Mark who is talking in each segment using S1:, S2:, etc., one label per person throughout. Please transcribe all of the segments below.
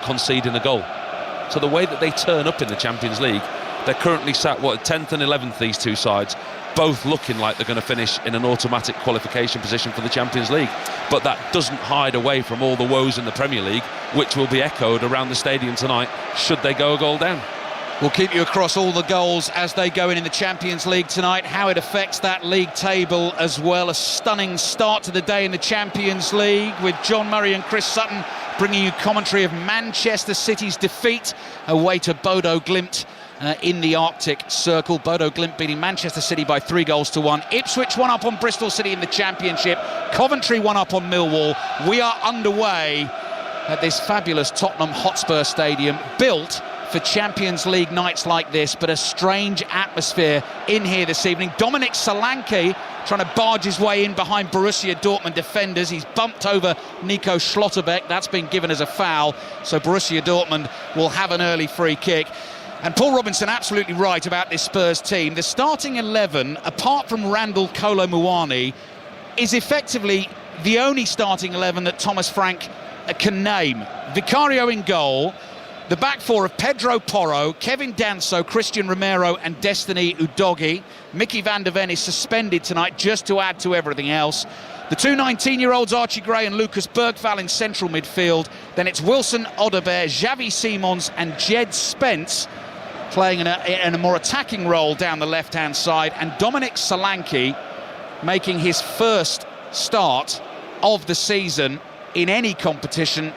S1: conceding a goal. So the way that they turn up in the Champions League, they're currently sat, 10th and 11th, these two sides, both looking like they're going to finish in an automatic qualification position for the Champions League. But that doesn't hide away from all the woes in the Premier League, which will be echoed around the stadium tonight, should they go a goal down.
S2: We'll keep you across all the goals as they go in the Champions League tonight, how it affects that league table as well. A stunning start to the day in the Champions League, with John Murray and Chris Sutton bringing you commentary of Manchester City's defeat away to Bodo Glimt in the Arctic Circle. Bodo Glimt beating Manchester City by 3-1. Ipswich won up on Bristol City in the Championship. Coventry won up on Millwall. We are underway at this fabulous Tottenham Hotspur Stadium, built for Champions League nights like this, but a strange atmosphere in here this evening. Dominic Solanke trying to barge his way in behind Borussia Dortmund defenders. He's bumped over Nico Schlotterbeck. That's been given as a foul, so Borussia Dortmund will have an early free kick. And Paul Robinson absolutely right about this Spurs team. The starting 11, apart from Randall Kolo Muani, is effectively the only starting 11 that Thomas Frank can name. Vicario in goal. The back four of Pedro Porro, Kevin Danso, Christian Romero and Destiny Udogie. Mickey van der Ven is suspended tonight just to add to everything else. The two 19-year-olds, Archie Gray and Lucas Bergvall, in central midfield. Then it's Wilson Odobert, Xavi Simons and Jed Spence playing in a more attacking role down the left-hand side. And Dominic Solanke making his first start of the season in any competition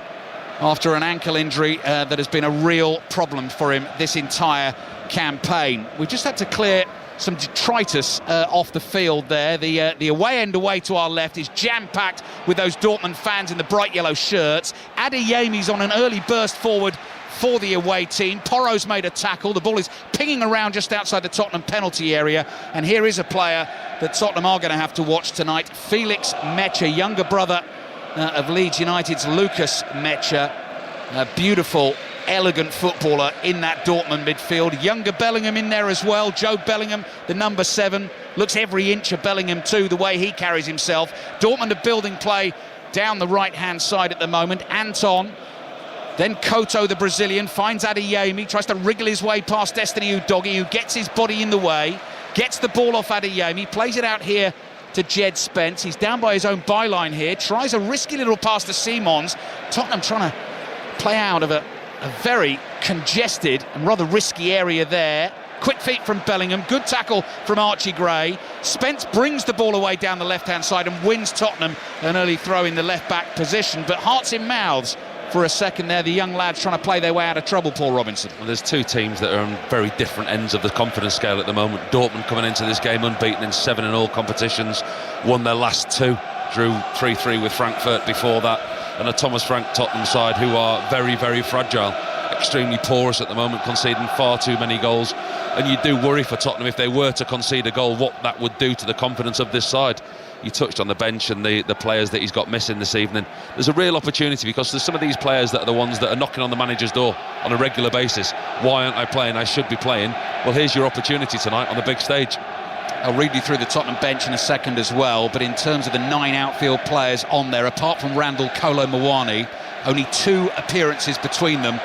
S2: after an ankle injury that has been a real problem for him this entire campaign. We just had to clear some detritus off the field there. The away end away to our left is jam-packed with those Dortmund fans in the bright yellow shirts. Adeyemi's on an early burst forward for the away team. Porro's made a tackle. The ball is pinging around just outside the Tottenham penalty area. And here is a player that Tottenham are going to have to watch tonight. Felix Mecha, younger brother of Leeds United's Lucas Mecha. A beautiful, elegant footballer in that Dortmund midfield. Younger Bellingham in there as well. Joe Bellingham, the number 7, looks every inch of Bellingham too, the way he carries himself. Dortmund are building play down the right-hand side at the moment. Anton, then Koto, the Brazilian, finds Adeyemi, tries to wriggle his way past Destiny Udogie, who gets his body in the way, gets the ball off Adeyemi, plays it out here to Jed Spence. He's down by his own byline here, tries a risky little pass to Simons. Tottenham trying to play out of a very congested and rather risky area there. Quick feet from Bellingham, good tackle from Archie Gray. Spence brings the ball away down the left-hand side and wins Tottenham an early throw in the left-back position. But hearts in mouths for a second there, the young lads trying to play their way out of trouble, Paul Robinson.
S1: Well, there's two teams that are on very different ends of the confidence scale at the moment. Dortmund coming into this game unbeaten in 7 in all competitions, won their last 2, drew 3-3 with Frankfurt before that, and a Thomas Frank Tottenham side who are very, very fragile, extremely porous at the moment, conceding far too many goals. And you do worry for Tottenham, if they were to concede a goal, what that would do to the confidence of this side. You touched on the bench and the players that he's got missing this evening. There's a real opportunity, because there's some of these players that are the ones that are knocking on the manager's door on a regular basis. Why aren't I playing? I should be playing. Well, here's your opportunity tonight on the big stage.
S2: I'll read you through the Tottenham bench in a second as well, but in terms of the 9 outfield players on there, apart from Randall Kolo Muani, only 2 appearances between them.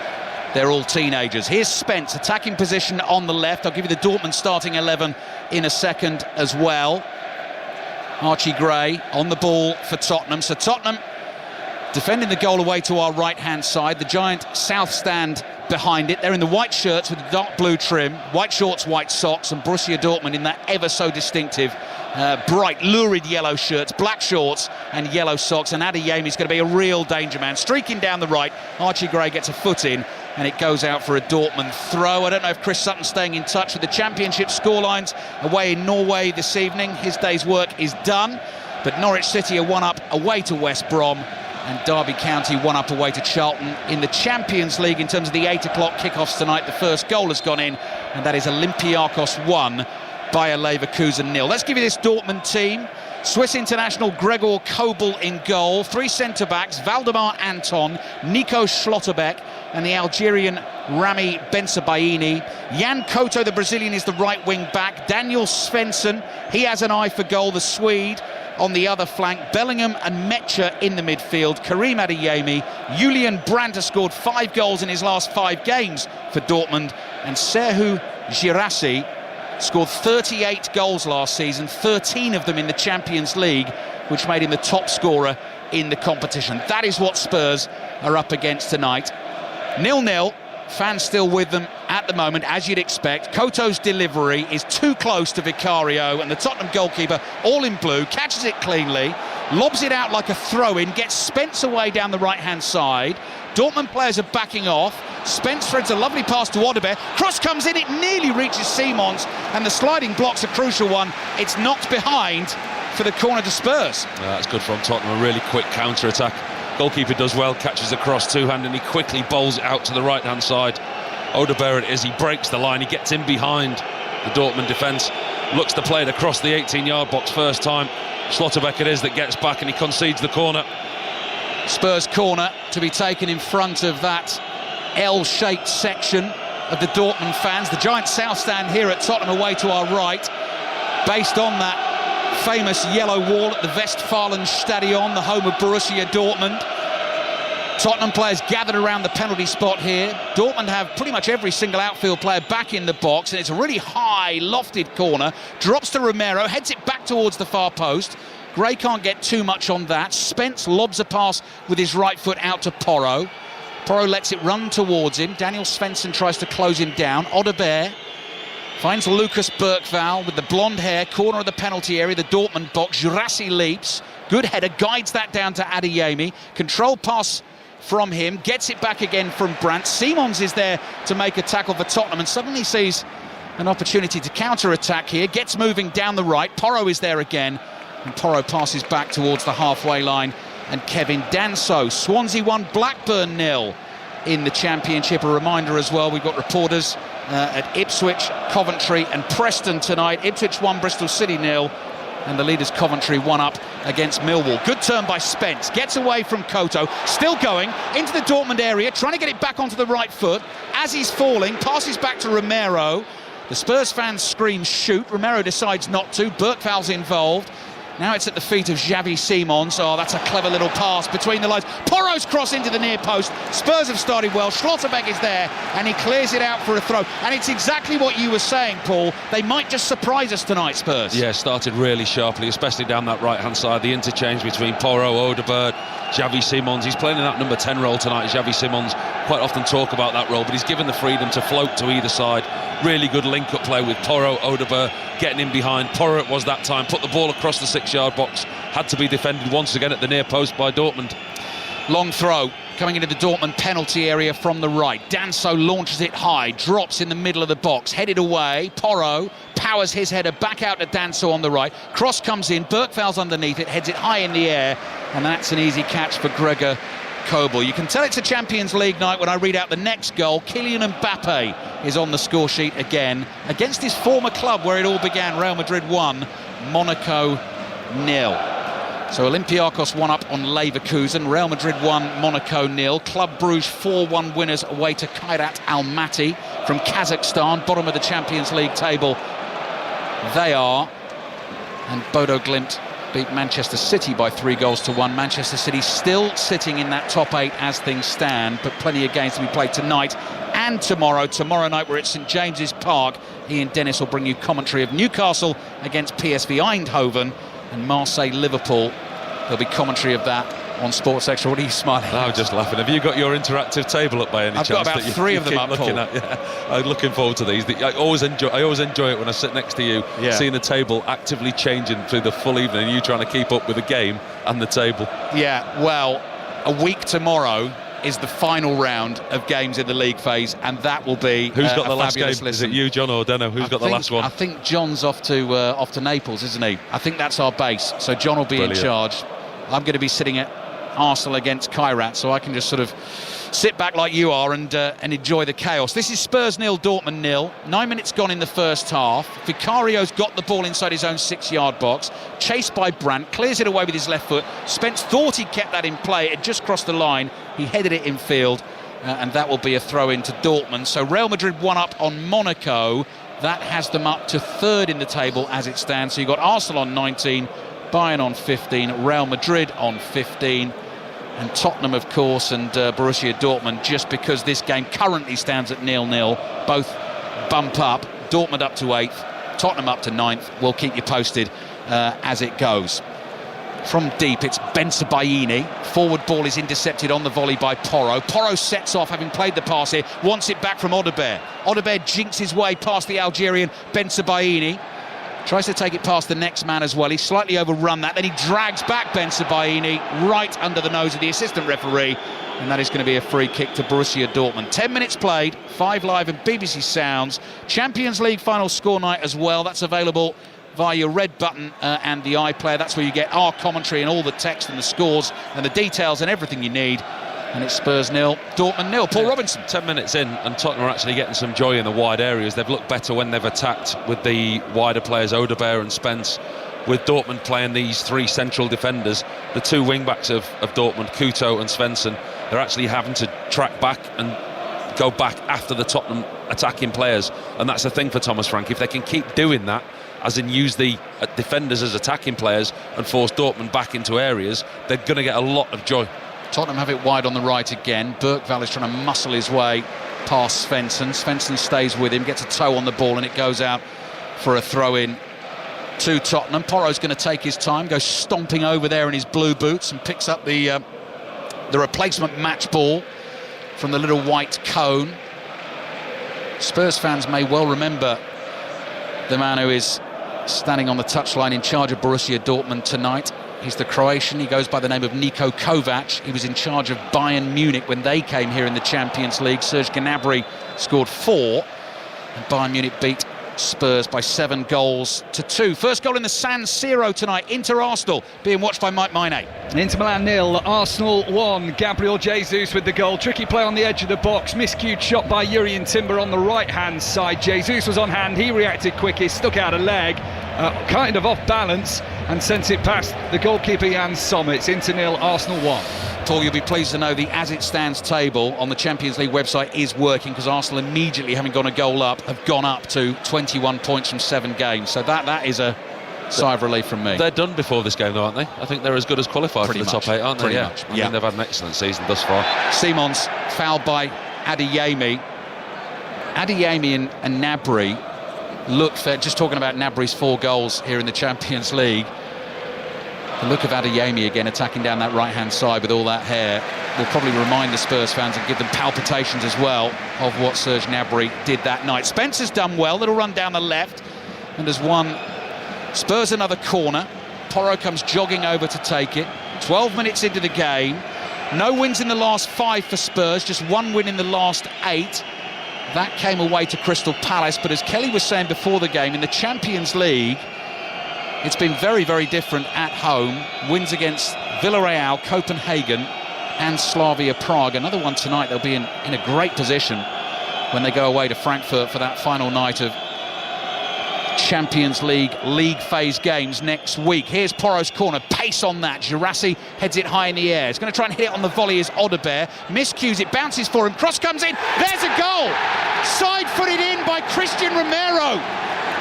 S2: They're all teenagers. Here's Spence, attacking position on the left. I'll give you the Dortmund starting 11 in a second as well. Archie Gray on the ball for Tottenham. So Tottenham defending the goal away to our right-hand side. The giant south stand behind it. They're in the white shirts with the dark blue trim, white shorts, white socks, and Borussia Dortmund in that ever so distinctive bright, lurid yellow shirts, black shorts and yellow socks. And Adeyemi's going to be a real danger man. Streaking down the right, Archie Gray gets a foot in and it goes out for a Dortmund throw. I don't know if Chris Sutton's staying in touch with the championship scorelines away in Norway this evening. His day's work is done, but Norwich City are 1-up away to West Brom, and Derby County 1-up away to Charlton. In the Champions League, in terms of the 8 o'clock kickoffs tonight, the first goal has gone in, and that is Olympiacos 1, Bayer Leverkusen 0. Let's give you this Dortmund team. Swiss international Gregor Kobel in goal. 3 centre-backs, Valdemar Anton, Nico Schlotterbeck, and the Algerian Rami Bensebaini. Jan Koto, the Brazilian, is the right wing-back. Daniel Svensson, he has an eye for goal, the Swede. on the other flank, Bellingham and Mecha in the midfield, Karim Adeyemi, Julian Brandt has scored 5 goals in his last 5 games for Dortmund, and Serhou Guirassy scored 38 goals last season, 13 of them in the Champions League, which made him the top scorer in the competition. That is what Spurs are up against tonight. 0-0, fans still with them at the moment, as you'd expect. Koto's delivery is too close to Vicario, and the Tottenham goalkeeper, all in blue, catches it cleanly, lobs it out like a throw-in, gets Spence away down the right-hand side. Dortmund players are backing off. Spence threads a lovely pass to Odegaard. Cross comes in, it nearly reaches Simons, and the sliding block's a crucial one. It's knocked behind for the corner to Spurs.
S1: That's good from Tottenham, a really quick counter-attack. Goalkeeper does well, catches the cross two-handed, and he quickly bowls it out to the right-hand side. Odegaard it is, he breaks the line, he gets in behind the Dortmund defence, looks to play it across the 18-yard box first time. Schlotterbeck it is that gets back, and he concedes the corner.
S2: Spurs corner to be taken in front of that L-shaped section of the Dortmund fans. The giant south stand here at Tottenham away to our right, based on that famous yellow wall at the Westfalenstadion, the home of Borussia Dortmund. Tottenham players gathered around the penalty spot here. Dortmund have pretty much every single outfield player back in the box, and it's a really high, lofted corner. Drops to Romero, heads it back towards the far post. Gray can't get too much on that. Spence lobs a pass with his right foot out to Porro. Porro lets it run towards him. Daniel Svensson tries to close him down. Odegaard finds Lucas Bergvall with the blonde hair, corner of the penalty area, the Dortmund box. Guirassy leaps. Good header, guides that down to Adeyemi. Control pass from him, gets it back again from Brandt. Simons is there to make a tackle for Tottenham, and suddenly sees an opportunity to counter-attack here. Gets moving down the right. Porro is there again, and Porro passes back towards the halfway line. And Kevin Danso. Swansea 1, Blackburn 0 in the Championship. A reminder as well, we've got reporters at Ipswich, Coventry and Preston tonight. Ipswich 1, Bristol City 0, and the leaders Coventry 1 up against Millwall. Good turn by Spence, gets away from Koto, still going into the Dortmund area, trying to get it back onto the right foot. As he's falling, passes back to Romero. The Spurs fans scream shoot. Romero decides not to. Bergvall's involved. Now it's at the feet of Xavi Simons. Oh, that's a clever little pass between the lines. Porro's cross into the near post. Spurs have started well. Schlotterbeck is there, and he clears it out for a throw. And it's exactly what you were saying, Paul. They might just surprise us tonight, Spurs.
S1: Yeah, started really sharply, especially down that right-hand side. The interchange between Porro, Odegaard, Xavi Simons. He's playing in that number 10 role tonight. Xavi Simons quite often talk about that role, but he's given the freedom to float to either side. Really good link-up play with Porro, Odegaard getting in behind. Porro it was that time, put the ball across the 6-yard box, had to be defended once again at the near post by Dortmund.
S2: Long throw coming into the Dortmund penalty area from the right. Danso launches it high, drops in the middle of the box, headed away. Porro powers his header back out to Danso on the right. Cross comes in, Bergvall's underneath it, heads it high in the air, and that's an easy catch for Gregor Kobel. You can tell it's a Champions League night when I read out the next goal. Kylian Mbappe is on the score sheet again against his former club where it all began. Real Madrid 1, Monaco 0. So Olympiacos 1 up on Leverkusen. Real Madrid 1, Monaco 0. Club Brugge 4-1 winners away to Kairat Almaty from Kazakhstan, bottom of the Champions League table they are. And Bodo Glimt beat Manchester City by 3-1. Manchester City still sitting in that top 8 as things stand, but plenty of games to be played tonight and tomorrow. Tomorrow night we're at St James's Park. Ian Dennis will bring you commentary of Newcastle against PSV Eindhoven and Marseille-Liverpool. There'll be commentary of that on Sports Extra. What are you smiling at?
S1: I'm just laughing. Have you got your interactive table up by any chance?
S2: I've got about 3 of them up, Paul.
S1: Yeah. I'm looking forward to these. I always enjoy it when I sit next to you, seeing the table actively changing through the full evening and you trying to keep up with the game and the table. Yeah,
S2: well, a week tomorrow is the final round of games in the league phase, and that will be
S1: who's got the last game?
S2: Listen.
S1: Is it you, John, or Deno? Who's got the last one?
S2: I think John's off to Naples, isn't he? I think that's our base. So John will be in charge. I'm going to be sitting at Arsenal against Kairat, so I can just sort of sit back like you are and enjoy the chaos. This is Spurs 0, Dortmund 0. 9 minutes gone in the first half. Vicario's got the ball inside his own 6-yard box, chased by Brandt, clears it away with his left foot. Spence thought he kept that in play. It just crossed the line. He headed it in field, and that will be a throw into Dortmund. So Real Madrid 1 up on Monaco. That has them up to 3rd in the table as it stands. So you've got Arsenal on 19, Bayern on 15, Real Madrid on 15, and Tottenham, of course, and Borussia Dortmund, just because this game currently stands at 0-0, both bump up. Dortmund up to 8th, Tottenham up to 9th. We'll keep you posted as it goes. From deep, it's Bensebaini. Forward ball is intercepted on the volley by Porro. Porro sets off, having played the pass here, wants it back from Audebert. Audebert jinks his way past the Algerian Bensebaini. Tries to take it past the next man as well. He's slightly overrun that. Then he drags back Bensebaini right under the nose of the assistant referee. And that is going to be a free kick to Borussia Dortmund. 10 minutes played, 5 Live and BBC Sounds. Champions League final score night as well. That's available via your red button and the iPlayer. That's where you get our commentary and all the text and the scores and the details and everything you need. And it's Spurs 0, Dortmund 0. Paul Robinson.
S1: 10 minutes in, and Tottenham are actually getting some joy in the wide areas. They've looked better when they've attacked with the wider players, Audebert and Spence. With Dortmund playing these 3 central defenders, the 2 wing-backs of Dortmund, Couto and Svensson, they're actually having to track back and go back after the Tottenham attacking players. And that's the thing for Thomas Frank. If they can keep doing that, as in use the defenders as attacking players and force Dortmund back into areas, they're going to get a lot of joy.
S2: Tottenham have it wide on the right again. Bergvall is trying to muscle his way past Svensson. Svensson stays with him, gets a toe on the ball, and it goes out for a throw-in to Tottenham. Porro's going to take his time, goes stomping over there in his blue boots and picks up the replacement match ball from the little white cone. Spurs fans may well remember the man who is standing on the touchline in charge of Borussia Dortmund tonight. He's the Croatian. He goes by the name of Niko Kovac. He was in charge of Bayern Munich when they came here in the Champions League. Serge Gnabry scored 4, and Bayern Munich beat Spurs by 7-2. First goal in the San Siro tonight. Inter Arsenal, being watched by Mike Maine.
S3: Inter Milan 0, Arsenal 1. Gabriel Jesus with the goal. Tricky play on the edge of the box. Miscued shot by Jurrien Timber on the right-hand side. Jesus was on hand. He reacted quickest, stuck out a leg, kind of off balance, and sent it past the goalkeeper Jan Sommer. It's Inter 0, Arsenal 1.
S2: Paul, you'll be pleased to know the as it stands table on the Champions League website is working, because Arsenal, immediately having gone a goal up, have gone up to 21 points from 7 games. So that is a sigh of relief from me.
S1: They're done before this game, though, aren't they? I think they're as good as qualified for the top 8, aren't they?
S2: Pretty much.
S1: I mean, they've had an excellent season thus far.
S2: Simons fouled by Adeyemi. Adeyemi and Gnabry look fair. Just talking about Gnabry's 4 goals here in the Champions League. The look of Adeyemi again attacking down that right-hand side with all that hair will probably remind the Spurs fans and give them palpitations as well of what Serge Gnabry did that night. Spencer's done well, little run down the left, and has won Spurs another corner. Porro comes jogging over to take it. 12 minutes into the game. No wins in the last 5 for Spurs, just 1 win in the last 8. That came away to Crystal Palace, but as Kelly was saying before the game, in the Champions League, it's been very, very different at home. Wins against Villarreal, Copenhagen and Slavia Prague. Another one tonight. They'll be in a great position when they go away to Frankfurt for that final night of Champions League phase games next week. Here's Porro's corner, pace on that. Girassi heads it high in the air. He's going to try and hit it on the volley as Audebert. Miscues it, bounces for him, cross comes in. There's a goal! Side-footed in by Christian Romero,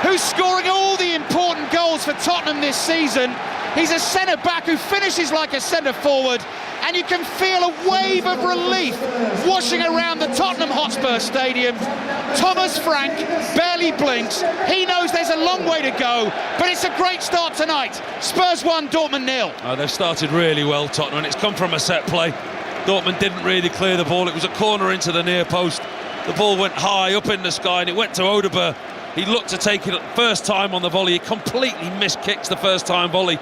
S2: who's scoring all the important goals for Tottenham this season. He's a centre-back who finishes like a centre-forward, and you can feel a wave of relief washing around the Tottenham Hotspur Stadium. Thomas Frank barely blinks. He knows there's a long way to go, but it's a great start tonight. Spurs 1, Dortmund 0.
S1: They've started really well, Tottenham, and it's come from a set play. Dortmund didn't really clear the ball. It was a corner into the near post. The ball went high up in the sky, and it went to Audebert. He looked to take it first time on the volley. He completely miskicks the first time volley.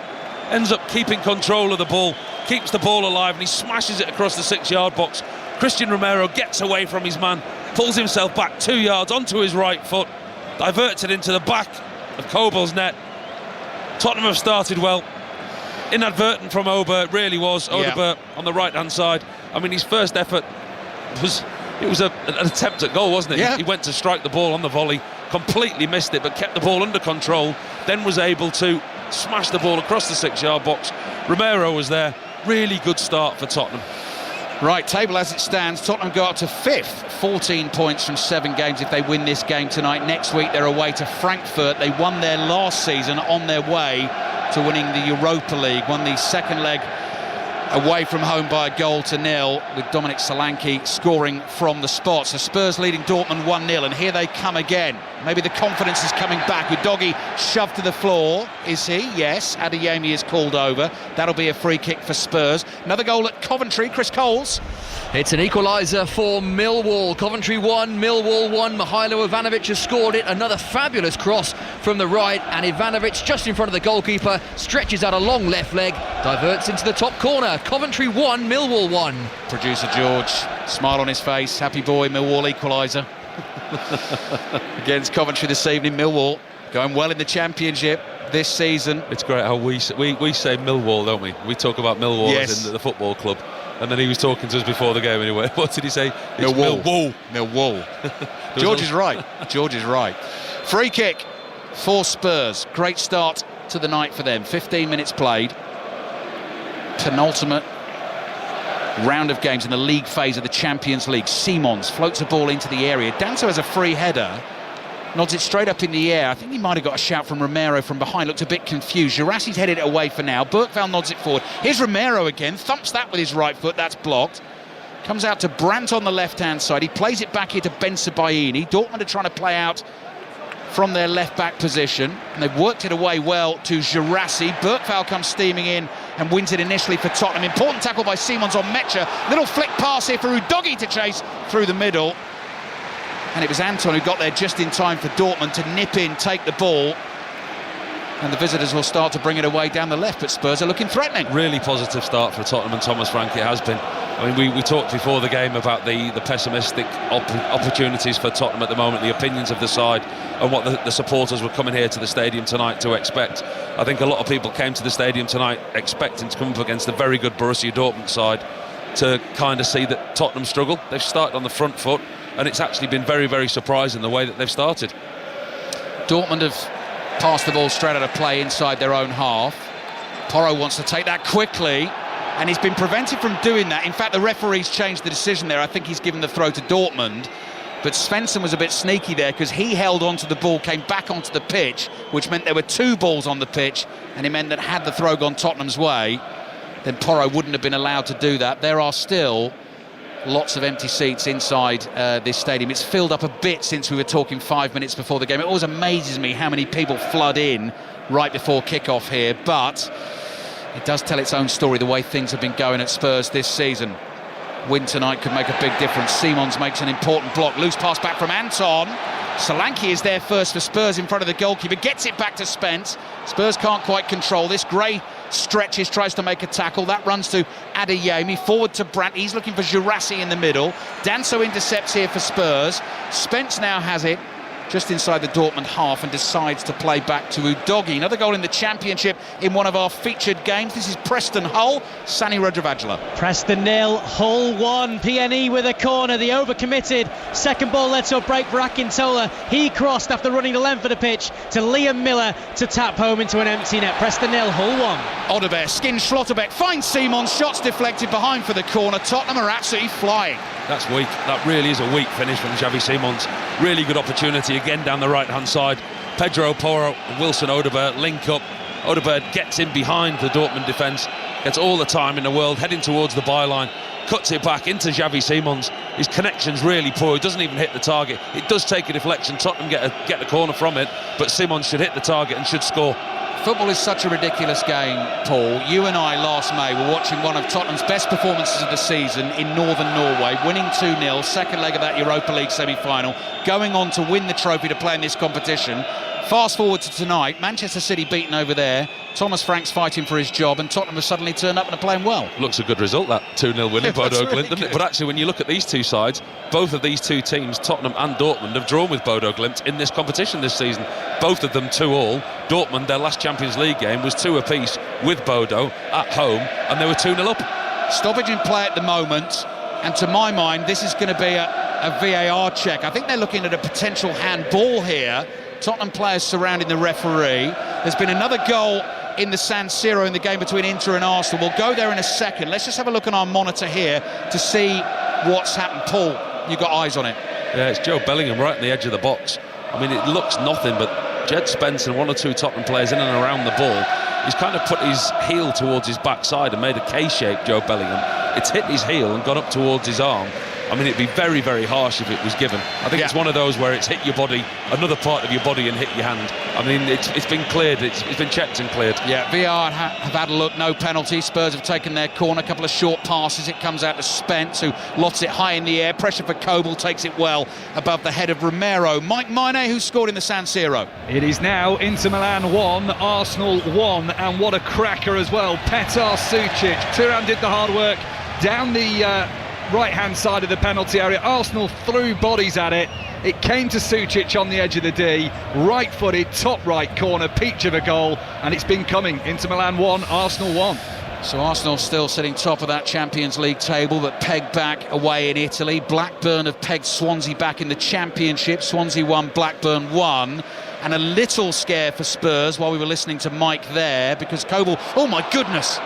S1: Ends up keeping control of the ball, keeps the ball alive, and he smashes it across the 6-yard box. Christian Romero gets away from his man, pulls himself back 2 yards onto his right foot, diverts it into the back of Kobel's net. Tottenham have started well. Inadvertent from Audebert, really was. Audebert on the right-hand side. I mean, his first effort was an attempt at goal, wasn't it?
S2: Yeah.
S1: He went to strike the ball on the volley, completely missed it, but kept the ball under control, then was able to smash the ball across the 6-yard box. Romero was there. Really good start for Tottenham.
S2: Right, table as it stands, Tottenham go up to 5th, 14 points from 7 games if they win this game tonight. Next week they're away to Frankfurt. They won there last season on their way to winning the Europa League. Won the second leg away from home by 1-0, with Dominic Solanke scoring from the spot. So Spurs leading Dortmund 1-0, and here they come again. Maybe the confidence is coming back. Udogie shoved to the floor. Is he? Yes. Adeyemi is called over. That'll be a free kick for Spurs. Another goal at Coventry. Chris Coles.
S4: It's an equaliser for Millwall. Coventry 1, Millwall 1. Mihailo Ivanovic has scored it. Another fabulous cross from the right, and Ivanovic, just in front of the goalkeeper, stretches out a long left leg, diverts into the top corner. Coventry 1, Millwall 1.
S2: Producer George, smile on his face. Happy boy, Millwall equaliser. Against Coventry this evening. Millwall going well in the Championship this season.
S1: It's great how we say Millwall, don't we? We talk about Millwall as in the football club. And then he was talking to us before the game anyway. What did he say? It's Millwall.
S2: Millwall. George is right. George is right. Free kick for Spurs. Great start to the night for them. 15 minutes played. Penultimate round of games in the league phase of the Champions League. Simons floats a ball into the area. Danso has a free header. Nods it straight up in the air. I think he might have got a shout from Romero from behind. Looked a bit confused. Gerassi's headed it away for now. Bergvall nods it forward. Here's Romero again. Thumps that with his right foot. That's blocked. Comes out to Brandt on the left-hand side. He plays it back here to Bensebaini. Dortmund are trying to play out from their left-back position, and they've worked it away well to Gerassi. Bergvall comes steaming in and wins it initially for Tottenham. Important tackle by Simons on Mecha. Little flick pass here for Udogie to chase through the middle. And it was Anton who got there just in time for Dortmund to nip in, take the ball. And the visitors will start to bring it away down the left, but Spurs are looking threatening.
S1: Really positive start for Tottenham and Thomas Frank, it has been. I mean, we talked before the game about the pessimistic opportunities for Tottenham at the moment, the opinions of the side, and what the supporters were coming here to the stadium tonight to expect. I think a lot of people came to the stadium tonight expecting to come up against the very good Borussia Dortmund side, to kind of see that Tottenham struggle. They've started on the front foot, and it's actually been very, very surprising the way that they've started.
S2: Dortmund have passed the ball straight out of play inside their own half. Porro wants to take that quickly, and he's been prevented from doing that. In fact, the referee's changed the decision there. I think he's given the throw to Dortmund, but Svensson was a bit sneaky there because he held onto the ball, came back onto the pitch, which meant there were two balls on the pitch, and it meant that had the throw gone Tottenham's way, then Porro wouldn't have been allowed to do that. There are still lots of empty seats inside this stadium. It's filled up a bit since we were talking 5 minutes before the game. It always amazes me how many people flood in right before kickoff here, but it does tell its own story, the way things have been going at Spurs this season. Win tonight could make a big difference. Simons makes an important block. Loose pass back from Anton. Solanke is there first for Spurs in front of the goalkeeper. Gets it back to Spence. Spurs can't quite control this. Gray stretches, tries to make a tackle. That runs to Adeyemi. Forward to Brandt. He's looking for Gerassi in the middle. Danso intercepts here for Spurs. Spence now has it just inside the Dortmund half and decides to play back to Udogie. Another goal in the Championship in one of our featured games. This is Preston Hull. Sani Radravajla.
S5: Preston 0, Hull 1. PNE with a corner. The overcommitted second ball led to a break for Akintola. He crossed after running the length of the pitch to Liam Miller to tap home into an empty net. Preston 0, Hull 1.
S2: Odebear skins Schlotterbeck, finds Simons, shots deflected behind for the corner. Tottenham are absolutely flying.
S1: That's weak. That really is a weak finish from Xavi Simons. Really good opportunity again down the right-hand side. Pedro Porro and Wilson Odebear link up. Odebear gets in behind the Dortmund defence, gets all the time in the world, heading towards the byline, cuts it back into Xavi Simons. His connection's really poor. He doesn't even hit the target. It does take a deflection. Tottenham get the corner from it, but Simons should hit the target and should score.
S2: Football is such a ridiculous game, Paul. You and I last May were watching one of Tottenham's best performances of the season in northern Norway, winning 2-0, second leg of that Europa League semi-final, going on to win the trophy to play in this competition. Fast forward to tonight, Manchester City beaten over there, Thomas Frank's fighting for his job, and Tottenham have suddenly turned up and are playing well.
S1: Looks a good result, that 2-0 win in Bodo Glimt, doesn't it? But actually, when you look at these two sides, both of these two teams, Tottenham and Dortmund, have drawn with Bodo Glimt in this competition this season. Both of them 2-2. Dortmund, their last Champions League game, was 2 apiece with Bodo at home, and they were 2-0 up.
S2: Stoppage in play at the moment, and to my mind, this is going to be a VAR check. I think they're looking at a potential handball here. Tottenham players surrounding the referee. There's been another goal in the San Siro in the game between Inter and Arsenal. We'll go there in a second. Let's just have a look on our monitor here to see what's happened. Paul, you've got eyes on it.
S1: Yeah, it's Joe Bellingham right on the edge of the box. I mean, it looks nothing, but Jed Spence and one or two Tottenham players in and around the ball. he's kind of put his heel towards his backside and made a K shape, Joe Bellingham. It's hit his heel and gone up towards his arm. I mean, it'd be very, very harsh if it was given. I think it's one of those where it's hit your body, another part of your body, and hit your hand. I mean, it's been cleared, it's been checked and cleared.
S2: Yeah, VR have had a look, no penalty. Spurs have taken their corner, a couple of short passes. It comes out to Spence, who lots it high in the air. Pressure for Coble, takes it well above the head of Romero. Mike Maine, who scored in the San Siro.
S3: It is now Inter Milan 1, Arsenal 1, and what a cracker as well. Petar Sucic, Thuram did the hard work down the right-hand side of the penalty area. Arsenal threw bodies at it. It came to Sucic on the edge of the D, right-footed, top right corner, peach of a goal, and it's been coming. Inter Milan 1, Arsenal 1.
S2: So Arsenal still sitting top of that Champions League table, but pegged back away in Italy. Blackburn have pegged Swansea back in the Championship. Swansea 1, Blackburn 1. And a little scare for Spurs while we were listening to Mike there, because Coble, oh my goodness,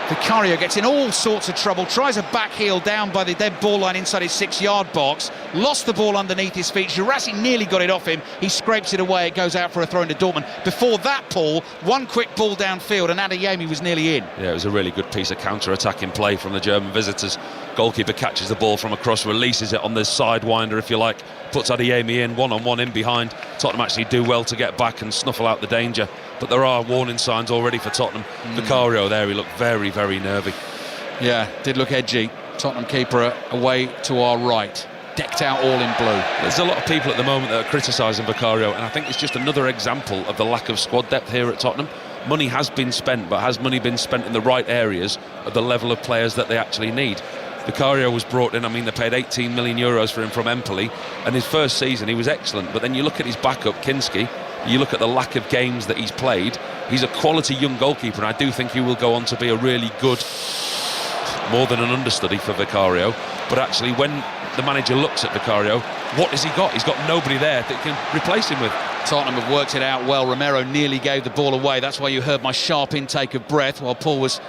S2: Vicario gets in all sorts of trouble, tries a back heel down by the dead ball line inside his 6-yard box, lost the ball underneath his feet. Girassi nearly got it off him. He scrapes it away. It goes out for a throw into Dortmund. Before that, Paul, one quick ball downfield and Adeyemi was nearly in.
S1: Yeah, it was a really good piece of counter-attacking play from the German visitors. Goalkeeper catches the ball from across, releases it on the sidewinder, if you like, puts Adeyemi in, one-on-one in behind. Tottenham actually do well to get back and snuffle out the danger, but there are warning signs already for Tottenham. Vicario there, he looked very, very nervy.
S2: Yeah, did look edgy. Tottenham keeper away to our right, decked out all in blue.
S1: There's a lot of people at the moment that are criticising Vicario, and I think it's just another example of the lack of squad depth here at Tottenham. Money has been spent, but has money been spent in the right areas at the level of players that they actually need? Vicario was brought in, I mean, they paid 18 million euros for him from Empoli, and his first season he was excellent, but then you look at his backup, Kinski, you look at the lack of games that he's played. He's a quality young goalkeeper, and I do think he will go on to be a really good, more than an understudy for Vicario. But actually, when the manager looks at Vicario, what has he got? He's got nobody there that can replace him with.
S2: Tottenham have worked it out well. Romero nearly gave the ball away. That's why you heard my sharp intake of breath while Paul was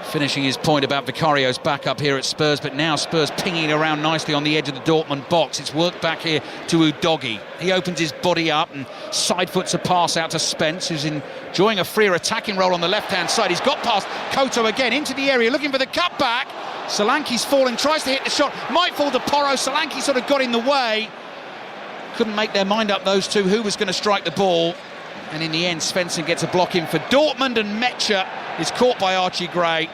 S2: finishing his point about Vicario's back up here at Spurs. But now Spurs pinging it around nicely on the edge of the Dortmund box. It's worked back here to Udogie. He opens his body up and side-foots a pass out to Spence, who's enjoying a freer attacking role on the left-hand side. He's got past Koto again into the area, looking for the cutback. Solanke's falling, tries to hit the shot, might fall to Porro. Solanke sort of got in the way. Couldn't make their mind up, those two, who was going to strike the ball. And in the end, Svensson gets a block in for Dortmund, and Mecha is caught by Archie Gray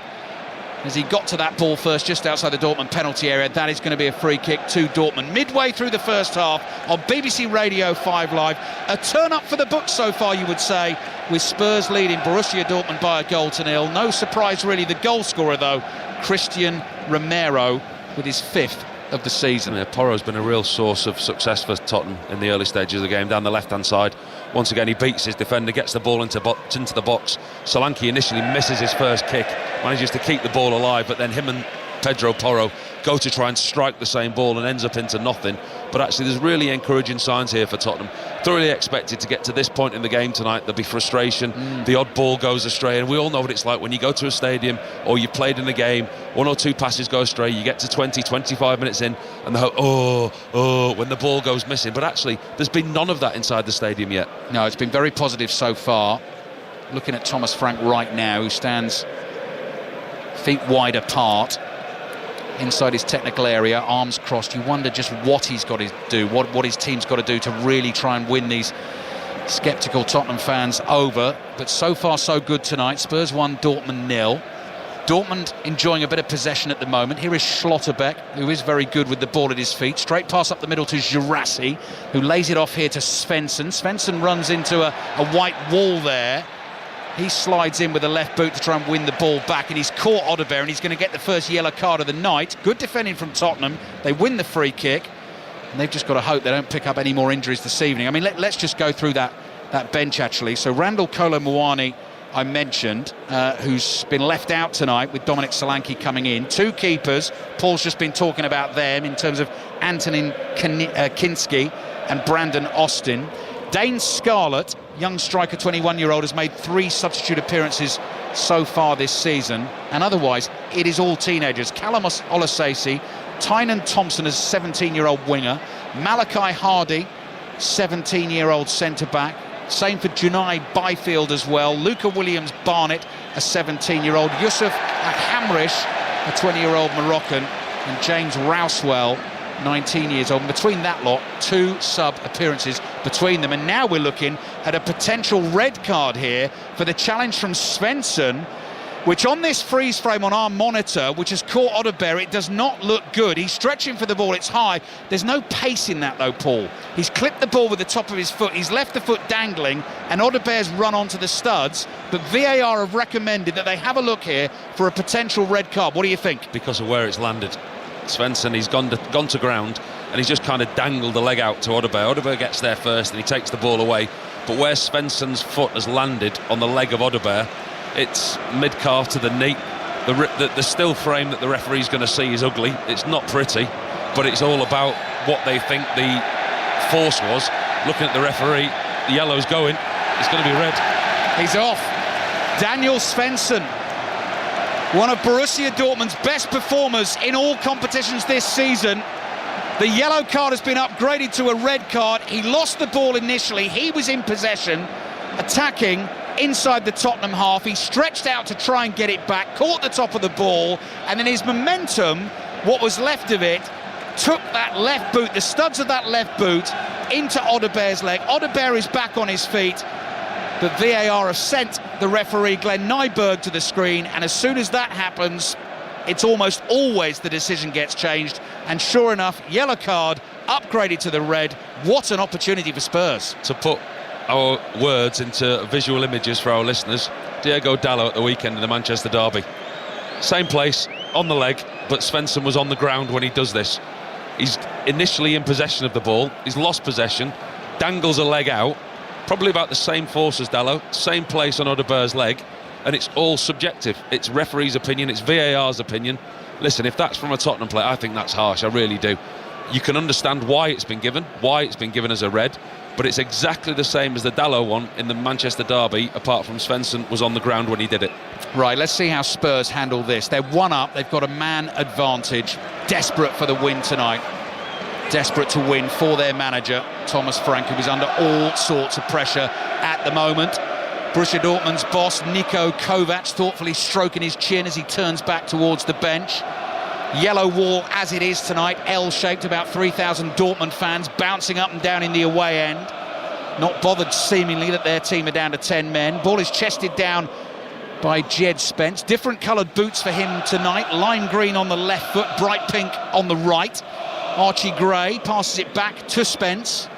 S2: as he got to that ball first, just outside the Dortmund penalty area. That is going to be a free kick to Dortmund. Midway through the first half on BBC Radio 5 Live. A turn-up for the books so far, you would say, with Spurs leading Borussia Dortmund by 1-0. No surprise, really. The goal scorer, though, Christian Romero, with his 5th of the season.
S1: Yeah, Porro's been a real source of success for Tottenham in the early stages of the game, down the left-hand side. Once again, he beats his defender, gets the ball into the box. Solanke initially misses his first kick, manages to keep the ball alive, but then him and Pedro Porro go to try and strike the same ball and ends up into nothing. But actually, there's really encouraging signs here for Tottenham. Thoroughly expected to get to this point in the game tonight. There'll be frustration, the odd ball goes astray, and we all know what it's like when you go to a stadium or you played in a game, 1 or 2 passes go astray, you get to 20, 25 minutes in, and the hope, when the ball goes missing. But actually, there's been none of that inside the stadium yet.
S2: No, it's been very positive so far. Looking at Thomas Frank right now, who stands feet wide apart inside his technical area, arms crossed. You wonder just what he's got to do, what his team's got to do to really try and win these sceptical Tottenham fans over. But so far so good tonight. Spurs 1, Dortmund 0. Dortmund enjoying a bit of possession at the moment. Here is Schlotterbeck, who is very good with the ball at his feet. Straight pass up the middle to Girassi, who lays it off here to Svensson. Svensson runs into a white wall there. He slides in with the left boot to try and win the ball back, and he's caught Odegaard, and he's going to get the first yellow card of the night. Good defending from Tottenham. They win the free kick, and they've just got to hope they don't pick up any more injuries this evening. I mean, let's just go through that bench, actually. So Randall Kolo Muani, I mentioned, who's been left out tonight with Dominic Solanke coming in. 2 keepers. Paul's just been talking about them in terms of Antonin Kinski and Brandon Austin. Dane Scarlett, young striker, 21-year-old, has made 3 substitute appearances so far this season, and otherwise it is all teenagers. Callum Olasese, Tynan Thompson as a 17-year-old winger, Malachi Hardy, 17-year-old centre-back, Same for Junai Byfield as well. Luca Williams-Barnett, a 17-year-old. Yusuf Hamrish, a 20-year-old Moroccan. And James Rousewell, 19 years old. And between that lot, 2 sub-appearances between them. And now we're looking at a potential red card here for the challenge from Svensson, which on this freeze frame on our monitor, which has caught Odeberg, it does not look good. He's stretching for the ball, it's high. There's no pace in that though, Paul. He's clipped the ball with the top of his foot, he's left the foot dangling, and Odeberg's run onto the studs. But VAR have recommended that they have a look here for a potential red card. What do you think?
S1: Because of where it's landed. Svensson, he's gone to ground, and he's just kind of dangled the leg out to Odeberg. Odeberg gets there first, and he takes the ball away. But where Svensson's foot has landed on the leg of Odeberg, it's mid-calf to the knee. The still frame that the referee's going to see is ugly. It's not pretty, but it's all about what they think the force was. Looking at the referee, the yellow's going. It's going to be red.
S2: He's off. Daniel Svensson, one of Borussia Dortmund's best performers in all competitions this season. The yellow card has been upgraded to a red card. He lost the ball initially. He was in possession, attacking inside the Tottenham half. He stretched out to try and get it back, caught the top of the ball, and then his momentum, what was left of it, took that left boot, the studs of that left boot, into Odeberg's leg. Odeberg is back on his feet, but VAR have sent the referee Glenn Nyberg to the screen, and as soon as that happens, it's almost always the decision gets changed. And sure enough, yellow card upgraded to the red. What an opportunity for Spurs.
S1: To put our words into visual images for our listeners, Diego Dallo at the weekend in the Manchester derby. Same place, on the leg, but Svensson was on the ground when he does this. He's initially in possession of the ball, he's lost possession, dangles a leg out, probably about the same force as Dallo, same place on Odeberg's leg, and it's all subjective. It's referee's opinion, it's VAR's opinion. Listen, if that's from a Tottenham player, I think that's harsh, I really do. You can understand why it's been given as a red, but it's exactly the same as the Dallo one in the Manchester derby, apart from Svensson was on the ground when he did it.
S2: Right, let's see how Spurs handle this. They're 1 up, they've got a man advantage, desperate for the win tonight. Desperate to win for their manager, Thomas Frank, who is under all sorts of pressure at the moment. Borussia Dortmund's boss, Niko Kovac, thoughtfully stroking his chin as he turns back towards the bench. Yellow wall as it is tonight, L-shaped, about 3,000 Dortmund fans bouncing up and down in the away end. Not bothered seemingly that their team are down to 10 men. Ball is chested down by Jed Spence. Different coloured boots for him tonight. Lime green on the left foot, bright pink on the right. Archie Gray passes it back to Spence,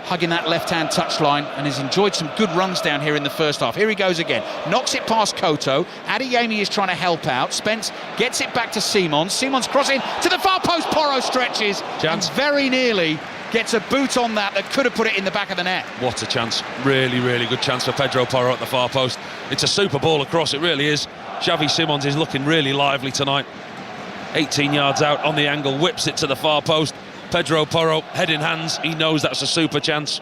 S2: hugging that left-hand touchline, and has enjoyed some good runs down here in the first half. Here he goes again, knocks it past Koto. Adeyemi is trying to help out. Spence gets it back to Simons. Simons crossing to the far post. Porro stretches and very nearly gets a boot on that could have put it in the back of the net.
S1: What a chance, really, really good chance for Pedro Porro at the far post. It's a super ball across, it really is. Xavi Simons is looking really lively tonight. 18 yards out on the angle, whips it to the far post. Pedro Porro, head in hands, he knows that's a super chance.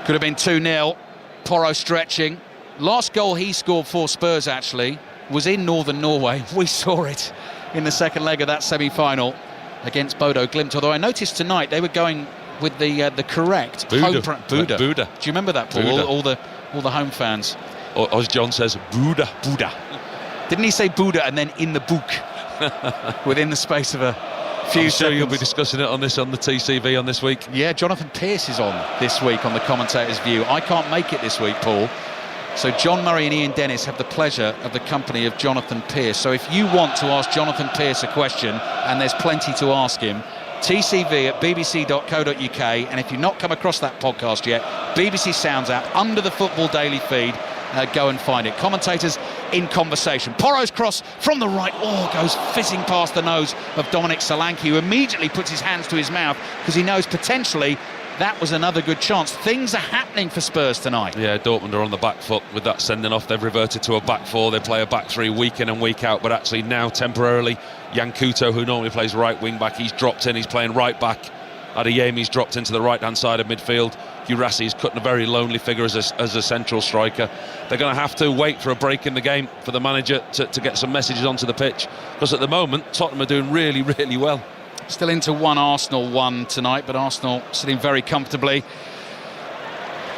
S2: Could have been 2-0. Porro stretching. Last goal he scored for Spurs, actually, was in Northern Norway. We saw it in the second leg of that semi-final against Bodo Glimt. Although I noticed tonight they were going with the correct
S1: Buda.
S2: Buda.
S1: Buda.
S2: Do you remember that, Paul? All the home fans.
S1: Or as John says, Buda.
S2: Didn't he say Buda and then in the book within the space of a few
S1: I'm sure
S2: seconds?
S1: you'll be discussing it on the TCV on this week.
S2: Yeah, Jonathan Pearce is on this week on the Commentator's View. I can't make it this week, Paul. So John Murray and Ian Dennis have the pleasure of the company of Jonathan Pearce. So if you want to ask Jonathan Pearce a question, and there's plenty to ask him, TCV at bbc.co.uk, and if you've not come across that podcast yet, BBC Sounds app, under the Football Daily feed, go and find it. Commentators in conversation. Porro's cross from the right, goes fizzing past the nose of Dominic Solanke, who immediately puts his hands to his mouth because he knows potentially that was another good chance. Things are happening for Spurs tonight.
S1: Yeah, Dortmund are on the back foot with that sending off. They've reverted to a back four. They play a back three week in and week out, but actually now temporarily Jan Couto, who normally plays right wing back, he's dropped in, he's playing right back. Adeyemi's dropped into the right-hand side of midfield. Guirassy is cutting a very lonely figure as a central striker. They're going to have to wait for a break in the game for the manager to get some messages onto the pitch, because at the moment Tottenham are doing really, really well.
S2: Still into 1 Arsenal 1 tonight, but Arsenal sitting very comfortably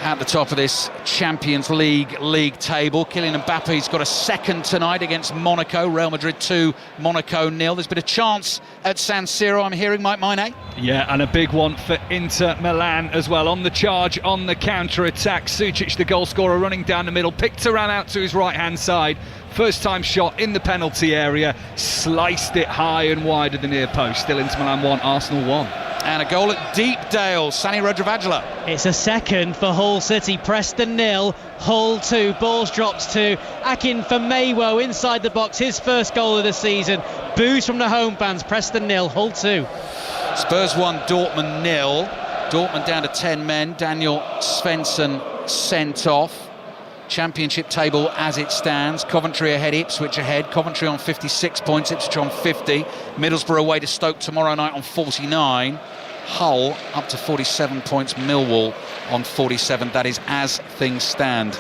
S2: at the top of this Champions League table. Kylian Mbappe's got a second tonight against Monaco. Real Madrid 2, Monaco 0. There's been a chance at San Siro, I'm hearing, Mike Maine.
S3: Yeah, and a big one for Inter Milan as well. On the charge, on the counter-attack, Sucic, the goal scorer, running down the middle, picked Turan out to his right-hand side. First time shot in the penalty area, sliced it high and wide of the near post. Still Inter Milan 1, Arsenal 1.
S2: And a goal at Deepdale, Sani Radravajala.
S5: It's a second for Hull City. Preston 0, Hull 2. Balls dropped to Akin for Maywo inside the box. His first goal of the season. Boos from the home fans. Preston 0, Hull 2.
S2: Spurs 1, Dortmund 0. Dortmund down to 10 men. Daniel Svensson sent off. Championship table as it stands. Coventry ahead, Ipswich ahead. Coventry on 56 points, Ipswich on 50. Middlesbrough away to Stoke tomorrow night on 49. Hull up to 47 points, Millwall on 47. That is as things stand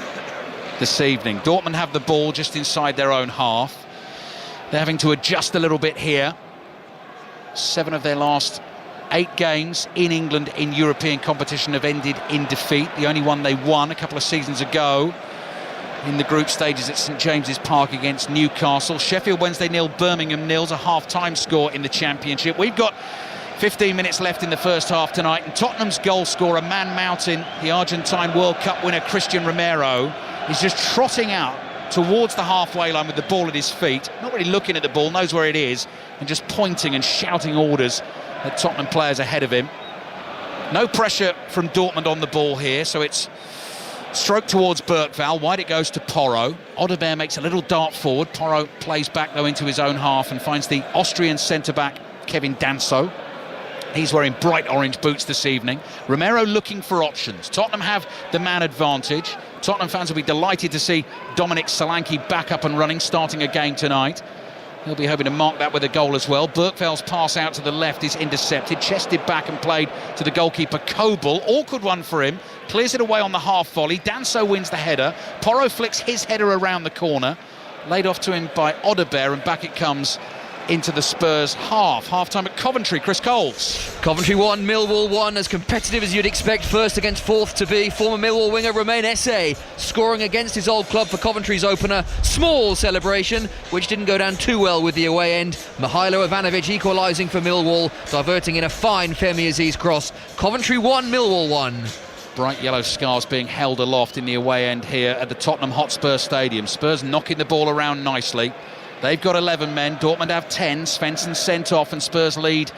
S2: this evening. Dortmund have the ball just inside their own half. They're having to adjust a little bit here. 7 of their last 8 games in England in European competition have ended in defeat. The only one they won a couple of seasons ago in the group stages at St James's Park against Newcastle. Sheffield Wednesday 0, Birmingham 0's a half-time score in the Championship. We've got 15 minutes left in the first half tonight, and Tottenham's goal scorer, Man Mountain, the Argentine World Cup winner Christian Romero, is just trotting out towards the halfway line with the ball at his feet, not really looking at the ball, knows where it is, and just pointing and shouting orders at Tottenham players ahead of him. No pressure from Dortmund on the ball here, so it's stroke towards Bergvall. Wide it goes to Porro. Odebear makes a little dart forward. Porro plays back though into his own half and finds the Austrian centre-back Kevin Danso. He's wearing bright orange boots this evening. Romero looking for options. Tottenham have the man advantage. Tottenham fans will be delighted to see Dominic Solanke back up and running, starting a game tonight. He'll be hoping to mark that with a goal as well. Bergvall's pass out to the left is intercepted, chested back and played to the goalkeeper Kobel. Awkward one for him, clears it away on the half volley. Danso wins the header. Porro flicks his header around the corner, laid off to him by Odebear, and back it comes into the Spurs half-time at Coventry. Chris Coles.
S4: Coventry 1, Millwall 1, as competitive as you'd expect first against fourth to be. Former Millwall winger Romain Esse scoring against his old club for Coventry's opener. Small celebration, which didn't go down too well with the away end. Mihailo Ivanovic equalising for Millwall, diverting in a fine Femi Aziz cross. Coventry 1, Millwall 1.
S2: Bright yellow scarves being held aloft in the away end here at the Tottenham Hotspur Stadium. Spurs knocking the ball around nicely. They've got 11 men, Dortmund have 10. Svensson sent off and Spurs lead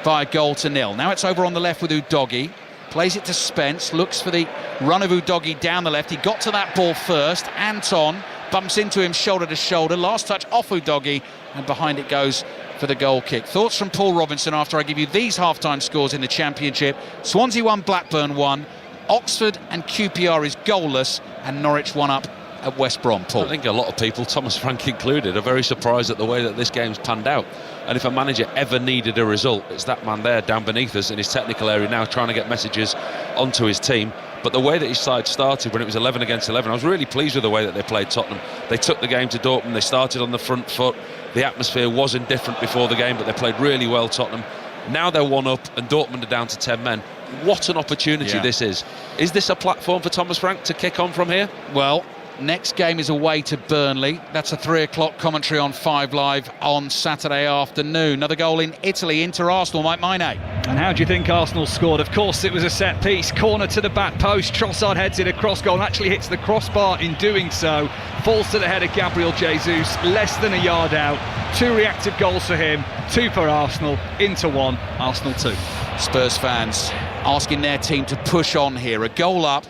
S2: by a goal to 0. Now it's over on the left with Udogie. Plays it to Spence, looks for the run of Udogie down the left. He got to that ball first. Anton bumps into him shoulder to shoulder. Last touch off Udogie, and behind it goes for the goal kick. Thoughts from Paul Robinson after I give you these half-time scores in the Championship. Swansea 1, Blackburn 1. Oxford and QPR is goalless, and Norwich 1 up at West Brom. Paul.
S1: I think a lot of people, Thomas Frank included, are very surprised at the way that this game's panned out. And if a manager ever needed a result, it's that man there down beneath us in his technical area now, trying to get messages onto his team. But the way that his side started when it was 11 against 11, I was really pleased with the way that they played Tottenham. They took the game to Dortmund, they started on the front foot. The atmosphere was indifferent before the game, but they played really well, Tottenham. Now they're 1 up and Dortmund are down to 10 men. What an opportunity this is. Is this a platform for Thomas Frank to kick on from here?
S2: Well, next game is away to Burnley. That's a 3 o'clock commentary on 5 Live on Saturday afternoon. Another goal in Italy, Inter Arsenal, Mike Maine.
S3: And how do you think Arsenal scored? Of course, it was a set piece. Corner to the back post. Trossard heads it across goal and actually hits the crossbar in doing so. Falls to the head of Gabriel Jesus, less than a yard out. 2 reactive goals for him, 2 for Arsenal. Inter 1, Arsenal 2.
S2: Spurs fans asking their team to push on here. A goal up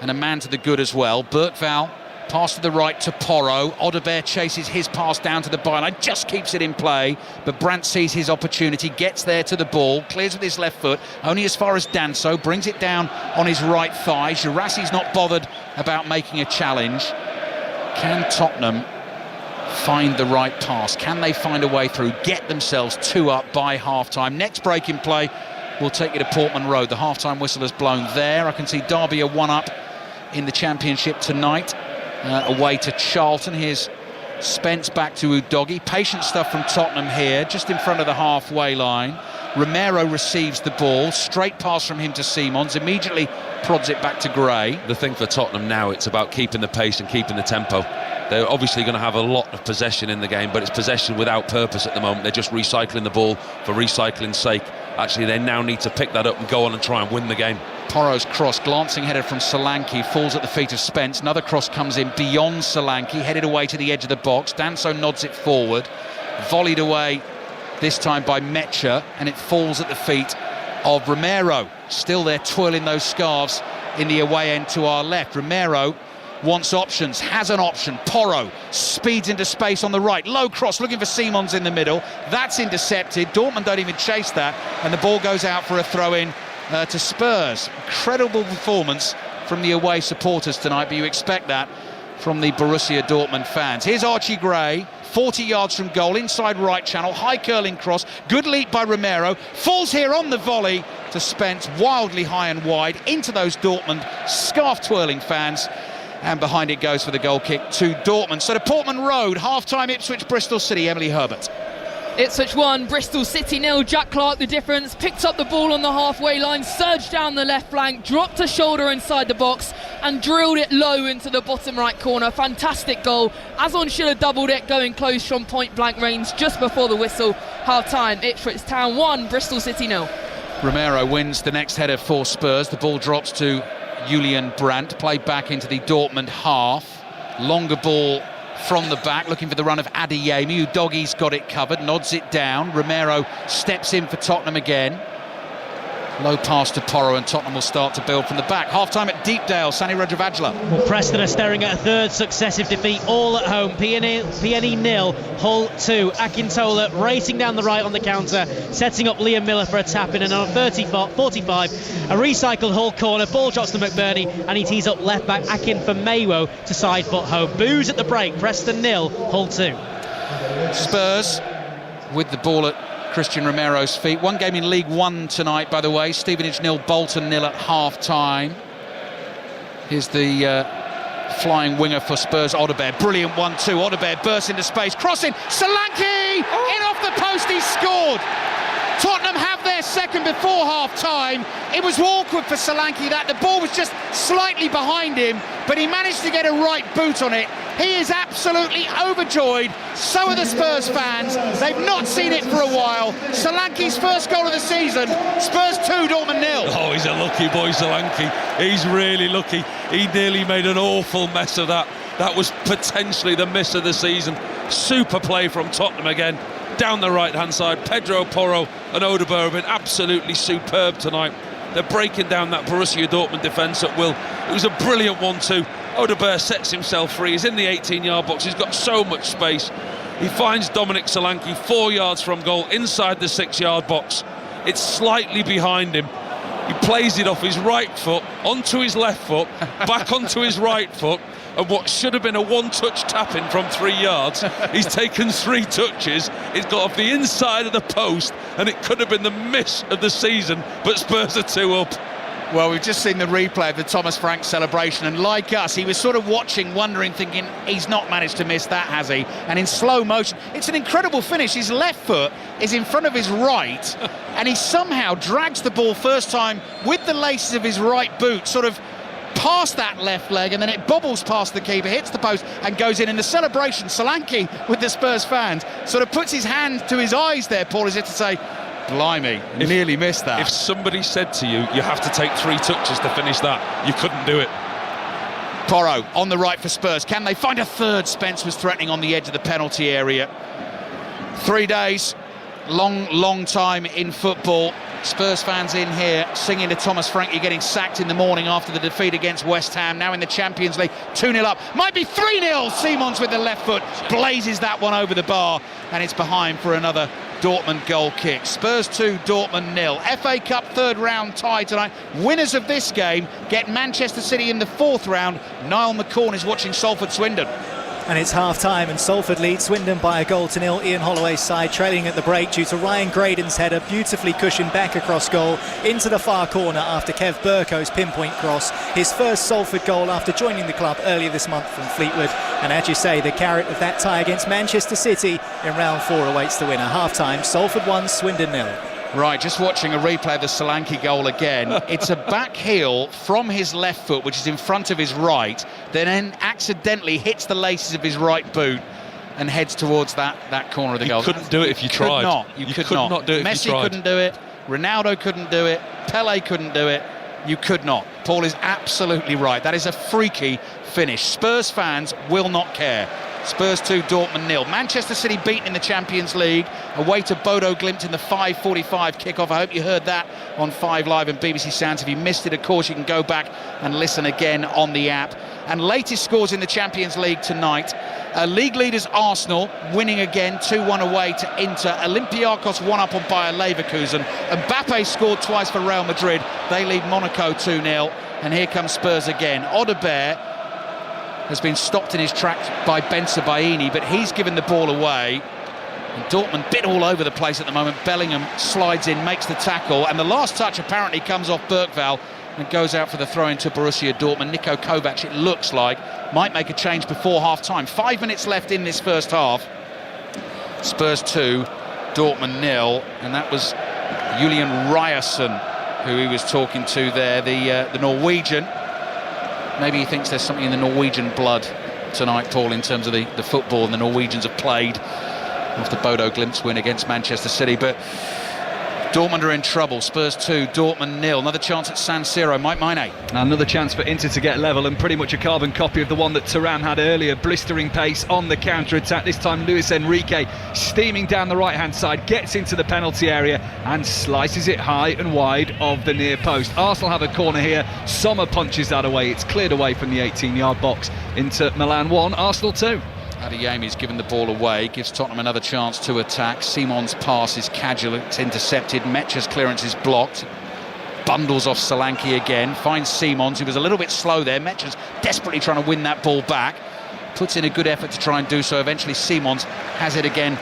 S2: and a man to the good as well. Bergvall, pass to the right to Porro. Odebear chases his pass down to the byline, just keeps it in play, but Brandt sees his opportunity, gets there to the ball, clears with his left foot, only as far as Danso, brings it down on his right thigh. Gerassi's not bothered about making a challenge. Can Tottenham find the right pass? Can they find a way through, get themselves 2 up by half-time? Next break in play will take you to Portman Road. The half-time whistle has blown there. I can see Derby are 1 up in the Championship tonight, away to Charlton. Here's Spence back to Udogie. Patient stuff from Tottenham here, just in front of the halfway line. Romero receives the ball, straight pass from him to Simons, immediately prods it back to Gray.
S1: The thing for Tottenham now, it's about keeping the pace and keeping the tempo. They're obviously going to have a lot of possession in the game, but it's possession without purpose at the moment. They're just recycling the ball for recycling's sake. Actually, they now need to pick that up and go on and try and win the game.
S2: Porro's cross, glancing header from Solanke, falls at the feet of Spence. Another cross comes in beyond Solanke, headed away to the edge of the box. Danso nods it forward, volleyed away this time by Mecha, and it falls at the feet of Romero. Still there twirling those scarves in the away end to our left. Romero wants options, has an option. Porro speeds into space on the right. Low cross, looking for Simons in the middle. That's intercepted. Dortmund don't even chase that, and the ball goes out for a throw-in to Spurs. Incredible performance from the away supporters tonight, but you expect that from the Borussia Dortmund fans. Here's Archie Gray, 40 yards from goal, inside right channel, high curling cross, good leap by Romero, falls here on the volley to Spence, wildly high and wide, into those Dortmund scarf-twirling fans, and behind it goes for the goal kick to Dortmund. So to Portman Road, half-time Ipswich, Bristol City, Emily Herbert.
S6: Ipswich 1, Bristol City 0. Jack Clark the difference, picked up the ball on the halfway line, surged down the left flank, dropped a shoulder inside the box and drilled it low into the bottom right corner. Fantastic goal. Azon should have doubled it, going close from point blank range just before the whistle. Half time, Ipswich Town 1, Bristol City 0.
S2: Romero wins the next header for Spurs. The ball drops to Julian Brandt, played back into the Dortmund half. Longer ball from the back, looking for the run of Adeyemi, who doggies got it covered, nods it down. Romero steps in for Tottenham again. Low pass to Porro, and Tottenham will start to build from the back. Half-time at Deepdale, Sani Rajavajla.
S5: Well, Preston are staring at a third successive defeat, all at home. PNE 0, Hull 2. Akintola racing down the right on the counter, setting up Liam Miller for a tap-in, and on 45, a recycled Hull corner, ball drops to McBurney, and he tees up left-back Akin for Maywo to side foot home. Booze at the break, Preston 0, Hull 2.
S2: Spurs with the ball at Christian Romero's feet. One game in League One tonight, by the way. Stevenage 0, Bolton 0 at half-time. Here's the flying winger for Spurs, Odegaard. Brilliant 1-2. Odegaard bursts into space, crossing. Solanke! In off the post, he scored! Tottenham have their second before half-time. It was awkward for Solanke that the ball was just slightly behind him, but he managed to get a right boot on it. He is absolutely overjoyed. So are the Spurs fans. They've not seen it for a while. Solanke's first goal of the season. Spurs 2, Dortmund 0.
S1: Oh, he's a lucky boy, Solanke. He's really lucky. He nearly made an awful mess of that. That was potentially the miss of the season. Super play from Tottenham again. Down the right-hand side, Pedro Porro and Odegaard have been absolutely superb tonight. They're breaking down that Borussia Dortmund defence at will. It was a brilliant 1-2. Odegaard sets himself free. He's in the 18-yard box. He's got so much space. He finds Dominic Solanke 4 yards from goal inside the 6-yard box. It's slightly behind him. He plays it off his right foot onto his left foot, back onto his right foot, and what should have been a one-touch tap-in from 3 yards, he's taken 3 touches. It's got off the inside of the post, and it could have been the miss of the season, but Spurs are 2 up.
S2: Well, we've just seen the replay of the Thomas Frank celebration, and like us, he was sort of watching, wondering, thinking, he's not managed to miss that, has he? And in slow motion, it's an incredible finish. His left foot is in front of his right, and he somehow drags the ball first time with the laces of his right boot, sort of past that left leg, and then it bobbles past the keeper, hits the post and goes in. In the celebration, Solanke, with the Spurs fans, sort of puts his hand to his eyes there, Paul, as if to say, blimey, nearly missed that.
S1: If somebody said to you, you have to take 3 touches to finish that, you couldn't do it.
S2: Porro on the right for Spurs. Can they find a third? Spence was threatening on the edge of the penalty area. 3 days, long time in football. Spurs fans in here singing to Thomas Frank, you're getting sacked in the morning after the defeat against West Ham. Now in the Champions League, 2-0 up. Might be 3-0. Simons with the left foot blazes that one over the bar, and it's behind for another Dortmund goal kick. Spurs 2, Dortmund 0. FA Cup third round tie tonight. Winners of this game get Manchester City in the 4th round. Niall McCorn is watching Salford Swindon.
S7: And it's half-time and Salford lead Swindon by 1-0. Ian Holloway's side trailing at the break due to Ryan Graydon's header, beautifully cushioned back across goal into the far corner after Kev Burko's pinpoint cross. His first Salford goal after joining the club earlier this month from Fleetwood. And as you say, the carrot of that tie against Manchester City in round 4 awaits the winner. Half-time, Salford 1, Swindon 0.
S2: Right, just watching a replay of the Solanke goal again. It's a back heel from his left foot, which is in front of his right, then accidentally hits the laces of his right boot and heads towards that corner of the goal.
S1: You couldn't do it if you tried.
S2: You could not do it if you tried. Messi couldn't do it. Ronaldo couldn't do it. Pele couldn't do it. You could not. Paul is absolutely right. That is a freaky finish. Spurs fans will not care. Spurs 2, Dortmund 0. Manchester City beaten in the Champions League, away to Bodo Glimt in the 5:45 kickoff. I hope you heard that on 5 Live and BBC Sounds. If you missed it, of course, you can go back and listen again on the app. And latest scores in the Champions League tonight. League leaders Arsenal winning again, 2-1 away to Inter. Olympiacos 1 up on Bayer Leverkusen. Mbappe scored twice for Real Madrid. They lead Monaco 2-0. And here comes Spurs again. Odegaard has been stopped in his tracks by Bensebaini, but he's given the ball away. And Dortmund bit all over the place at the moment. Bellingham slides in, makes the tackle, and the last touch apparently comes off Bergvall and goes out for the throw-in to Borussia Dortmund. Niko Kovac, it looks like, might make a change before half-time. 5 minutes left in this first half. Spurs 2, Dortmund 0, and that was Julian Ryerson who he was talking to there, the Norwegian. Maybe he thinks there's something in the Norwegian blood tonight, Paul, in terms of the football and the Norwegians have played after Bodo Glimt's win against Manchester City. But Dortmund are in trouble. Spurs 2, Dortmund 0. Another chance at San Siro. Mike Maine.
S3: Another chance for Inter to get level, and pretty much a carbon copy of the one that Thuram had earlier. Blistering pace on the counter-attack. This time Luis Enrique steaming down the right-hand side, gets into the penalty area and slices it high and wide of the near post. Arsenal have a corner here. Sommer punches that away. It's cleared away from the 18-yard box. Inter Milan 1, Arsenal 2.
S2: Adeyemi's given the ball away, gives Tottenham another chance to attack. Simon's pass is casual, it's intercepted. Metcha's clearance is blocked. Bundles off Solanke again, finds Simons, who was a little bit slow there. Metcha's desperately trying to win that ball back. Puts in a good effort to try and do so. Eventually Simons has it again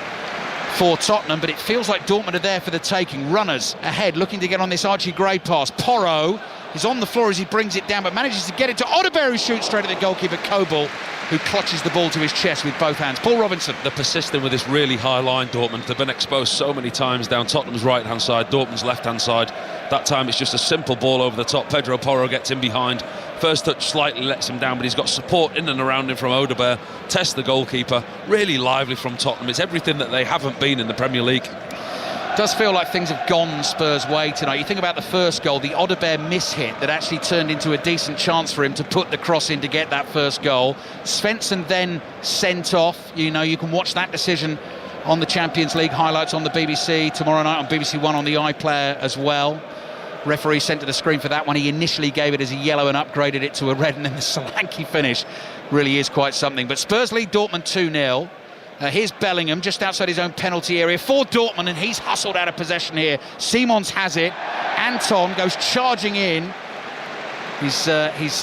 S2: for Tottenham, but it feels like Dortmund are there for the taking. Runners ahead, looking to get on this Archie Gray pass. Porro is on the floor as he brings it down, but manages to get it to Odegaard, who shoots straight at the goalkeeper, Kobel, who clutches the ball to his chest with both hands. Paul Robinson.
S1: They're persisting with this really high line, Dortmund. They've been exposed so many times down Tottenham's right-hand side, Dortmund's left-hand side. That time it's just a simple ball over the top. Pedro Porro gets in behind. First touch slightly lets him down, but he's got support in and around him from Odegaard. Tests the goalkeeper. Really lively from Tottenham. It's everything that they haven't been in the Premier League.
S2: Does feel like things have gone Spurs' way tonight. You think about the first goal, the Odegaard mishit that actually turned into a decent chance for him to put the cross in to get that first goal. Svensson then sent off. You know, you can watch that decision on the Champions League highlights on the BBC tomorrow night on BBC One on the iPlayer as well. Referee sent to the screen for that one. He initially gave it as a yellow and upgraded it to a red, and then the Solanke finish really is quite something. But Spurs lead Dortmund 2-0. Here's Bellingham just outside his own penalty area for Dortmund, and he's hustled out of possession here. Simons has it. Anton goes charging in. He's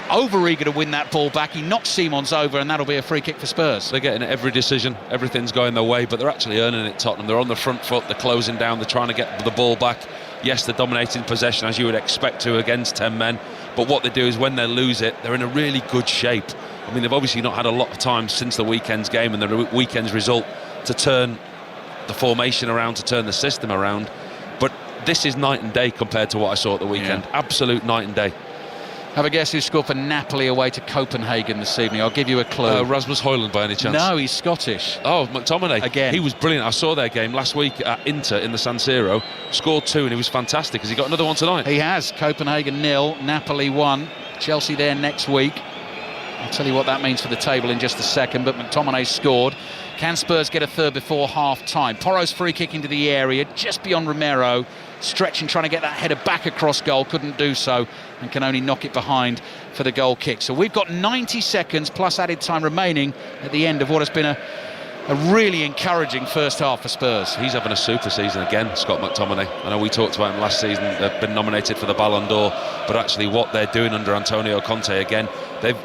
S2: over-eager to win that ball back. He knocks Simons over, and that'll be a free kick for Spurs.
S1: They're getting every decision. Everything's going their way, but they're actually earning it, Tottenham. They're on the front foot. They're closing down. They're trying to get the ball back. Yes, they're dominating possession, as you would expect to against 10 men. But what they do is when they lose it, they're in a really good shape. I mean, they've obviously not had a lot of time since the weekend's game and the weekend's result to turn the formation around, to turn the system around. But this is night and day compared to what I saw at the weekend. Yeah. Absolute night and day.
S2: Have a guess who scored for Napoli away to Copenhagen this evening? I'll give you a clue.
S1: Rasmus Højlund, by any chance?
S2: No, he's Scottish.
S1: Oh, McTominay.
S2: Again.
S1: He was brilliant. I saw their game last week at Inter in the San Siro. Scored 2 and he was fantastic. Has he got another one tonight?
S2: He has. Copenhagen 0, Napoli 1. Chelsea there next week. I'll tell you what that means for the table in just a second, but McTominay scored. Can Spurs get a third before half-time? Porro's free kick into the area, just beyond Romero. Stretching, trying to get that header back across goal, couldn't do so, and can only knock it behind for the goal kick. So we've got 90 seconds plus added time remaining at the end of what has been a really encouraging first half for Spurs.
S1: He's having a super season again, Scott McTominay. I know we talked about him last season. They've been nominated for the Ballon d'Or, but actually what they're doing under Antonio Conte again,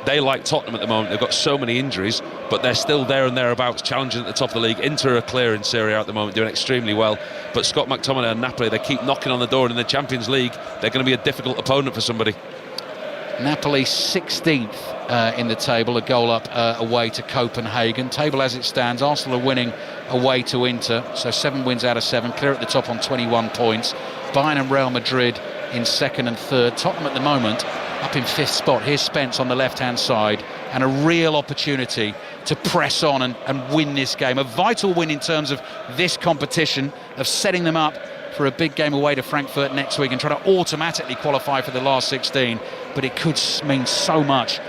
S1: they like Tottenham at the moment. They've got so many injuries, but they're still there and thereabouts, challenging at the top of the league. Inter are clear in Serie A at the moment, doing extremely well. But Scott McTominay and Napoli, they keep knocking on the door, and in the Champions League, they're going to be a difficult opponent for somebody.
S2: Napoli 16th in the table, a goal up away to Copenhagen. Table as it stands, Arsenal are winning away to Inter, so 7 wins out of 7, clear at the top on 21 points. Bayern and Real Madrid in second and third. Tottenham at the moment up in 5th spot. Here's Spence on the left-hand side, and a real opportunity to press on and win this game. A vital win in terms of this competition, of setting them up for a big game away to Frankfurt next week and try to automatically qualify for the last 16. But it could mean so much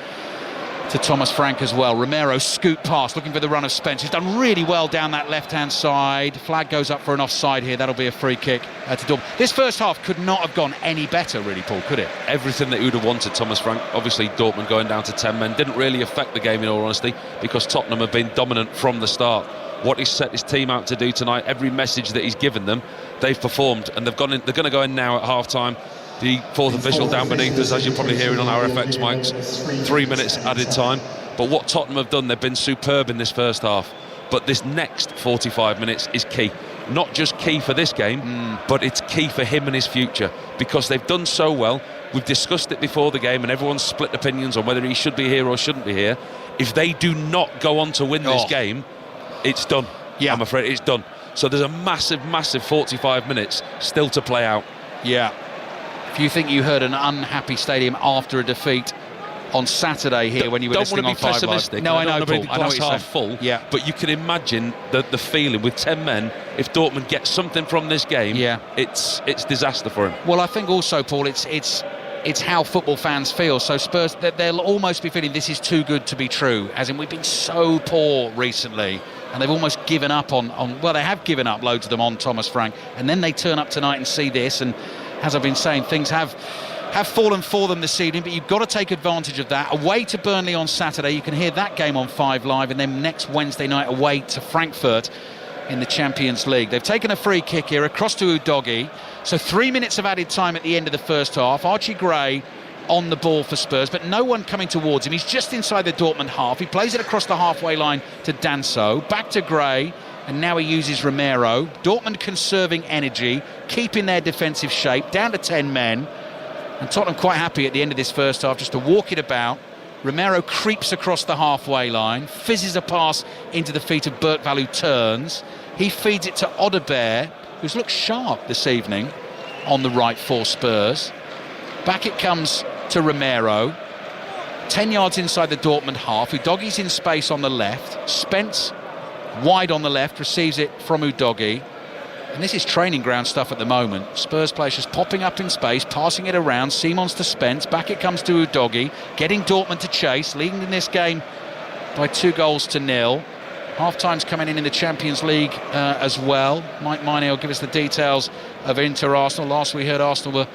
S2: to Thomas Frank as well. Romero scoot past, looking for the run of Spence, who's done really well down that left-hand side. Flag goes up for an offside here. That'll be a free kick to Dortmund. This first half could not have gone any better, really, Paul, could it?
S1: Everything that you'd have wanted, Thomas Frank. Obviously, Dortmund going down to 10 men didn't really affect the game, in all honesty, because Tottenham have been dominant from the start. What he's set his team out to do tonight, every message that he's given them, they've performed, and they're going to go in now at half-time. The fourth official down beneath us, as you're probably hearing on our FX mics, 3 minutes added time. But what Tottenham have done, they've been superb in this first half. But this next 45 minutes is key. Not just key for this game, but it's key for him and his future, because they've done so well. We've discussed it before the game, and everyone's split opinions on whether he should be here or shouldn't be here. If they do not go on to win this game, it's done. Yeah. I'm afraid it's done. So there's a massive, massive 45 minutes still to play out.
S2: Yeah. If you think you heard an unhappy stadium after a defeat on Saturday here when you were listening on 5 Live.
S1: No, I know,
S2: Paul. I know
S1: glass half full.
S2: Yeah.
S1: But you can imagine the feeling with 10 men. If Dortmund gets something from this game, it's disaster for him.
S2: Well, I think also, Paul, it's how football fans feel. So Spurs, they'll almost be feeling this is too good to be true. As in, we've been so poor recently, and they've almost given up on well, they have given up, loads of them, on Thomas Frank. And then they turn up tonight and see this, and as I've been saying, things have fallen for them this evening, but you've got to take advantage of that. Away to Burnley on Saturday, you can hear that game on 5 Live, and then next Wednesday night away to Frankfurt in the Champions League. They've taken a free kick here across to Udogie, so 3 minutes of added time at the end of the first half. Archie Gray on the ball for Spurs, but no one coming towards him. He's just inside the Dortmund half. He plays it across the halfway line to Danso, back to Gray, and now he uses Romero. Dortmund conserving energy, keeping their defensive shape, down to 10 men. And Tottenham quite happy at the end of this first half just to walk it about. Romero creeps across the halfway line, fizzes a pass into the feet of Bergvall, who turns. He feeds it to Odebear, who's looked sharp this evening on the right for Spurs. Back it comes to Romero. 10 yards inside the Dortmund half. Udogie's in space on the left. Spence wide on the left, receives it from Udogie. And this is training ground stuff at the moment. Spurs players just popping up in space, passing it around. Simons to Spence, back it comes to Udogie, getting Dortmund to chase, leading in this game by 2-0. Half-time's coming in the Champions League as well. Mike Miney will give us the details of Inter-Arsenal. Last we heard, Arsenal were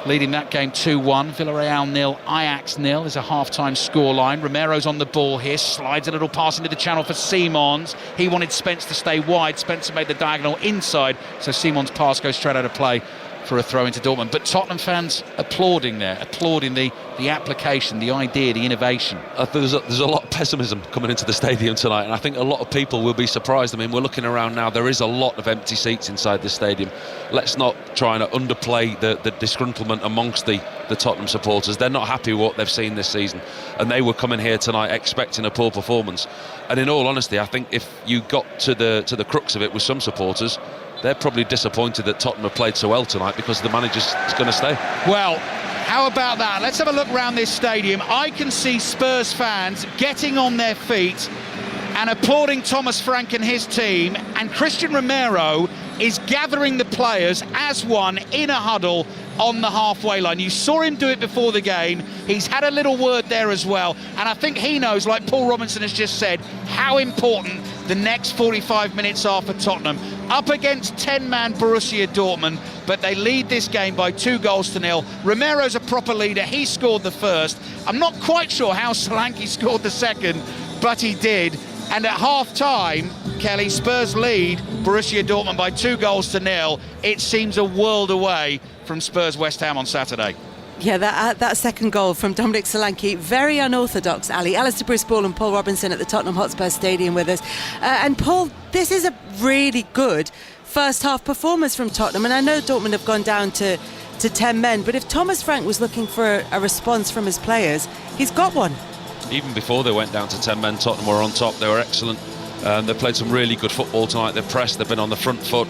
S2: leading that game 2-1. Villarreal 0, Ajax 0 is a half-time scoreline. Romero's on the ball here, slides a little pass into the channel for Simons. He wanted Spence to stay wide. Spencer made the diagonal inside, so Simons' pass goes straight out of play for a throw into Dortmund. But Tottenham fans applauding the application, the idea, the innovation.
S1: There's a lot of pessimism coming into the stadium tonight, and I think a lot of people will be surprised. I mean, we're looking around now, there is a lot of empty seats inside this stadium. Let's not try and underplay the disgruntlement amongst the Tottenham supporters. They're not happy with what they've seen this season, and they were coming here tonight expecting a poor performance. And in all honesty, I think if you got to the crux of it with some supporters, they're probably disappointed that Tottenham have played so well tonight because the manager's going to stay.
S2: Well, how about that? Let's have a look around this stadium. I can see Spurs fans getting on their feet and applauding Thomas Frank and his team, and Christian Romero is gathering the players as one in a huddle on the halfway line. You saw him do it before the game. He's had a little word there as well, and I think he knows, like Paul Robinson has just said, how important the next 45 minutes are for Tottenham. Up against 10-man Borussia Dortmund, but they lead this game by 2-0. Romero's a proper leader. He scored the first. I'm not quite sure how Solanke scored the second, but he did. And at half-time, Kelly, Spurs lead Borussia Dortmund by 2-0. It seems a world away from Spurs West Ham on Saturday.
S8: Yeah, that second goal from Dominic Solanke, very unorthodox, Ali. Alistair Bruce-Ball and Paul Robinson at the Tottenham Hotspur Stadium with us. And Paul, this is a really good first half performance from Tottenham, and I know Dortmund have gone down to 10 men, but if Thomas Frank was looking for a response from his players, he's got one.
S1: Even before they went down to 10 men, Tottenham were on top. They were excellent They've played some really good football tonight. They've pressed, they've been on the front foot,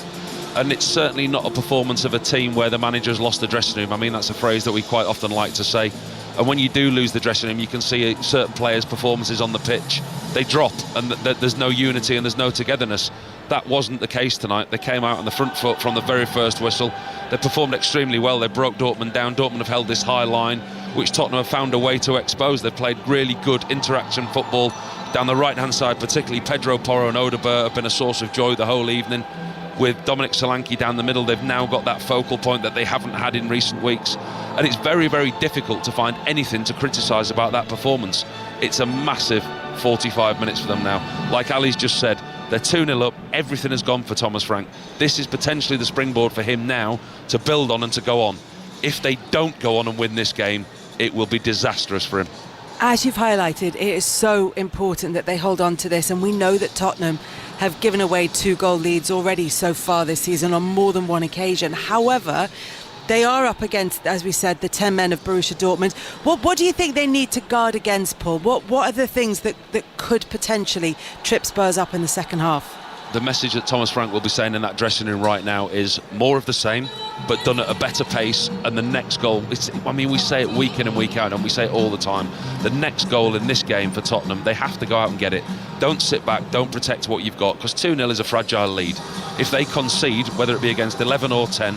S1: and it's certainly not a performance of a team where the manager's lost the dressing room. I mean, that's a phrase that we quite often like to say. And when you do lose the dressing room, you can see certain players' performances on the pitch. They drop, and there's no unity and there's no togetherness. That wasn't the case tonight. They came out on the front foot from the very first whistle. They performed extremely well. They broke Dortmund down. Dortmund have held this high line, which Tottenham have found a way to expose. They've played really good interaction football. Down the right-hand side, particularly Pedro Porro and Odegaard have been a source of joy the whole evening. With Dominic Solanke down the middle, they've now got that focal point that they haven't had in recent weeks. And it's very, very difficult to find anything to criticise about that performance. It's a massive 45 minutes for them now. Like Ali's just said, they're 2-0 up, everything has gone for Thomas Frank. This is potentially the springboard for him now to build on and to go on. If they don't go on and win this game, it will be disastrous for him.
S8: As you've highlighted, it is so important that they hold on to this, and we know that Tottenham have given away 2-goal leads already so far this season on more than one occasion. However, they are up against, as we said, the 10 men of Borussia Dortmund. What do you think they need to guard against, Paul? What are the things that could potentially trip Spurs up in the second half?
S1: The message that Thomas Frank will be saying in that dressing room right now is more of the same, but done at a better pace. And the next goal, we say it week in and week out, and we say it all the time. The next goal in this game for Tottenham, they have to go out and get it. Don't sit back, don't protect what you've got, because 2-0 is a fragile lead. If they concede, whether it be against 11 or 10,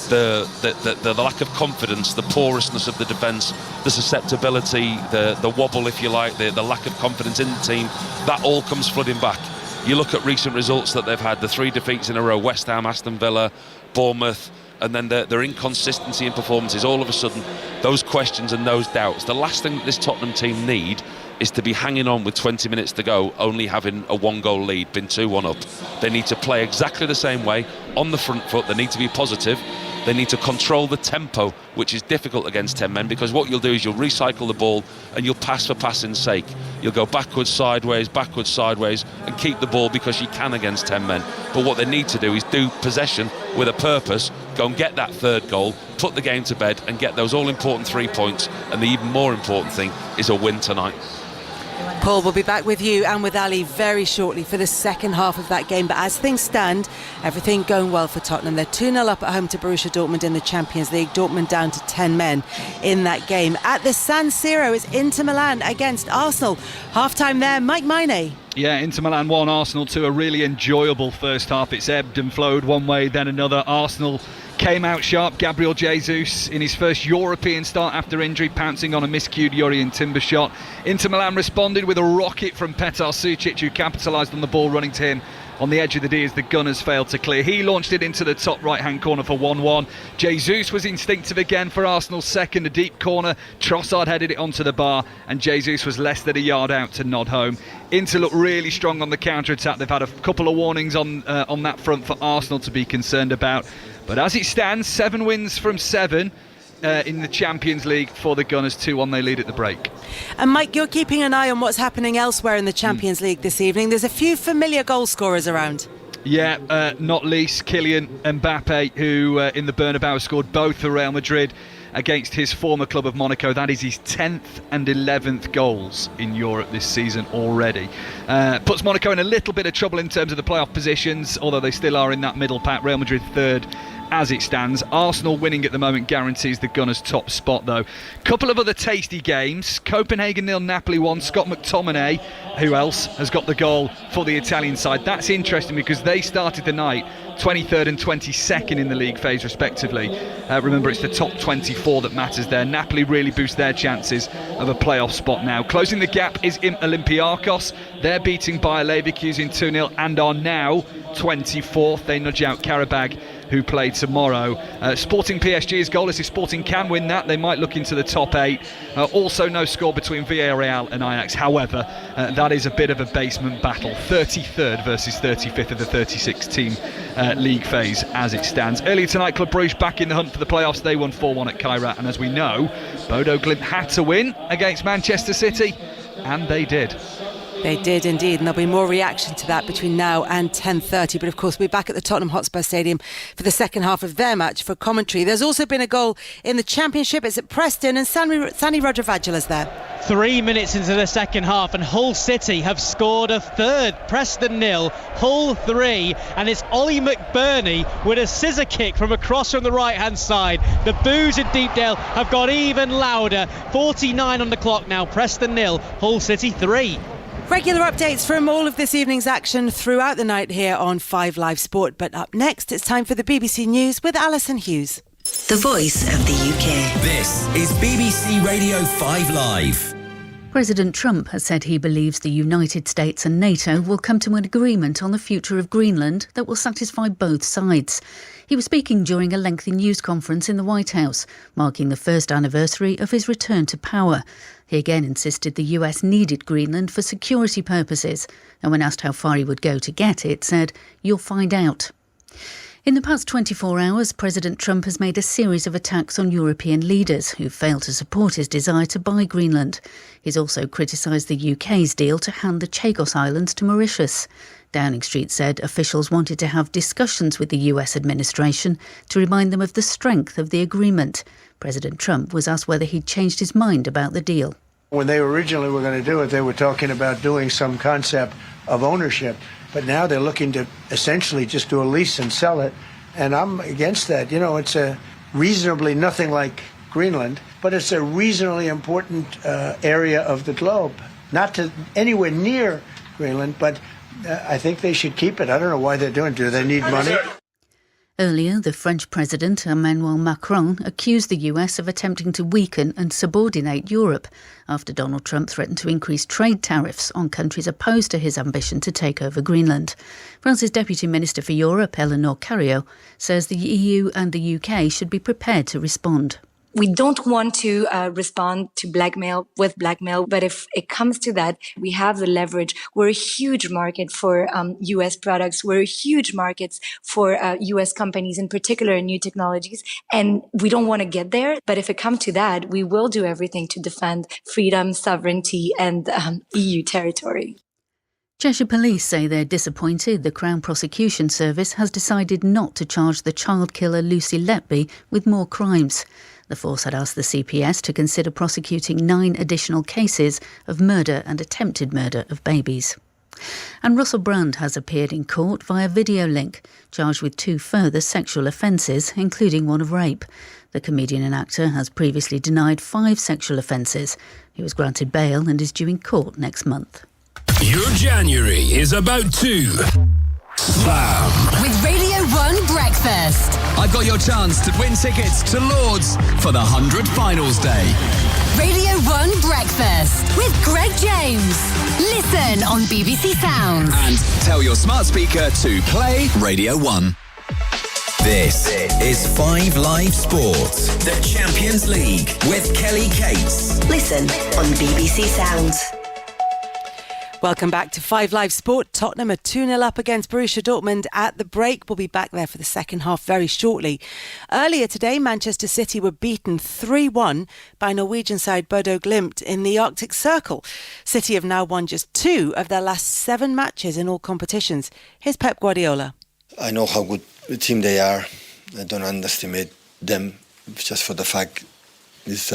S1: the lack of confidence, the porousness of the defence, the susceptibility, the wobble, if you like, the lack of confidence in the team, that all comes flooding back. You look at recent results that they've had, the 3 defeats in a row, West Ham, Aston Villa, Bournemouth, and then their inconsistency in performances, all of a sudden, those questions and those doubts. The last thing that this Tottenham team need is to be hanging on with 20 minutes to go, only having a 1-goal lead, been 2-1 up. They need to play exactly the same way, on the front foot. They need to be positive. They need to control the tempo, which is difficult against 10 men, because what you'll do is you'll recycle the ball and you'll pass for passing's sake. You'll go backwards, sideways, and keep the ball because you can against 10 men. But what they need to do is do possession with a purpose, go and get that third goal, put the game to bed and get those all-important 3 points. And the even more important thing is a win tonight.
S8: Paul, we'll be back with you and with Ali very shortly for the second half of that game. But as things stand, everything going well for Tottenham. They're 2-0 up at home to Borussia Dortmund in the Champions League. Dortmund down to 10 men in that game. At the San Siro, it's Inter Milan against Arsenal. Half-time there, Mike Maine.
S3: Yeah, Inter Milan 1, Arsenal 2. A really enjoyable first half. It's ebbed and flowed one way, then another. Arsenal came out sharp. Gabriel Jesus in his first European start after injury, pouncing on a miscued Jurrien Timber shot. Inter Milan responded with a rocket from Petar Sucic, who capitalised on the ball running to him on the edge of the D as the Gunners failed to clear. He launched it into the top right-hand corner for 1-1. Jesus was instinctive again for Arsenal's second, a deep corner. Trossard headed it onto the bar, and Jesus was less than a yard out to nod home. Inter look really strong on the counter-attack. They've had a couple of warnings on that front for Arsenal to be concerned about. But as it stands, 7 wins from 7 in the Champions League for the Gunners. 2-1 they lead at the break.
S8: And Mike, you're keeping an eye on what's happening elsewhere in the Champions League this evening. There's a few familiar goal scorers around.
S3: Yeah, not least Kylian Mbappe, who in the Bernabeu scored both for Real Madrid against his former club of Monaco. That is his 10th and 11th goals in Europe this season already. Puts Monaco in a little bit of trouble in terms of the playoff positions, although they still are in that middle pack. Real Madrid third as it stands. Arsenal winning at the moment guarantees the Gunners' top spot, though. Couple of other tasty games. Copenhagen 0, Napoli 1. Scott McTominay, who else, has got the goal for the Italian side. That's interesting because they started the night 23rd and 22nd in the league phase respectively. Remember, it's the top 24 that matters there. Napoli really boost their chances of a playoff spot now. Closing the gap is Olympiacos. They're beating Bayer Leverkusen 2-0 and are now 24th. They nudge out Karabag, who play tomorrow. Sporting PSG is goalless. If Sporting can win that, they might look into the top 8. Also no score between Villarreal and Ajax. However, that is a bit of a basement battle. 33rd versus 35th of the 36-team league phase as it stands. Earlier tonight, Club Brugge back in the hunt for the playoffs. They won 4-1 at Kairat, and as we know, Bodo Glimt had to win against Manchester City, and they did.
S8: They did indeed, and there'll be more reaction to that between now and 10:30. But of course, we're back at the Tottenham Hotspur Stadium for the second half of their match for commentary. There's also been a goal in the Championship. It's at Preston, and Sandy Rodravagula's there.
S5: 3 minutes into the second half, and Hull City have scored a third. Preston 0, Hull 3, and it's Ollie McBurney with a scissor kick from across from the right-hand side. The boos at Deepdale have got even louder. 49 on the clock now. Preston 0, Hull City 3.
S8: Regular updates from all of this evening's action throughout the night here on 5 Live Sport. But up next, it's time for the BBC News with Alison Hughes.
S9: The voice of the UK.
S10: This is BBC Radio 5 Live.
S11: President Trump has said he believes the United States and NATO will come to an agreement on the future of Greenland that will satisfy both sides. He was speaking during a lengthy news conference in the White House, marking the first anniversary of his return to power. He again insisted the US needed Greenland for security purposes, and when asked how far he would go to get it, said, "You'll find out." In the past 24 hours, President Trump has made a series of attacks on European leaders who failed to support his desire to buy Greenland. He's also criticised the UK's deal to hand the Chagos Islands to Mauritius. Downing Street said officials wanted to have discussions with the US administration to remind them of the strength of the agreement. President Trump was asked whether he'd changed his mind about the deal.
S12: When they originally were going to do it, they were talking about doing some concept of ownership. But now they're looking to essentially just do a lease and sell it. And I'm against that. You know, it's a reasonably nothing like Greenland, but it's a reasonably important area of the globe. Not to anywhere near Greenland, but I think they should keep it. I don't know why they're doing it. Do they need money?
S11: Earlier, the French President Emmanuel Macron accused the US of attempting to weaken and subordinate Europe after Donald Trump threatened to increase trade tariffs on countries opposed to his ambition to take over Greenland. France's Deputy Minister for Europe, Eleanor Carriot, says the EU and the UK should be prepared to respond.
S13: We don't want to respond to blackmail with blackmail, but if it comes to that, we have the leverage. We're a huge market for US products. We're a huge markets for US companies, in particular in new technologies, and we don't want to get there. But if it comes to that, we will do everything to defend freedom, sovereignty, and EU territory.
S11: Cheshire Police say they're disappointed the Crown Prosecution Service has decided not to charge the child killer Lucy Letby with more crimes. The force had asked the CPS to consider prosecuting 9 additional cases of murder and attempted murder of babies. And Russell Brand has appeared in court via video link, charged with 2 further sexual offences, including one of rape. The comedian and actor has previously denied 5 sexual offences. He was granted bail and is due in court next month.
S10: Your January is about to slam.
S9: With Radio 1 Breakfast.
S10: I've got your chance to win tickets to Lord's for the 100 Finals Day.
S9: Radio 1 Breakfast with Greg James. Listen on BBC Sounds.
S10: And tell your smart speaker to play Radio 1. This is 5 Live Sports, the Champions League with Kelly Cates.
S9: Listen on BBC Sounds.
S8: Welcome back to 5 Live Sport. Tottenham are 2-0 up against Borussia Dortmund at the break. We'll be back there for the second half very shortly. Earlier today, Manchester City were beaten 3-1 by Norwegian side Bodo Glimt in the Arctic Circle. City have now won just 2 of their last 7 matches in all competitions. Here's Pep Guardiola.
S14: I know how good a team they are. I don't underestimate them just for the fact it's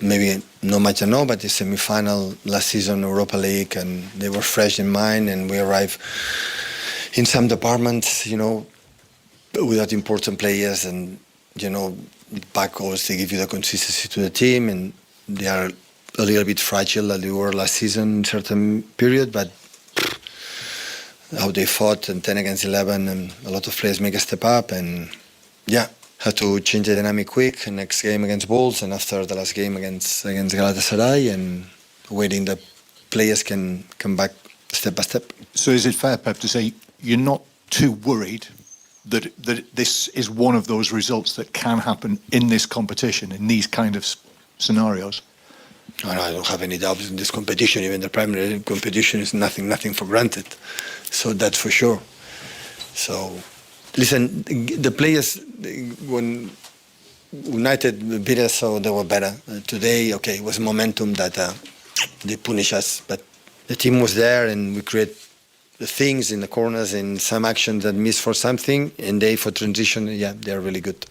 S14: maybe not much I know, but the semi-final last season Europa League, and they were fresh in mind, and we arrived in some departments, you know, without important players, and you know, back obviously give you the consistency to the team, and they are a little bit fragile like they were last season in certain period, but how they fought and 10 against 11, and a lot of players make a step up, and yeah, had to change the dynamic quick. Next game against Wolves, and after the last game against Galatasaray, and waiting the players can come back step by step.
S15: So is it fair, Pep, to say you're not too worried that this is one of those results that can happen in this competition, in these kind of scenarios?
S14: No, I don't have any doubts in this competition. Even the primary competition is nothing for granted. So that's for sure. So, listen, the players, when United beat us, so they were better. Today, okay, it was momentum that they punish us, but the team was there, and we create the things in the corners and some action that miss for something, and they for transition, they're really good.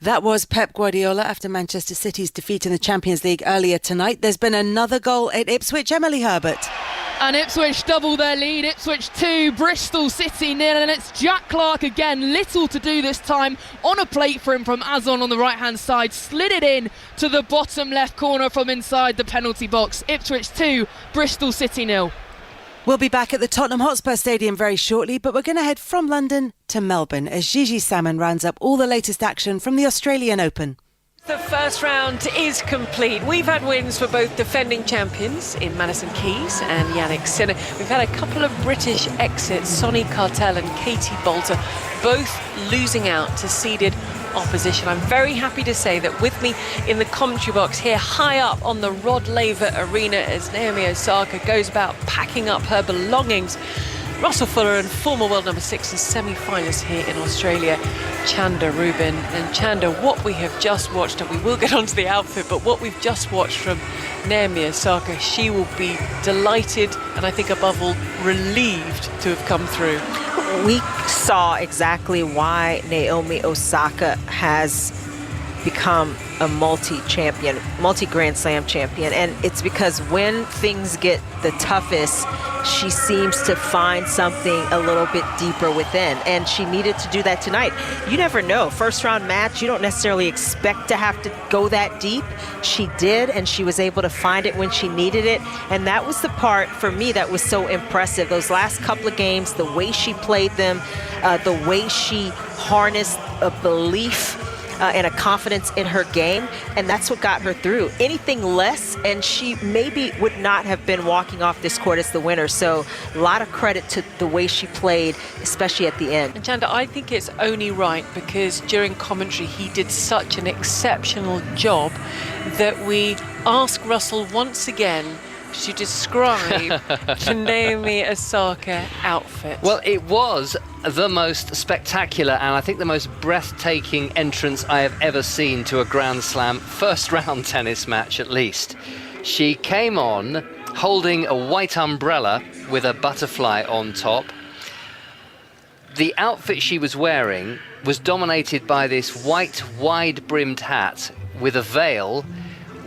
S8: That was Pep Guardiola after Manchester City's defeat in the Champions League earlier tonight. There's been another goal at Ipswich. Emily Herbert.
S6: And Ipswich double their lead. Ipswich 2, Bristol City 0. And it's Jack Clark again. Little to do this time. On a plate for him from Azon on the right-hand side. Slid it in to the bottom left corner from inside the penalty box. Ipswich 2, Bristol City 0.
S8: We'll be back at the Tottenham Hotspur Stadium very shortly, but we're going to head from London to Melbourne as Gigi Salmon rounds up all the latest action from the Australian Open.
S16: The first round is complete. We've had wins for both defending champions in Madison Keys and Yannick Sinner. We've had a couple of British exits, Sonny Cartel and Katie Bolter, both losing out to seeded opposition. I'm very happy to say that with me in the commentary box here, high up on the Rod Laver Arena, as Naomi Osaka goes about packing up her belongings, Russell Fuller and former world number 6 and semi-finalist here in Australia, Chanda Rubin. And Chanda, what we have just watched, and we will get onto the outfit, but what we've just watched from Naomi Osaka, she will be delighted and I think above all relieved to have come through.
S17: We saw exactly why Naomi Osaka has become a multi-champion, multi-Grand Slam champion, and it's because when things get the toughest, she seems to find something a little bit deeper within, and she needed to do that tonight. You never know. First round match, you don't necessarily expect to have to go that deep. She did, and she was able to find it when she needed it, and that was the part for me that was so impressive. Those last couple of games, the way she played them, the way she harnessed a belief and a confidence in her game, and that's what got her through. Anything less, and she maybe would not have been walking off this court as the winner. So a lot of credit to the way she played, especially at the end.
S16: And Chanda, I think it's only right, because during commentary he did such an exceptional job that we ask Russell once again to describe the Naomi Osaka outfit.
S18: Well, it was the most spectacular and I think the most breathtaking entrance I have ever seen to a Grand Slam first round tennis match, at least. She came on holding a white umbrella with a butterfly on top. The outfit she was wearing was dominated by this white wide-brimmed hat with a veil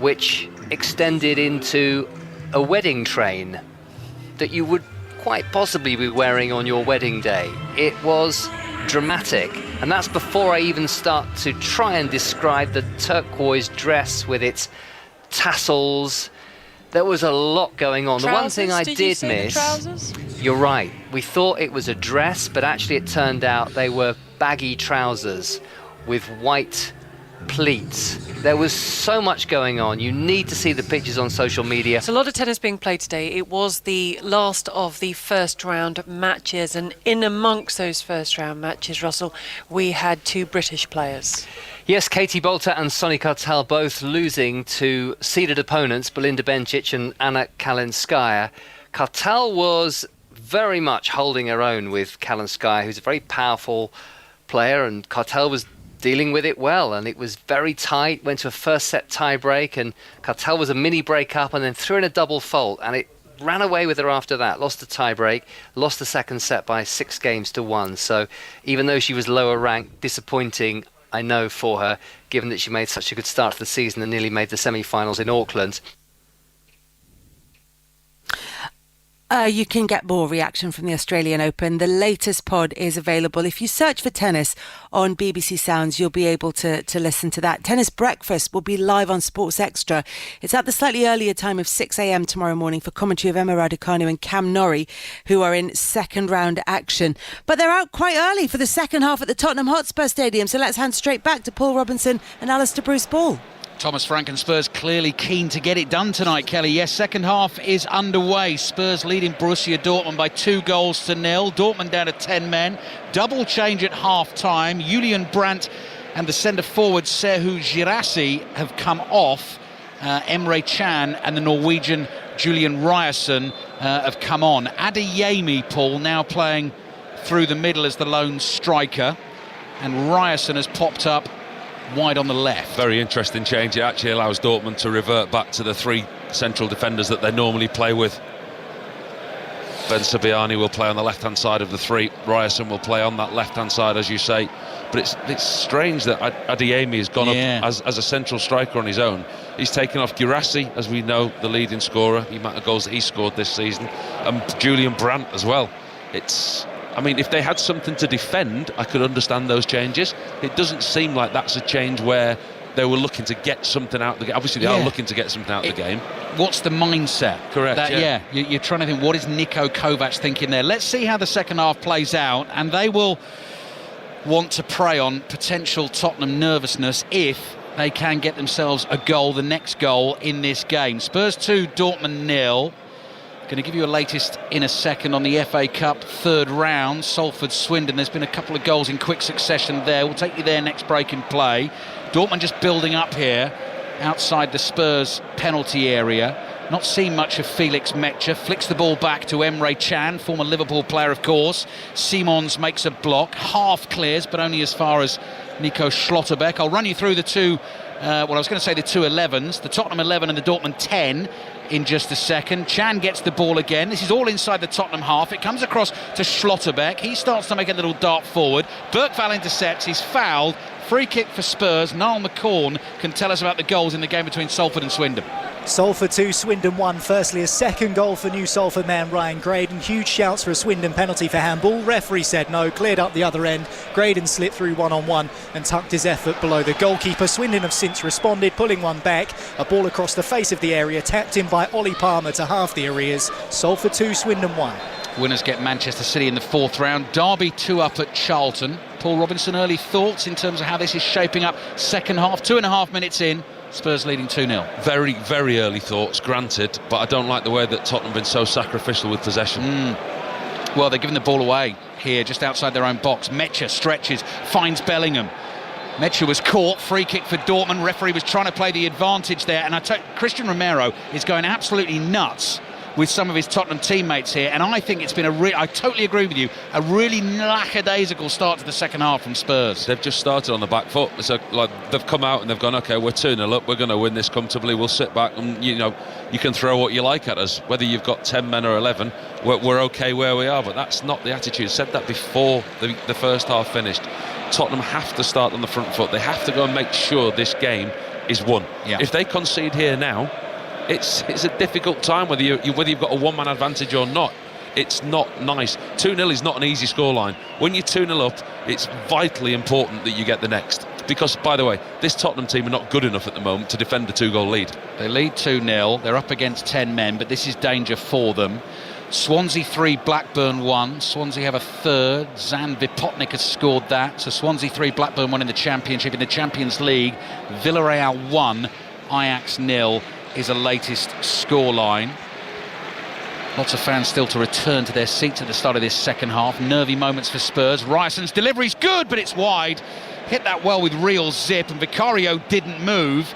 S18: which extended into a wedding train that you would quite possibly be wearing on your wedding day. It was dramatic, and that's before I even start to try and describe the turquoise dress with its tassels. There was a lot going on.
S16: Trousers?
S18: The one thing I did miss,
S16: trousers?
S18: You're right, we thought it was a dress, but actually it turned out they were baggy trousers with white pleats. There was so much going on. You need to see the pictures on social media.
S16: There's a lot of tennis being played today. It was the last of the first round matches, and in amongst those first round matches, Russell, we had two British players.
S18: Yes, Katie Bolter and Sonny Cartel both losing to seeded opponents, Belinda Bencic and Anna Kalinskaya. Cartel was very much holding her own with Kalinskaya, who's a very powerful player, and Cartel was dealing with it well, and it was very tight. Went to a first set tie break, and Cartel was a mini break up and then threw in a double fault, and it ran away with her after that. Lost the tie break, lost the second set by 6-1. So even though she was lower ranked, disappointing, I know, for her, given that she made such a good start to the season and nearly made the semi-finals in Auckland.
S8: You can get more reaction from the Australian Open. The latest pod is available. If you search for tennis on BBC Sounds, you'll be able to listen to that. Tennis Breakfast will be live on Sports Extra. It's at the slightly earlier time of 6 a.m. tomorrow morning for commentary of Emma Raducanu and Cam Norrie, who are in second round action. But they're out quite early for the second half at the Tottenham Hotspur Stadium. So let's hand straight back to Paul Robinson and Alistair Bruce Ball.
S2: Thomas Frank and Spurs clearly keen to get it done tonight, Kelly. Yes, second half is underway. Spurs leading Borussia Dortmund by 2-0. Dortmund down to 10 men. Double change at half-time. Julian Brandt and the centre-forward Serhu Girassi have come off. Emre Can and the Norwegian Julian Ryerson have come on. Adeyemi, Paul, now playing through the middle as the lone striker. And Ryerson has popped up wide on the left.
S1: Very interesting change. It actually allows Dortmund to revert back to the 3 central defenders that they normally play with. Ben Sabiani will play on the left-hand side of the three. Ryerson will play on that left-hand side, as you say. But it's strange that Adeyemi has gone up as a central striker on his own. He's taken off Guirassy, as we know, the leading scorer, the amount of goals that he scored this season, and Julian Brandt as well. I mean, if they had something to defend, I could understand those changes. It doesn't seem like that's a change where they were looking to get something out of the game. Obviously, they are looking to get something out of the game.
S2: What's the mindset?
S1: Correct,
S2: You're trying to think, what is Niko Kovac thinking there? Let's see how the second half plays out, and they will want to prey on potential Tottenham nervousness if they can get themselves a goal, the next goal in this game. Spurs 2, Dortmund 0. Going to give you a latest in a second on the FA Cup third round. Salford-Swindon, there's been a couple of goals in quick succession there. We'll take you there next break in play. Dortmund just building up here outside the Spurs penalty area. Not seen much of Felix Mecha. Flicks the ball back to Emre Can, former Liverpool player, of course. Simons makes a block. Half clears, but only as far as Nico Schlotterbeck. I'll run you through the two, I was going to say the two 11s, the Tottenham 11 and the Dortmund 10 in just a second. Can gets the ball again. This is all inside the Tottenham half. It comes across to Schlotterbeck. He starts to make a little dart forward. Bergvall intercepts. He's fouled. Free kick for Spurs. Niall McCorn can tell us about the goals in the game between Salford and Swindon.
S7: Salford 2, Swindon 1. Firstly, a second goal for new Salford man Ryan Graydon. Huge shouts for a Swindon penalty for handball. Referee said no, cleared up the other end. Graydon slipped through one-on-one and tucked his effort below the goalkeeper. Swindon have since responded, pulling one back. A ball across the face of the area, tapped in by Ollie Palmer to half the arrears. Salford 2, Swindon 1.
S2: Winners get Manchester City in the fourth round. Derby 2 up at Charlton. Paul Robinson, early thoughts in terms of how this is shaping up? Second half, 2.5 minutes in. Spurs leading 2-0.
S1: Very, very early thoughts, granted, but I don't like the way that Tottenham have been so sacrificial with possession.
S2: Well, they're giving the ball away here, just outside their own box. Mecha stretches, finds Bellingham. Mecha was caught, free kick for Dortmund. Referee was trying to play the advantage there, and Christian Romero is going absolutely nuts with some of his Tottenham teammates here, and I think it's been I totally agree with you, a really lackadaisical start to the second half from Spurs.
S1: They've just started on the back foot. So, they've come out and they've gone, okay, we're 2-0 up, we're going to win this comfortably, we'll sit back and, you can throw what you like at us, whether you've got 10 men or 11, we're okay where we are, but that's not the attitude. I said that before the first half finished. Tottenham have to start on the front foot. They have to go and make sure this game is won. If they concede here now, it's a difficult time, whether you've got a one-man advantage or not. It's not nice. 2-0 is not an easy scoreline. When you're 2-0 up, it's vitally important that you get the next. Because, by the way, this Tottenham team are not good enough at the moment to defend a 2-goal lead.
S2: They lead 2-0. They're up against 10 men, but this is danger for them. Swansea 3, Blackburn 1. Swansea have a third. Zan Vipotnik has scored that. So Swansea 3, Blackburn 1 in the Championship. In the Champions League, Villarreal 1, Ajax 0 is a latest scoreline. Lots of fans still to return to their seats at the start of this second half. Nervy moments for Spurs. Ryerson's delivery's good, but it's wide. Hit that well with real zip, and Vicario didn't move.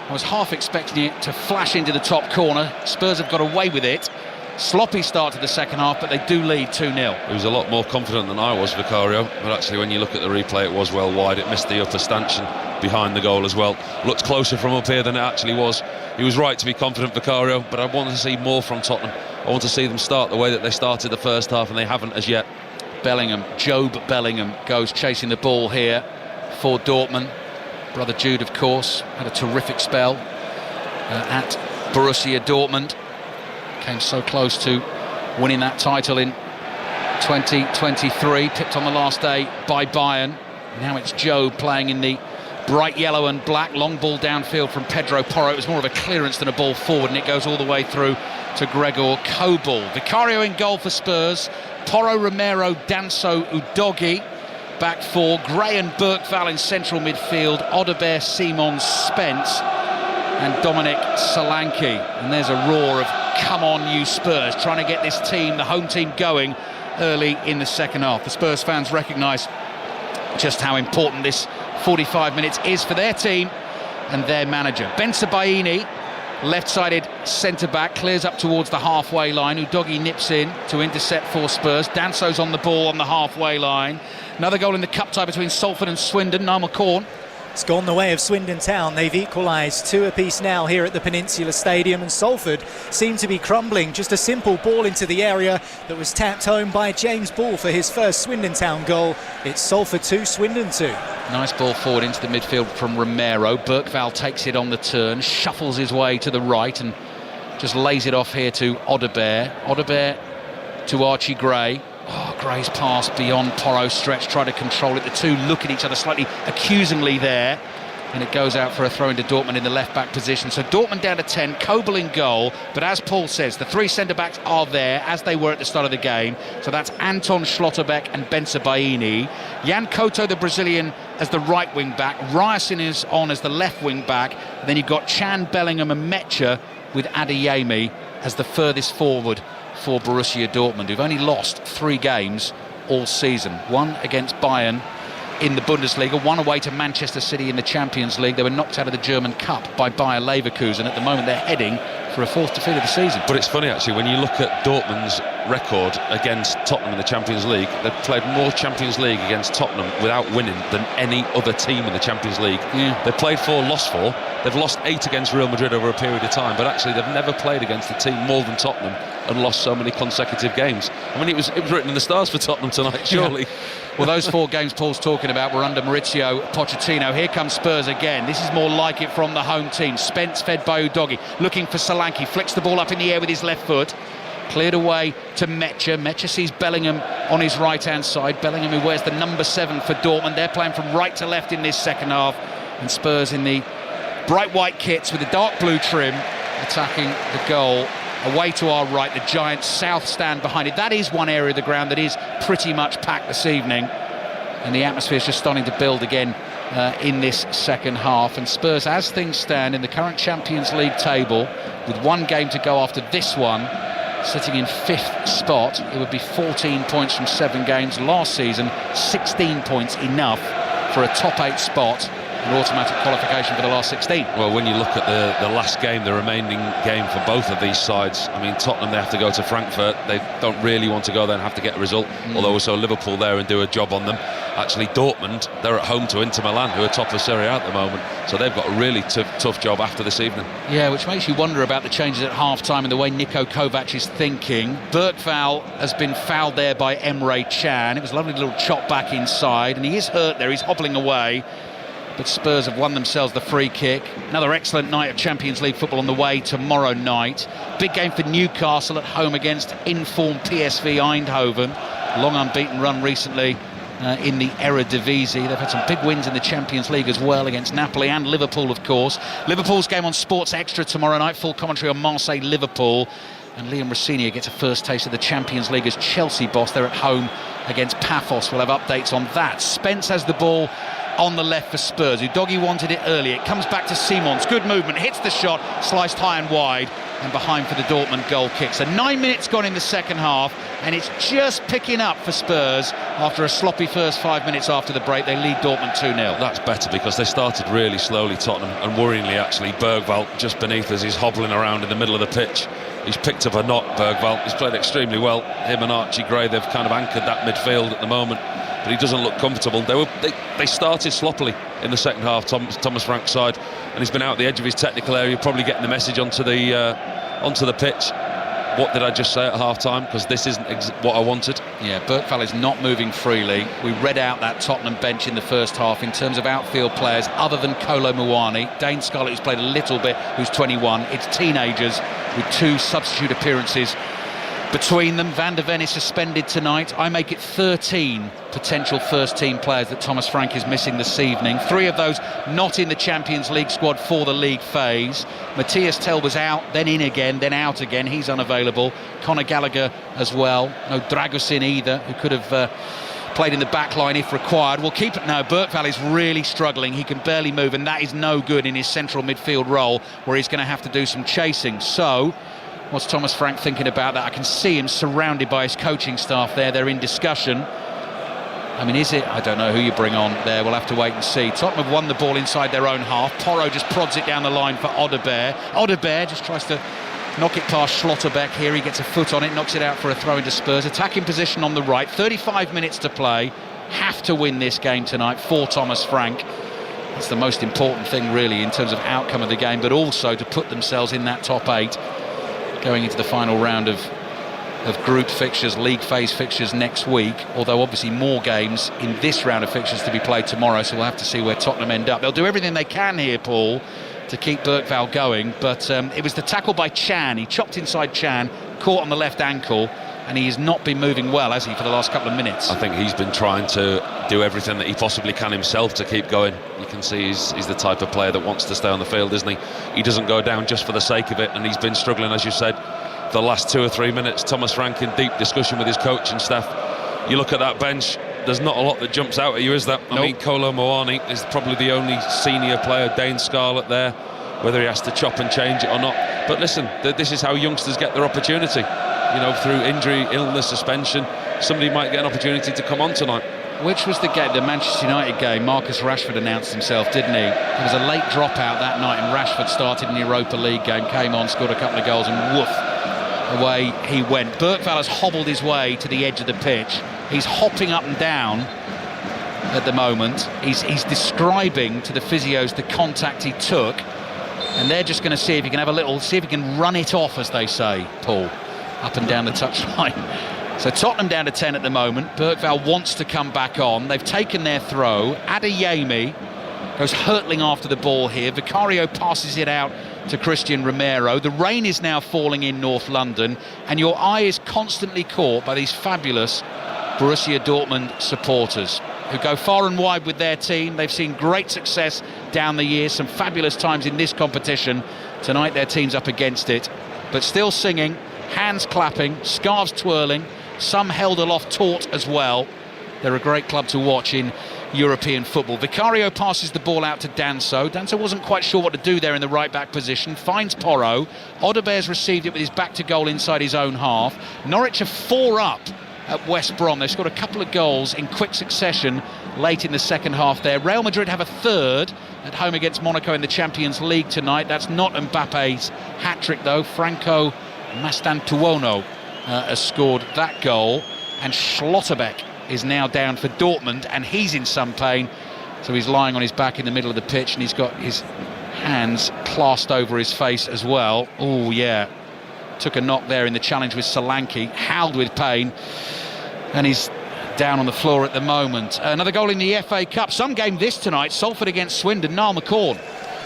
S2: I was half expecting it to flash into the top corner. Spurs have got away with it. Sloppy start to the second half, but they do lead 2-0.
S1: He was a lot more confident than I was, Vicario, but actually when you look at the replay, it was well wide. It missed the upper stanchion behind the goal as well. Looked closer from up here than it actually was. He was right to be confident, Vicario, but I want to see more from Tottenham. I want to see them start the way that they started the first half, and they haven't as yet.
S2: Bellingham, Job Bellingham, goes chasing the ball here for Dortmund. Brother Jude, of course, had a terrific spell at Borussia Dortmund. Came so close to winning that title in 2023, pipped on the last day by Bayern. Now it's Job playing in the bright yellow and black. Long ball downfield from Pedro Porro. It was more of a clearance than a ball forward, and it goes all the way through to Gregor Kobel. Vicario in goal for Spurs. Porro, Romero, Danso, Udogi. Back four. Gray and Bergvall in central midfield. Odobert, Simons, Spence and Dominic Solanke. And there's a roar of come on you Spurs, trying to get this team, the home team, going early in the second half. The Spurs fans recognise just how important this 45 minutes is for their team and their manager. Ben Sebaini, left-sided centre-back, clears up towards the halfway line. Udogi nips in to intercept for Spurs. Danso's on the ball on the halfway line. Another goal in the cup tie between Salford and Swindon. Niall McCorn
S7: It's gone the way of Swindon Town. They've equalised 2 apiece now here at the Peninsula Stadium, and Salford seem to be crumbling. Just a simple ball into the area that was tapped home by James Ball for his first Swindon Town goal. It's Salford 2, Swindon 2.
S2: Nice ball forward into the midfield from Romero. Bergvall takes it on the turn, shuffles his way to the right and just lays it off here to Odebear. Odebear to Archie Gray. Oh, Gray's pass beyond Porro's stretch, try to control it. The two look at each other slightly accusingly there, and it goes out for a throw into Dortmund in the left-back position. So Dortmund down to 10, Kobel in goal, but as Paul says, the 3 centre-backs are there, as they were at the start of the game. So that's Anton Schlotterbeck and Bensebaini. Jan Couto, the Brazilian, as the right wing-back. Ryerson is on as the left wing-back. Then you've got Chan, Bellingham and Mecha, with Adeyemi as the furthest forward for Borussia Dortmund, who've only lost 3 games all season. 1 against Bayern in the Bundesliga, 1 away to Manchester City in the Champions League. They were knocked out of the German Cup by Bayer Leverkusen. At the moment they're heading for a 4th defeat of the season.
S1: But it's funny actually, when you look at Dortmund's record against Tottenham in the Champions League, they've played more Champions League against Tottenham without winning than any other team in the Champions League. They've played 4, lost 4. They've lost 8 against Real Madrid over a period of time, but actually they've never played against a team more than Tottenham and lost so many consecutive games. I mean, it was written in the stars for Tottenham tonight, surely.
S2: Yeah. Well, those 4 games Paul's talking about were under Maurizio Pochettino. Here comes Spurs again. This is more like it from the home team. Spence fed by Udogie, looking for Solanke, flicks the ball up in the air with his left foot. Cleared away to Mecha. Mecha sees Bellingham on his right-hand side. Bellingham, who wears the number 7 for Dortmund. They're playing from right to left in this second half. And Spurs in the bright white kits with the dark blue trim attacking the goal. Away to our right, the Giants' south stand behind it. That is one area of the ground that is pretty much packed this evening. And the atmosphere is just starting to build again in this second half. And Spurs, as things stand in the current Champions League table, with 1 game to go after this one, sitting in 5th spot. It would be 14 points from 7 games last season, 16 points enough for a top 8 spot, an automatic qualification for the last 16.
S1: Well, when you look at the last game, the remaining game for both of these sides, I mean, Tottenham, they have to go to Frankfurt. They don't really want to go there and have to get a result, although also Liverpool there and do a job on them. Actually, Dortmund, they're at home to Inter Milan, who are top of Serie A at the moment, so they've got a really tough job after this evening.
S2: Yeah, which makes you wonder about the changes at half-time and the way Niko Kovac is thinking. Bergvall has been fouled there by Emre Can. It was a lovely little chop back inside, and he is hurt there, he's hobbling away. But Spurs have won themselves the free kick. Another excellent night of Champions League football on the way tomorrow night. Big game for Newcastle at home against informed PSV Eindhoven. Long unbeaten run recently in the Eredivisie. They've had some big wins in the Champions League as well against Napoli and Liverpool, of course. Liverpool's game on Sports Extra tomorrow night. Full commentary on Marseille-Liverpool. And Liam Rossini gets a first taste of the Champions League as Chelsea boss. They're at home against Paphos. We'll have updates on that. Spence has the ball on the left for Spurs. Udogie wanted it early. It comes back to Simons. Good movement. Hits the shot. Sliced high and wide. And behind for the Dortmund goal kick. So 9 minutes gone in the second half. And it's just picking up for Spurs after a sloppy first 5 minutes after the break. They lead Dortmund 2-0.
S1: That's better because they started really slowly, Tottenham. And worryingly, actually, Bergvall just beneath us. He's hobbling around in the middle of the pitch. He's picked up a knock, Bergvall. He's played extremely well. Him and Archie Gray, they've kind of anchored that midfield at the moment. But he doesn't look comfortable. They started sloppily in the second half, Thomas Frank's side, and he's been out the edge of his technical area, probably getting the message onto the pitch. What did I just say at half-time? Because this isn't what I wanted.
S2: Yeah, Bergvall is not moving freely. We read out that Tottenham bench in the first half in terms of outfield players other than Kolo Muani. Dane Scarlett, who's played a little bit, who's 21. It's teenagers with 2 substitute appearances between them. Van der Ven is suspended tonight. I make it 13 potential first-team players that Thomas Frank is missing this evening. 3 of those not in the Champions League squad for the league phase. Matthias Tell was out, then in again, then out again. He's unavailable. Conor Gallagher as well. No Dragusin either, who could have played in the back line if required. We'll keep it now. Bergvall is really struggling. He can barely move, and that is no good in his central midfield role, where he's going to have to do some chasing. So what's Thomas Frank thinking about that? I can see him surrounded by his coaching staff there. They're in discussion. I mean, is it? I don't know who you bring on there. We'll have to wait and see. Tottenham have won the ball inside their own half. Porro just prods it down the line for Odebear. Odebear just tries to knock it past Schlotterbeck here. He gets a foot on it, knocks it out for a throw into Spurs. Attacking position on the right. 35 minutes to play. Have to win this game tonight for Thomas Frank. That's the most important thing, really, in terms of outcome of the game, but also to put themselves in that top 8 going into the final round of group fixtures, league phase fixtures next week, although obviously more games in this round of fixtures to be played tomorrow, so we'll have to see where Tottenham end up. They'll do everything they can here, Paul, to keep Bergvall going, but it was the tackle by Chan. He chopped inside Chan, caught on the left ankle, and he has not been moving well, has he, for the last couple of minutes?
S1: I think he's been trying to do everything that he possibly can himself to keep going. You can see he's the type of player that wants to stay on the field, isn't he? He doesn't go down just for the sake of it, and he's been struggling, as you said, the last 2 or 3 minutes. Thomas Frank in deep discussion with his coaching staff. You look at that bench, there's not a lot that jumps out at you, is there? I mean, Kolo Moani is probably the only senior player, Dane Scarlett there, whether he has to chop and change it or not. But listen, this is how youngsters get their opportunity. You know, through injury, illness, suspension, somebody might get an opportunity to come on tonight.
S2: Which was the game, the Manchester United game? Marcus Rashford announced himself, didn't he? There was a late dropout that night, and Rashford started in the Europa League game, came on, scored a couple of goals, and woof, away he went. Bergvall has hobbled his way to the edge of the pitch. He's hopping up and down at the moment. He's describing to the physios the contact he took, and they're just going to see if he can have a little, see if he can run it off, as they say, Paul, up and down the touchline. So Tottenham down to 10 at the moment. Bergvall wants to come back on. They've taken their throw. Adeyemi goes hurtling after the ball here. Vicario passes it out to Christian Romero. The rain is now falling in North London, and your eye is constantly caught by these fabulous Borussia Dortmund supporters who go far and wide with their team. They've seen great success down the years, some fabulous times in this competition. Tonight their team's up against it, but still singing, hands clapping, scarves twirling, some held aloft taut as well. They're a great club to watch in European football. Vicario passes the ball out to Danso. Danso wasn't quite sure what to do there in the right-back position. Finds Porro. Odebear's received it with his back to goal inside his own half. Norwich are 4 up at West Brom. They've scored a couple of goals in quick succession late in the second half there. Real Madrid have a third at home against Monaco in the Champions League tonight. That's not Mbappe's hat-trick, though. Franco Mastantuono has scored that goal, and Schlotterbeck is now down for Dortmund, and he's in some pain, so he's lying on his back in the middle of the pitch, and he's got his hands clasped over his face as well. Oh yeah, took a knock there in the challenge with Solanke, howled with pain, and he's down on the floor at the moment. Another goal in the FA Cup. Some game this tonight. Salford against Swindon. Niall McCorn.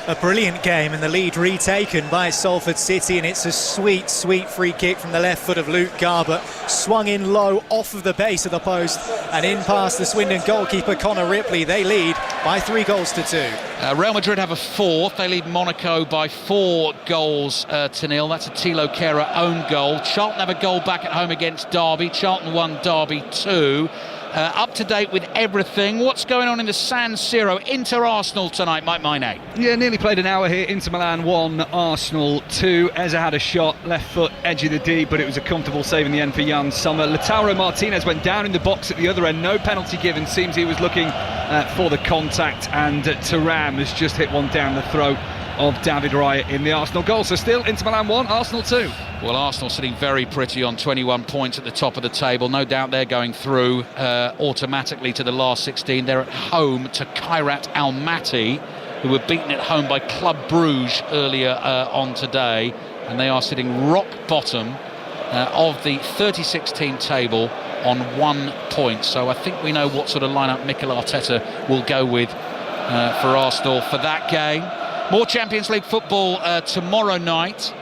S7: A brilliant game, and the lead retaken by Salford City, and it's a sweet free kick from the left foot of Luke Garbutt, swung in low off of the base of the post and in past the Swindon goalkeeper Connor Ripley. They lead by 3-2.
S2: Real Madrid have a fourth. They lead Monaco by 4 goals to nil. That's a Thilo Kehrer own goal. Charlton have a goal back at home against Derby. Charlton 1, Derby 2. Up to date with everything. What's going on in the San Siro? Inter Arsenal tonight, Mike Maine.
S3: Yeah, nearly played an hour here. Inter Milan 1, Arsenal 2. Eze had a shot, left foot, edge of the D, but it was a comfortable save in the end for Jan Sommer. Lautaro Martinez went down in the box at the other end. No penalty given. Seems he was looking for the contact, and Thuram has just hit one down the throat of David Raya in the Arsenal goal. So still Inter Milan 1, Arsenal 2.
S2: Well, Arsenal sitting very pretty on 21 points at the top of the table. No doubt they're going through automatically to the last 16. They're at home to Kairat Almaty, who were beaten at home by Club Bruges earlier on today, and they are sitting rock bottom of the 36-team table on 1 point. So I think we know what sort of lineup Mikel Arteta will go with for Arsenal for that game. More Champions League football tomorrow night.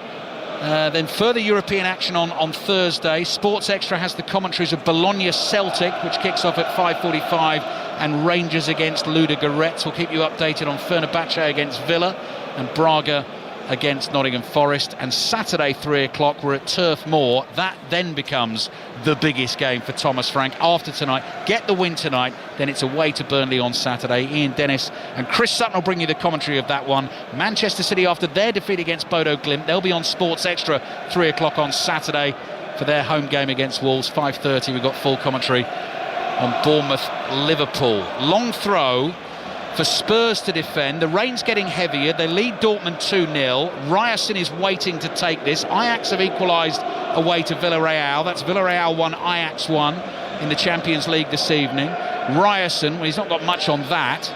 S2: Then further European action on Thursday. Sports Extra has the commentaries of Bologna Celtic, which kicks off at 5:45, and Rangers against Ludogorets. We'll keep you updated on Fenerbahce against Villa and Braga against Nottingham Forest. And Saturday 3 o'clock we're at Turf Moor. That then becomes the biggest game for Thomas Frank after tonight. Get the win tonight, then it's away to Burnley on Saturday. Ian Dennis and Chris Sutton will bring you the commentary of that one. Manchester City, after their defeat against Bodo Glimt, they'll be on Sports Extra 3 o'clock on Saturday for their home game against Wolves. 5:30 we've got full commentary on Bournemouth Liverpool. Long throw for Spurs to defend. The rain's getting heavier. They lead Dortmund 2-0. Ryerson is waiting to take this. Ajax have equalised away to Villarreal. That's Villarreal 1, Ajax 1 in the Champions League this evening. Ryerson, well, he's not got much on that.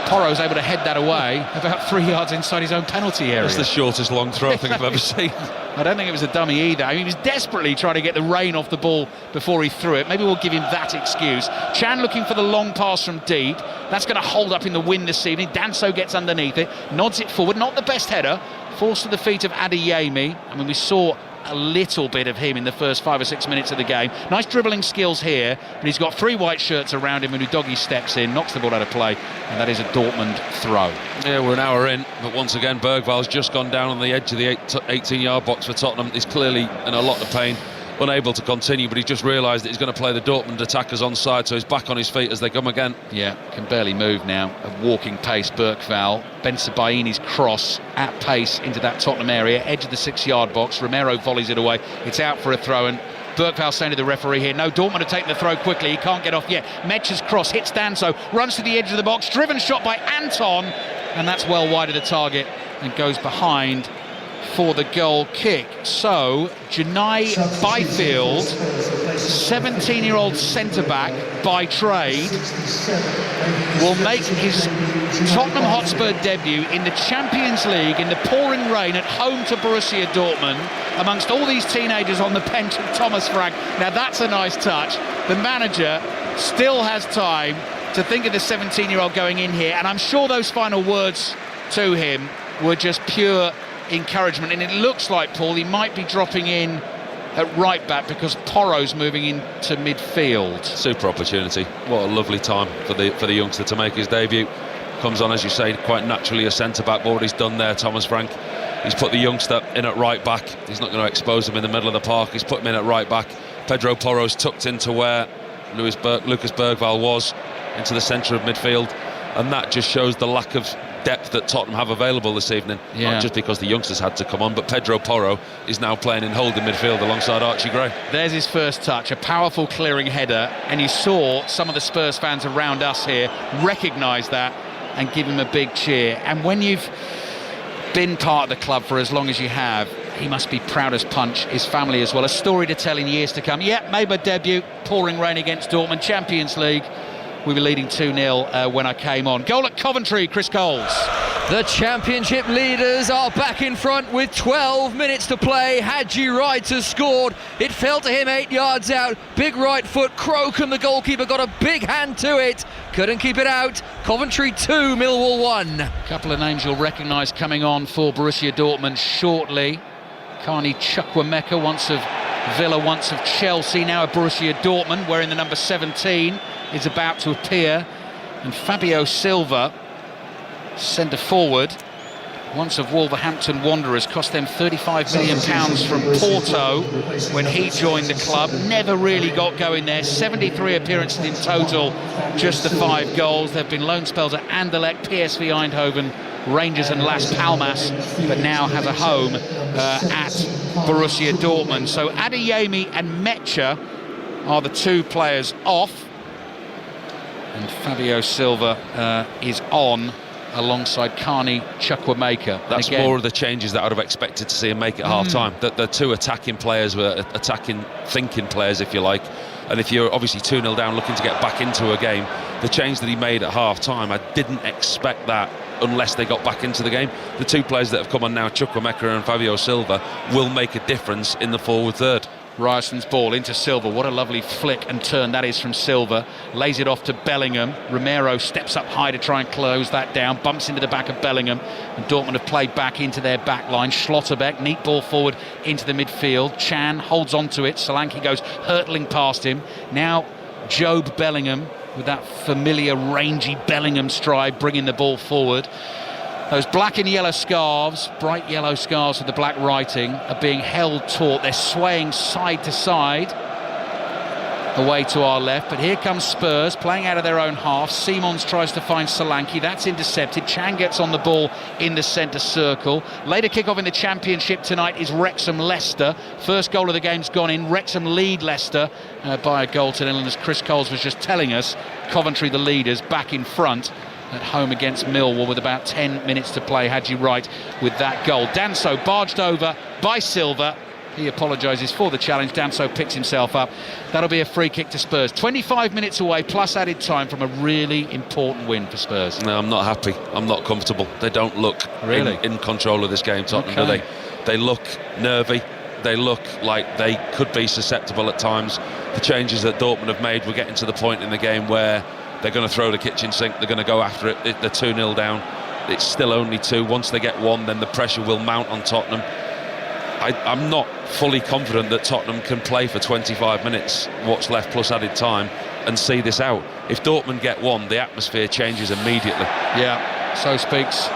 S2: Porro's able to head that away about 3 yards inside his own penalty area.
S1: That's the shortest long throw I think I've ever seen.
S2: I don't think it was a dummy either. I mean, he was desperately trying to get the rain off the ball before he threw it. Maybe we'll give him that excuse. Chan looking for the long pass from deep. That's going to hold up in the wind this evening. Danso gets underneath it, nods it forward. Not the best header. Falls to the feet of Adeyemi. I mean, we saw a little bit of him in the first 5 or 6 minutes of the game. Nice dribbling skills here, but he's got 3 white shirts around him, and Udogie steps in, knocks the ball out of play, and that is a Dortmund throw.
S1: Yeah, we're an hour in, but once again Bergval's just gone down on the edge of the 18-yard box for Tottenham. He's clearly in a lot of pain, unable to continue, but he's just realised that he's going to play the Dortmund attackers on side, so he's back on his feet as they come again. Yeah,
S2: can barely move now. A walking pace, Bergval. Bensebaini's cross at pace into that Tottenham area, edge of the 6-yard box. Romero volleys it away. It's out for a throw, and Bergval saying to the referee here, no, Dortmund are taking the throw quickly. He can't get off yet. Metsch's cross hits Danso, runs to the edge of the box, driven shot by Anton, and that's well wide of the target and goes behind for the goal kick. So Janai Byfield, 17-year-old centre-back by trade, will make his Tottenham Hotspur debut in the Champions League in the pouring rain at home to Borussia Dortmund amongst all these teenagers on the bench of Thomas Frank. Now that's a nice touch. The manager still has time to think of the 17-year-old going in here, and I'm sure those final words to him were just pure encouragement. And it looks like, Paul, he might be dropping in at right back because Porro's moving into midfield.
S1: Super opportunity. What a lovely time for the youngster to make his debut. Comes on, as you say, quite naturally a centre-back. But what he's done there, Thomas Frank, he's put the youngster in at right back. He's not going to expose him in the middle of the park. He's put him in at right back. Pedro Porro's tucked into where Lucas Bergval was, into the centre of midfield, and that just shows the lack of depth that Tottenham have available this evening.
S2: Yeah.
S1: Not just because the youngsters had to come on, but Pedro Porro is now playing in holding midfield alongside Archie Gray.
S2: There's his first touch, a powerful clearing header, and you saw some of the Spurs fans around us here recognise that and give him a big cheer. And when you've been part of the club for as long as you have, he must be proud as punch, his family as well. A story to tell in years to come. Yeah, made my debut, pouring rain against Dortmund, Champions League. We were leading 2-0 when I came on. Goal at Coventry, Chris Coles.
S4: The Championship leaders are back in front with 12 minutes to play. Hadji Wright has scored. It fell to him 8 yards out. Big right foot. Crocombe, the goalkeeper, got a big hand to it. Couldn't keep it out. Coventry 2, Millwall 1.
S2: A couple of names you'll recognise coming on for Borussia Dortmund shortly. Carney Chukwuemeka, once of Villa, once of Chelsea, now at Borussia Dortmund, wearing the number 17. Is about to appear, and Fabio Silva, centre forward, once of Wolverhampton Wanderers, cost them £35 million from Porto when he joined the club. Never really got going there. 73 appearances in total, just the 5 goals. There have been loan spells at Anderlecht, PSV Eindhoven, Rangers and Las Palmas, but now has a home at Borussia Dortmund. So Adeyemi and Metcher are the 2 players off, and Fabio Silva is on alongside Carney Chukwuemeka.
S1: That's more of the changes that I would have expected to see him make at half-time. That the 2 attacking players were attacking, thinking players, if you like. And if you're obviously 2-0 down looking to get back into a game, the change that he made at half-time, I didn't expect that unless they got back into the game. The 2 players that have come on now, Chukwuemeka and Fabio Silva, will make a difference in the forward third.
S2: Ryerson's ball into Silva. What a lovely flick and turn that is from Silva. Lays it off to Bellingham. Romero steps up high to try and close that down. Bumps into the back of Bellingham. And Dortmund have played back into their back line. Schlotterbeck, neat ball forward into the midfield. Chan holds on to it. Solanke goes hurtling past him. Now Job Bellingham with that familiar rangy Bellingham stride, bringing the ball forward. Those black and yellow scarves, bright yellow scarves with the black writing, are being held taut. They're swaying side to side away to our left. But here comes Spurs playing out of their own half. Simons tries to find Solanke. That's intercepted. Chan gets on the ball in the centre circle. Later kick-off in the Championship tonight is Wrexham-Leicester. First goal of the game's gone in. Wrexham lead Leicester by a goal to nil. And as Chris Coles was just telling us, Coventry, the leaders, back in front at home against Millwall with about 10 minutes to play. Hadji Wright with that goal. Danso barged over by Silva, He apologises for the challenge. Danso picks himself up. That'll be a free kick to Spurs. 25 minutes away plus added time from a really important win for Spurs.
S1: No, I'm not happy. I'm not comfortable. They don't look
S2: really
S1: in control of this game, Tottenham, do they? They look nervy. They look like they could be susceptible at times. The changes that Dortmund have made, we're getting to the point in the game where they're going to throw the kitchen sink. They're going to go after it. They're 2-0 down. It's still only 2. Once they get 1, then the pressure will mount on Tottenham. I'm not fully confident that Tottenham can play for 25 minutes, what's left plus added time, and see this out. If Dortmund get 1, the atmosphere changes immediately.
S2: Yeah, so speaks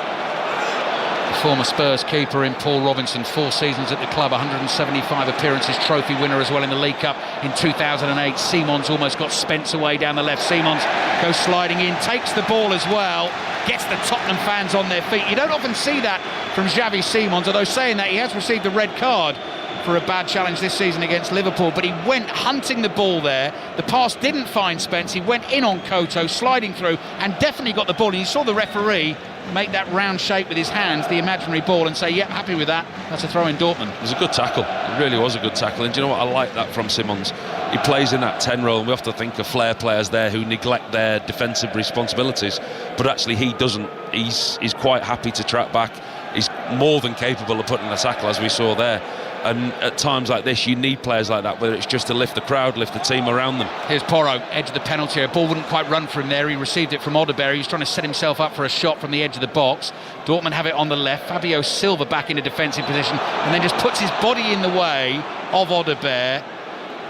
S2: the former Spurs keeper in Paul Robinson. 4 seasons at the club, 175 appearances, trophy winner as well in the League Cup in 2008. Simons almost got Spence away down the left. Simons goes sliding in, takes the ball as well, gets the Tottenham fans on their feet. You don't often see that from Xavi Simons, although saying that, he has received a red card for a bad challenge this season against Liverpool, but he went hunting the ball there. The pass didn't find Spence. He went in on Koto, sliding through, and definitely got the ball. And you saw the referee make that round shape with his hands, the imaginary ball, and say, yep, happy with that. That's a throw in Dortmund.
S1: It was a good tackle. It really was a good tackle. And do you know what? I like that from Simons. He plays in that 10 role, and we have to think of flair players there who neglect their defensive responsibilities, but actually he doesn't. He's quite happy to track back. He's more than capable of putting a tackle, as we saw there. And at times like this, you need players like that, whether it's just to lift the crowd, lift the team around them.
S2: Here's Porro, edge of the penalty area. Ball wouldn't quite run for him there. He received it from Odeberg. He was trying to set himself up for a shot from the edge of the box. Dortmund have it on the left. Fabio Silva back in a defensive position, and then just puts his body in the way of Odeberg,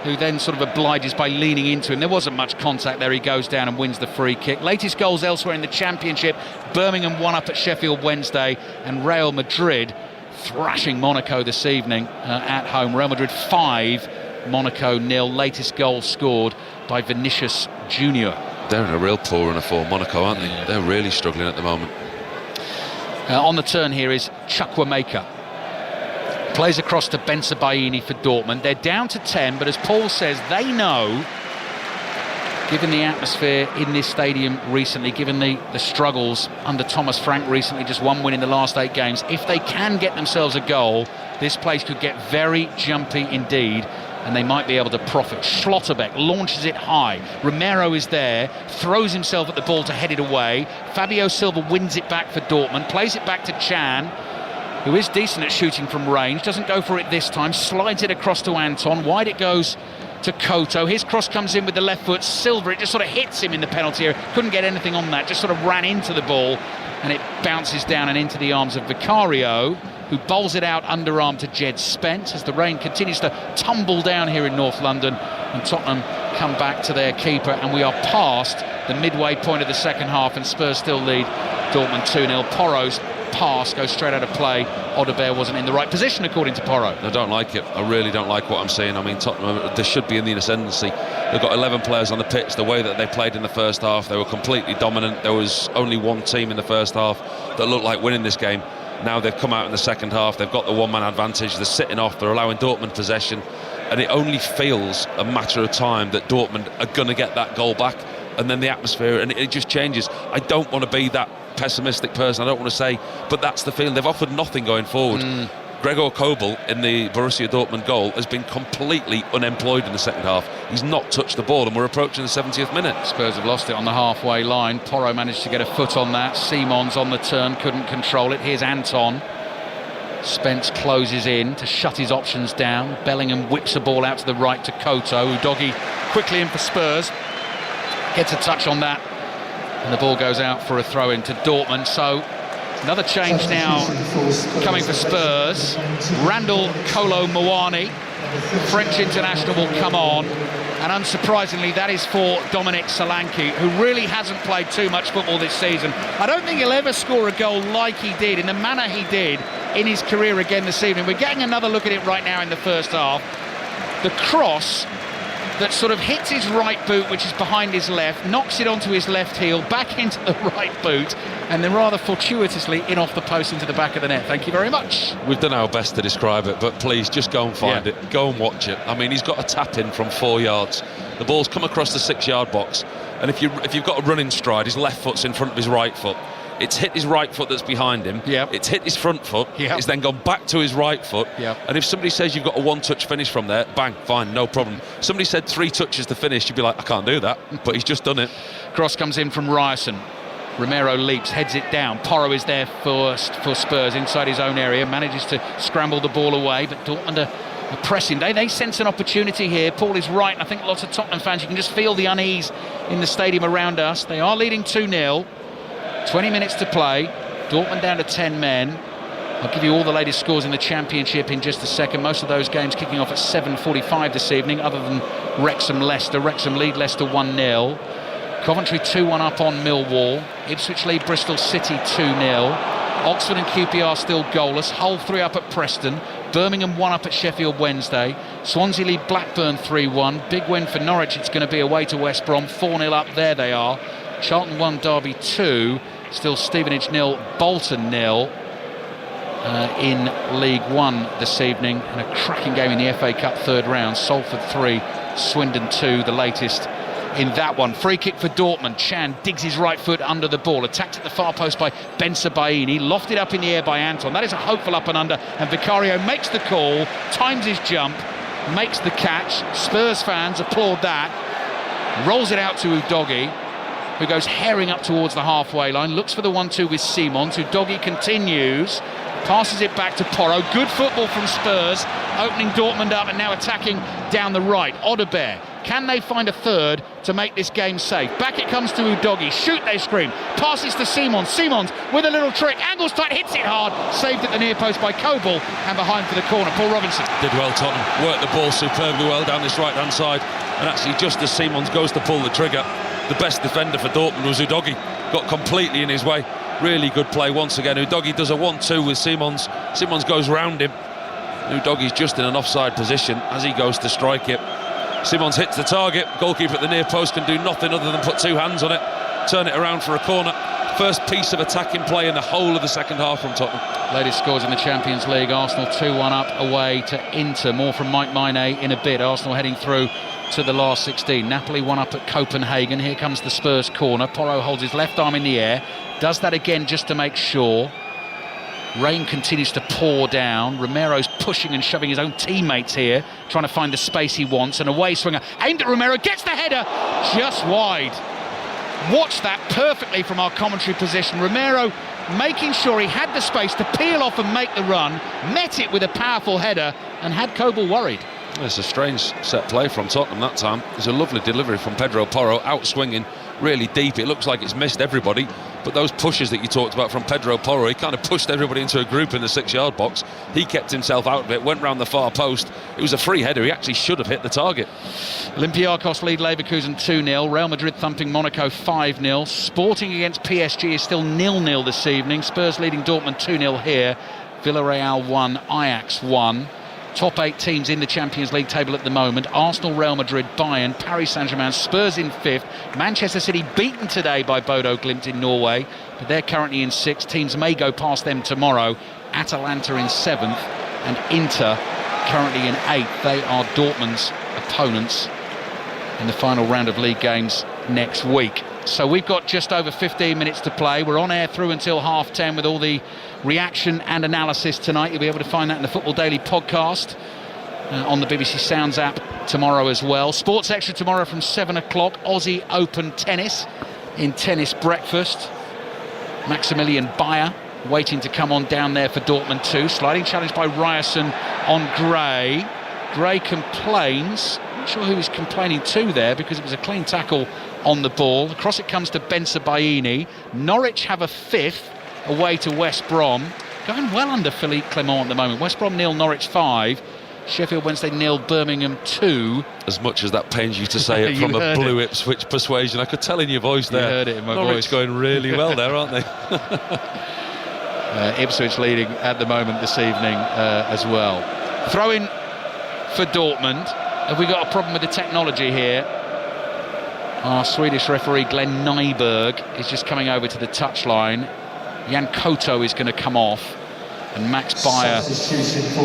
S2: who then sort of obliges by leaning into him. There wasn't much contact there. He goes down and wins the free kick. Latest goals elsewhere in the Championship. Birmingham 1 up at Sheffield Wednesday, and Real Madrid thrashing Monaco this evening at home. Real Madrid 5, Monaco 0. Latest goal scored by Vinicius Junior.
S1: They're in a real poor run of form, Monaco, aren't they? Yeah. They're really struggling at the moment.
S2: On the turn here is Chukwuemeka. Plays across to Bensebaini for Dortmund. They're down to 10, but as Paul says, they know, given the atmosphere in this stadium recently, given the struggles under Thomas Frank recently, just 1 win in the last 8 games, if they can get themselves a goal, this place could get very jumpy indeed, and they might be able to profit. Schlotterbeck launches it high. Romero is there, throws himself at the ball to head it away. Fabio Silva wins it back for Dortmund, plays it back to Chan, who is decent at shooting from range, doesn't go for it this time, slides it across to Anton. Wide it goes to Koto. His cross comes in with the left foot. Silva, it just sort of hits him in the penalty area. Couldn't get anything on that, just sort of ran into the ball, and it bounces down and into the arms of Vicario, who bowls it out underarm to Jed Spence as the rain continues to tumble down here in North London, and Tottenham come back to their keeper, and we are past the midway point of the second half, and Spurs still lead Dortmund 2-0. Porro's pass goes straight out of play. Odeberg wasn't in the right position, according to Porro.
S1: I don't like it. I really don't like what I'm seeing. I mean, Tottenham, they should be in the ascendancy. They've got 11 players on the pitch. The way that they played in the first half, they were completely dominant. There was only one team in the first half that looked like winning this game. Now they've come out in the second half. They've got the one-man advantage. They're sitting off. They're allowing Dortmund possession. And it only feels a matter of time that Dortmund are going to get that goal back. And then the atmosphere, and it just changes. I don't want to be that pessimistic person, I don't want to say, but that's the feeling. They've offered nothing going forward. Gregor Kobel in the Borussia Dortmund goal has been completely unemployed in the second half. He's not touched the ball, and we're approaching the 70th minute.
S2: Spurs have lost it on the halfway line. Porro managed to get a foot on that. Simons on the turn, couldn't control it. Here's Anton. Spence closes in to shut his options down. Bellingham whips a ball out to the right to Koto. Udogie quickly in for Spurs. Gets a touch on that, and the ball goes out for a throw-in to Dortmund. So another change now coming for Spurs. Randall Kolo Muani, French international, will come on, and unsurprisingly that is for Dominic Solanke, who really hasn't played too much football this season. I don't think he'll ever score a goal like he did, in the manner he did in his career again this evening. We're getting another look at it right now in the first half. The cross that sort of hits his right boot, which is behind his left, knocks it onto his left heel, back into the right boot, and then rather fortuitously in off the post into the back of the net. Thank you very much.
S1: We've done our best to describe it, but please just go and find it. Go and watch it. I mean, he's got a tap in from 4 yards. The ball's come across the 6-yard box, and if you've got a running stride, his left foot's in front of his right foot. It's hit his right foot that's behind him.
S2: Yep.
S1: It's hit his front foot.
S2: Yep.
S1: It's then gone back to his right foot.
S2: Yep.
S1: And if somebody says you've got a one-touch finish from there, bang, fine, no problem. Somebody said 3 touches to finish, you'd be like, I can't do that. But he's just done it.
S2: Cross comes in from Ryerson. Romero leaps, heads it down. Porro is there first for Spurs inside his own area, manages to scramble the ball away, but Dortmund are pressing. They sense an opportunity here. Paul is right, and I think lots of Tottenham fans, you can just feel the unease in the stadium around us. They are leading 2-0, 20 minutes to play. Dortmund down to 10 men. I'll give you all the latest scores in the Championship in just a second. Most of those games kicking off at 7:45 this evening, other than Wrexham-Leicester. Wrexham lead Leicester 1-0. Coventry 2-1 up on Millwall. Ipswich lead Bristol City 2-0. Oxford and QPR still goalless. Hull 3 up at Preston. Birmingham 1 up at Sheffield Wednesday. Swansea lead Blackburn 3-1. Big win for Norwich. It's going to be away to West Brom. 4-0 up. There they are. Charlton 1, Derby 2. Still Stevenage 0, Bolton 0 in League One this evening. And a cracking game in the FA Cup third round. Salford 3, Swindon 2, the latest in that one. Free kick for Dortmund. Chan digs his right foot under the ball. Attacked at the far post by Bensebaini. Lofted up in the air by Anton. That is a hopeful up and under. And Vicario makes the call, times his jump, makes the catch. Spurs fans applaud that. Rolls it out to Udogie, who goes herring up towards the halfway line. Looks for the 1-2 with Simons. Udogie continues. Passes it back to Porro. Good football from Spurs, opening Dortmund up and now attacking down the right. Odebear. Can they find a third to make this game safe? Back it comes to Udogie. Shoot, they scream. Passes to Simons. Simons with a little trick. Angles tight, hits it hard. Saved at the near post by Coble. And behind for the corner, Paul Robinson.
S1: Did well, Tottenham. Worked the ball superbly well down this right-hand side. And actually, just as Simons goes to pull the trigger, the best defender for Dortmund was Udogie. Got completely in his way. Really good play once again. Udogie does a 1-2 with Simons. Simons goes round him. Udogie's just in an offside position as he goes to strike it. Simons hits the target. Goalkeeper at the near post can do nothing other than put 2 hands on it, turn it around for a corner. First piece of attacking play in the whole of the second half from Tottenham.
S2: Latest scores in the Champions League. Arsenal 2-1 up away to Inter. More from Mike Maine in a bit. Arsenal heading through to the last 16. Napoli 1 up at Copenhagen. Here comes the Spurs corner. Porro holds his left arm in the air. Does that again just to make sure. Rain continues to pour down. Romero's pushing and shoving his own teammates here, trying to find the space he wants. And away swinger aimed at Romero, gets the header just wide. Watch that perfectly from our commentary position. Romero making sure he had the space to peel off and make the run, met it with a powerful header and had Coble worried.
S1: It's a strange set play from Tottenham that time. It's a lovely delivery from Pedro Porro, out swinging really deep. It looks like it's missed everybody, but those pushes that you talked about from Pedro Porro, he kind of pushed everybody into a group in the 6-yard box. He kept himself out of it, went round the far post. It was a free header. He actually should have hit the target.
S2: Olympiacos lead Leverkusen 2-0. Real Madrid thumping Monaco 5-0. Sporting against PSG is still 0-0 this evening. Spurs leading Dortmund 2-0 here. Villarreal 1, Ajax 1. Top 8 teams in the Champions League table at the moment. Arsenal, Real Madrid, Bayern, Paris Saint-Germain, Spurs in 5th. Manchester City beaten today by Bodo Glimt in Norway, but they're currently in 6th. Teams may go past them tomorrow. Atalanta in 7th and Inter currently in 8th. They are Dortmund's opponents in the final round of league games next week. So we've got just over 15 minutes to play. We're on air through until 10:30 with all the reaction and analysis tonight. You'll be able to find that in the Football Daily podcast on the BBC Sounds app tomorrow as well. Sports Extra tomorrow from 7 o'clock. Aussie Open tennis in Tennis Breakfast. Maximilian Bayer waiting to come on down there for Dortmund 2. Sliding challenge by Ryerson on Gray. Gray complains. Not sure who he's complaining to there because it was a clean tackle on the ball. Across it comes to Bensebaini. Norwich have a 5th away to West Brom. Going well under Philippe Clement at the moment. West Brom 0, Norwich 5. Sheffield Wednesday 0, Birmingham 2.
S1: As much as that pains you to say it from a blue Ipswich persuasion, I could tell in your voice there.
S2: You heard it in my
S1: Norwich
S2: voice.
S1: going really well there, aren't they?
S2: Ipswich leading at the moment this evening as well. Throw in for Dortmund. Have we got a problem with the technology here? Our Swedish referee Glenn Nyberg is just coming over to the touchline. Jan Koto is going to come off and Max Bayer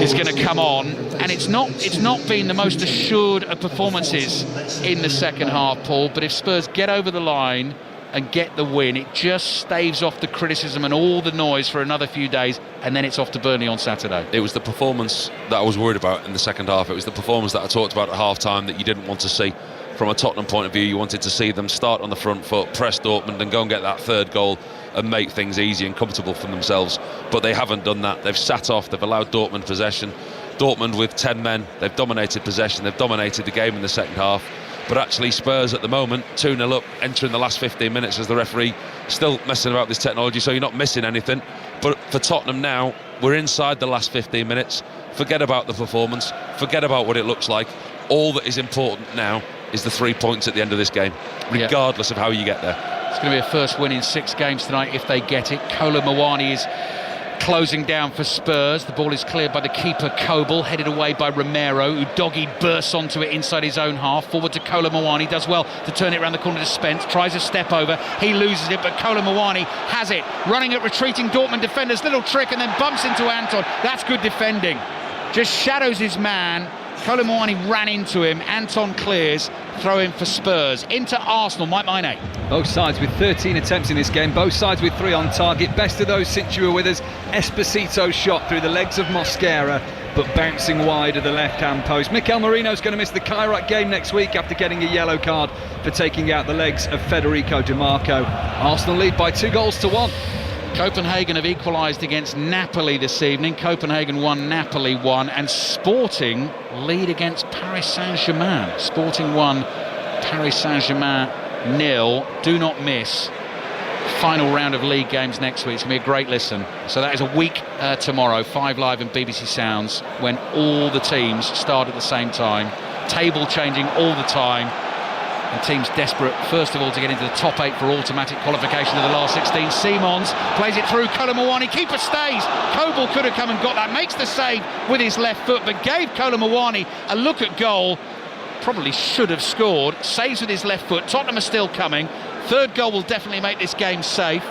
S2: is going to come on, and it's not been the most assured of performances in the second half, Paul, but if Spurs get over the line and get the win. It just staves off the criticism and all the noise for another few days, and then it's off to Burnley on Saturday.
S1: It was the performance that I was worried about in the second half. It was the performance that I talked about at half-time that you didn't want to see. From a Tottenham point of view, you wanted to see them start on the front foot, press Dortmund and go and get that third goal and make things easy and comfortable for themselves. But they haven't done that. They've sat off, they've allowed Dortmund possession. Dortmund with 10 men, they've dominated possession, they've dominated the game in the second half. But actually Spurs at the moment, 2-0 up, entering the last 15 minutes as the referee, still messing about this technology, so you're not missing anything. But for Tottenham now, we're inside the last 15 minutes. Forget about the performance, forget about what it looks like. All that is important now is the 3 points at the end of this game, regardless of how you get there.
S2: It's going to be a first win in 6 games tonight if they get it. Kolo Muani is closing down for Spurs. The ball is cleared by the keeper Kobel, headed away by Romero. Udogie bursts onto it inside his own half. Forward to Kolo Muani, does well to turn it around the corner to Spence. Tries a step over, he loses it, but Kolo Muani has it. Running at retreating Dortmund defenders, little trick and then bumps into Anton. That's good defending. Just shadows his man. Kolo Muani ran into him. Anton clears. Throw in for Spurs. Into Arsenal. Mike Maine.
S3: Both sides with 13 attempts in this game. Both sides with 3 on target. Best of those since you were with us. Esposito's shot through the legs of Mosquera, but bouncing wide of the left-hand post. Mikel Merino's going to miss the Kairat game next week after getting a yellow card for taking out the legs of Federico Di Marco. Arsenal lead by 2-1.
S2: Copenhagen have equalised against Napoli this evening. Copenhagen 1, Napoli 1, and Sporting lead against Paris Saint-Germain. Sporting 1, Paris Saint-Germain 0. Do not miss final round of league games next week. It's going to be a great listen. So that is a week tomorrow, 5 Live and BBC Sounds, when all the teams start at the same time. Table changing all the time. And teams desperate, first of all, to get into the top 8 for automatic qualification of the last 16. Simons plays it through. Kolo Muani, keeper stays. Kobel could have come and got that. Makes the save with his left foot, but gave Kolo Muani a look at goal. Probably should have scored. Saves with his left foot. Tottenham are still coming. Third goal will definitely make this game safe.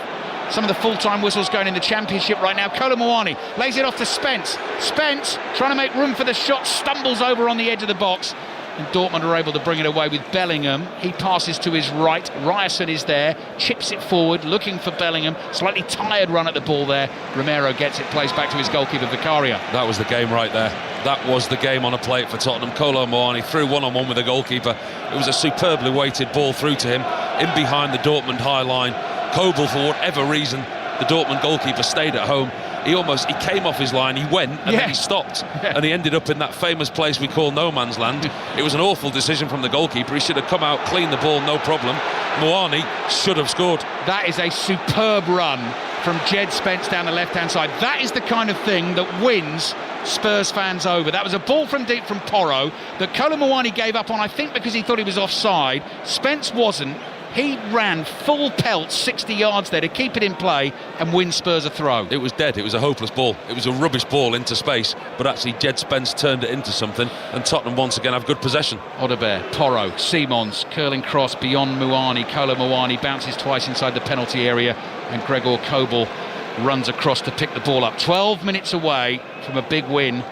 S2: Some of the full-time whistles going in the Championship right now. Kolo Muani lays it off to Spence. Spence, trying to make room for the shot, stumbles over on the edge of the box. And Dortmund are able to bring it away with Bellingham. He passes to his right. Ryerson is there, chips it forward, looking for Bellingham. Slightly tired run at the ball there. Romero gets it, plays back to his goalkeeper Vicaria.
S1: That was the game right there. That was the game on a plate for Tottenham. Kolo Muani through one-on-one with the goalkeeper. It was a superbly weighted ball through to him, in behind the Dortmund high line. Kobel, for whatever reason, the Dortmund goalkeeper stayed at home. He came off his line, he went, and then he stopped. And he ended up in that famous place we call no man's land. It was an awful decision from the goalkeeper. He should have come out, cleaned the ball, no problem. Muani should have scored.
S2: That is a superb run from Jed Spence down the left-hand side. That is the kind of thing that wins Spurs fans over. That was a ball from deep from Porro that Kolo Muani gave up on, I think because he thought he was offside. Spence wasn't. He ran full pelt 60 yards there to keep it in play and win Spurs a throw.
S1: It was dead. It was a hopeless ball. It was a rubbish ball into space, but actually Jed Spence turned it into something, and Tottenham once again have good possession.
S2: Odobert, Porro, Simons, curling cross beyond Muani. Kolo Muani bounces twice inside the penalty area, and Gregor Kobel runs across to pick the ball up. 12 minutes away from a big win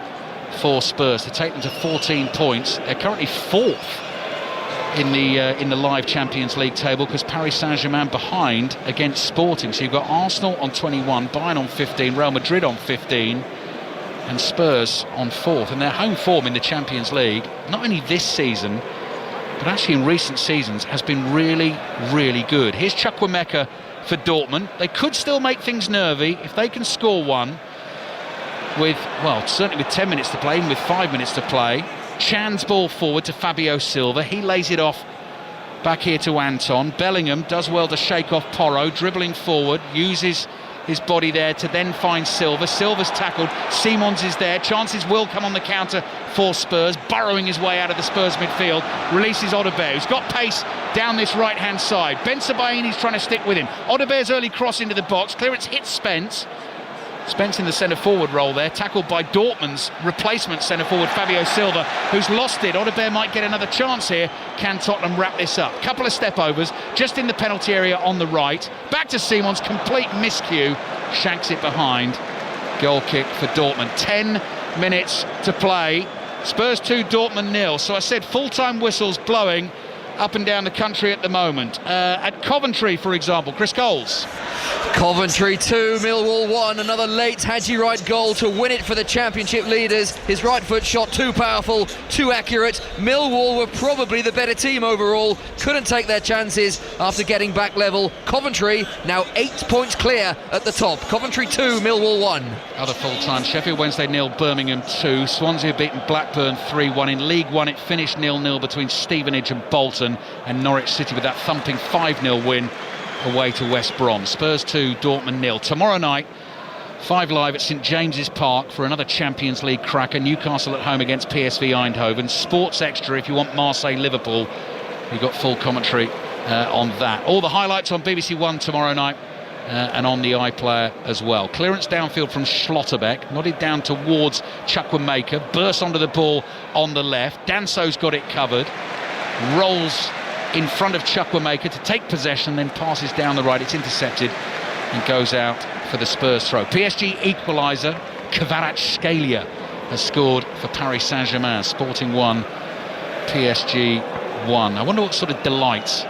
S2: for Spurs to take them to 14 points. They're currently 4th in the live Champions League table, because Paris Saint-Germain behind against Sporting. So you've got Arsenal on 21, Bayern on 15, Real Madrid on 15, and Spurs on 4th. And their home form in the Champions League, not only this season, but actually in recent seasons, has been really, really good. Here's Chukwuemeka for Dortmund. They could still make things nervy if they can score one with, well, certainly with 10 minutes to play, even with 5 minutes to play. Chan's ball forward to Fabio Silva. He lays it off back here to Anton. Bellingham does well to shake off Porro, dribbling forward, uses his body there to then find Silva. Silva's tackled. Simons is there. Chances will come on the counter for Spurs, burrowing his way out of the Spurs midfield. Releases Odobert, who's got pace down this right-hand side. Bensebaini's trying to stick with him. Odobert's early cross into the box. Clearance hits Spence. Spence in the centre-forward role there, tackled by Dortmund's replacement centre-forward, Fabio Silva, who's lost it. Odobert might get another chance here. Can Tottenham wrap this up? Couple of step-overs, just in the penalty area on the right. Back to Simons, complete miscue. Shanks it behind. Goal kick for Dortmund. 10 minutes to play. Spurs 2, Dortmund 0. So I said full-time whistles blowing up and down the country at the moment. At Coventry, for example, Chris Coles.
S4: Coventry 2, Millwall 1. Another late Haji Wright goal to win it for the Championship leaders. His right foot shot too powerful, too accurate. Millwall were probably the better team overall. Couldn't take their chances after getting back level. Coventry now 8 points clear at the top. Coventry 2, Millwall 1.
S2: Other full-time, Sheffield Wednesday 0, Birmingham 2. Swansea beaten Blackburn 3-1. In League One it finished 0-0 between Stevenage and Bolton, and Norwich City with that thumping 5-0 win away to West Brom. Spurs 2, Dortmund 0. Tomorrow night, 5 Live at St James's Park for another Champions League cracker. Newcastle at home against PSV Eindhoven. Sports Extra if you want Marseille-Liverpool. We've got full commentary on that. All the highlights on BBC One tomorrow night and on the iPlayer as well. Clearance downfield from Schlotterbeck, nodded down towards Chukwuemeka, bursts onto the ball on the left. Danso's got it covered, rolls in front of Chukwuemeka to take possession, then passes down the right. It's intercepted and goes out for the Spurs throw. PSG equaliser, Kvaratskhelia has scored for Paris Saint-Germain. Sporting 1, PSG 1. I wonder what sort of delights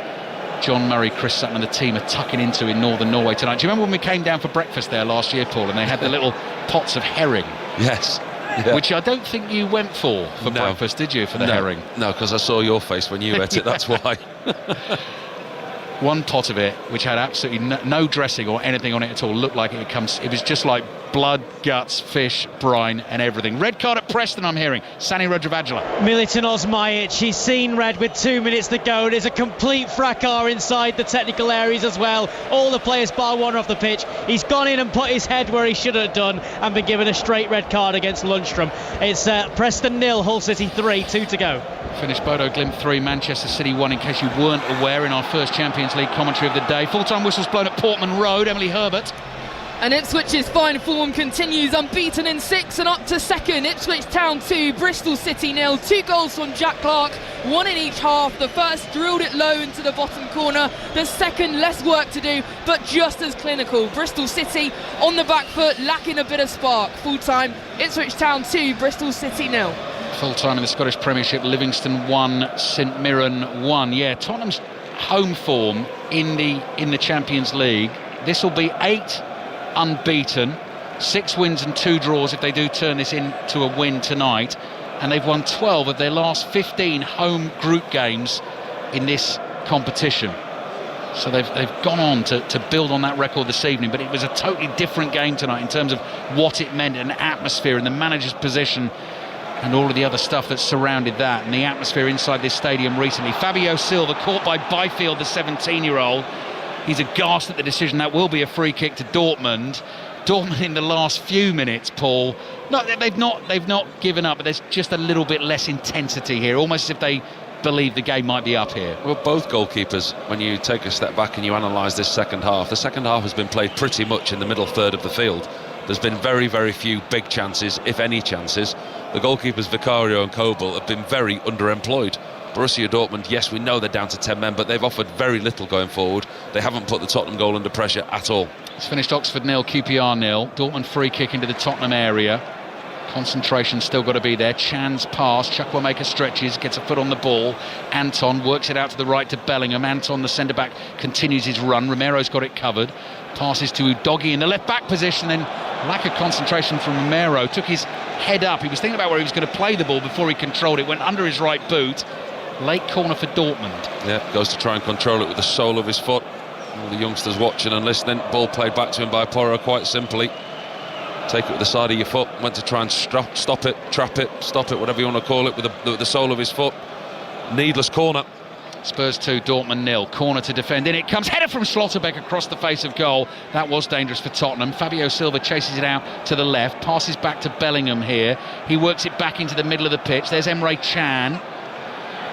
S2: John Murray, Chris Sutton and the team are tucking into in northern Norway tonight. Do you remember when we came down for breakfast there last year, Paul, and they had the little pots of herring?
S1: Yes. Yeah.
S2: Which I don't think you went for breakfast, did you, for the herring?
S1: No, because I saw your face when you ate it, that's why.
S2: One pot of it, which had absolutely no dressing or anything on it at all, looked like it was just like blood, guts, fish, brine and everything. Red card at Preston, I'm hearing. Sani Radravajala.
S5: Militon Osmajic, he's seen red with 2 minutes to go. There's a complete fracas inside the technical areas as well. All the players bar one off the pitch. He's gone in and put his head where he should have done and been given a straight red card against Lundstrom. It's Preston 0, Hull City 3, 2 to go.
S2: Finished Bodo Glimt 3, Manchester City 1, in case you weren't aware, in our first Champions League commentary of the day. Full-time whistles blown at Portman Road. Emily Herbert.
S6: And Ipswich's fine form continues, unbeaten in 6 and up to second. Ipswich Town 2, Bristol City 0. 2 goals from Jack Clark, 1 in each half. The first drilled it low into the bottom corner. The second, less work to do, but just as clinical. Bristol City on the back foot, lacking a bit of spark. Full-time, Ipswich Town 2, Bristol City 0.
S2: Full-time in the Scottish Premiership, Livingston 1, St Mirren 1. Yeah, Tottenham's home form in the Champions League. This will be 8 unbeaten, 6 wins and 2 draws if they do turn this into a win tonight, and they've won 12 of their last 15 home group games in this competition. So they've gone on to build on that record this evening, but it was a totally different game tonight in terms of what it meant, and atmosphere and the manager's position and all of the other stuff that surrounded that, and the atmosphere inside this stadium recently. Fabio Silva caught by Byfield, the 17-year-old. He's aghast at the decision. That will be a free kick to Dortmund. Dortmund in the last few minutes, Paul. No, they've not given up, but there's just a little bit less intensity here, almost as if they believe the game might be up here.
S1: Well, both goalkeepers, when you take a step back and you analyse this second half, the second half has been played pretty much in the middle third of the field. There's been very, very few big chances, if any chances. The goalkeepers Vicario and Kobel have been very underemployed. Borussia Dortmund, yes, we know they're down to 10 men, but they've offered very little going forward. They haven't put the Tottenham goal under pressure at all.
S2: It's finished Oxford 0, QPR 0. Dortmund free kick into the Tottenham area. Concentration still got to be there. Chan's pass, Chukwuemeka stretches, gets a foot on the ball. Anton works it out to the right to Bellingham. Anton, the centre-back, continues his run. Romero's got it covered. Passes to Udogie in the left-back position, then lack of concentration from Romero. Took his head up. He was thinking about where he was going to play the ball before he controlled it. Went under his right boot. Late corner for Dortmund.
S1: Yeah, goes to try and control it with the sole of his foot. All the youngsters watching and listening. Ball played back to him by Porro quite simply. Take it with the side of your foot. Went to try and stop it, trap it, stop it, whatever you want to call it, with the sole of his foot. Needless corner.
S2: Spurs 2, Dortmund 0. Corner to defend. In it comes. Header from Schlotterbeck across the face of goal. That was dangerous for Tottenham. Fabio Silva chases it out to the left. Passes back to Bellingham here. He works it back into the middle of the pitch. There's Emre Can.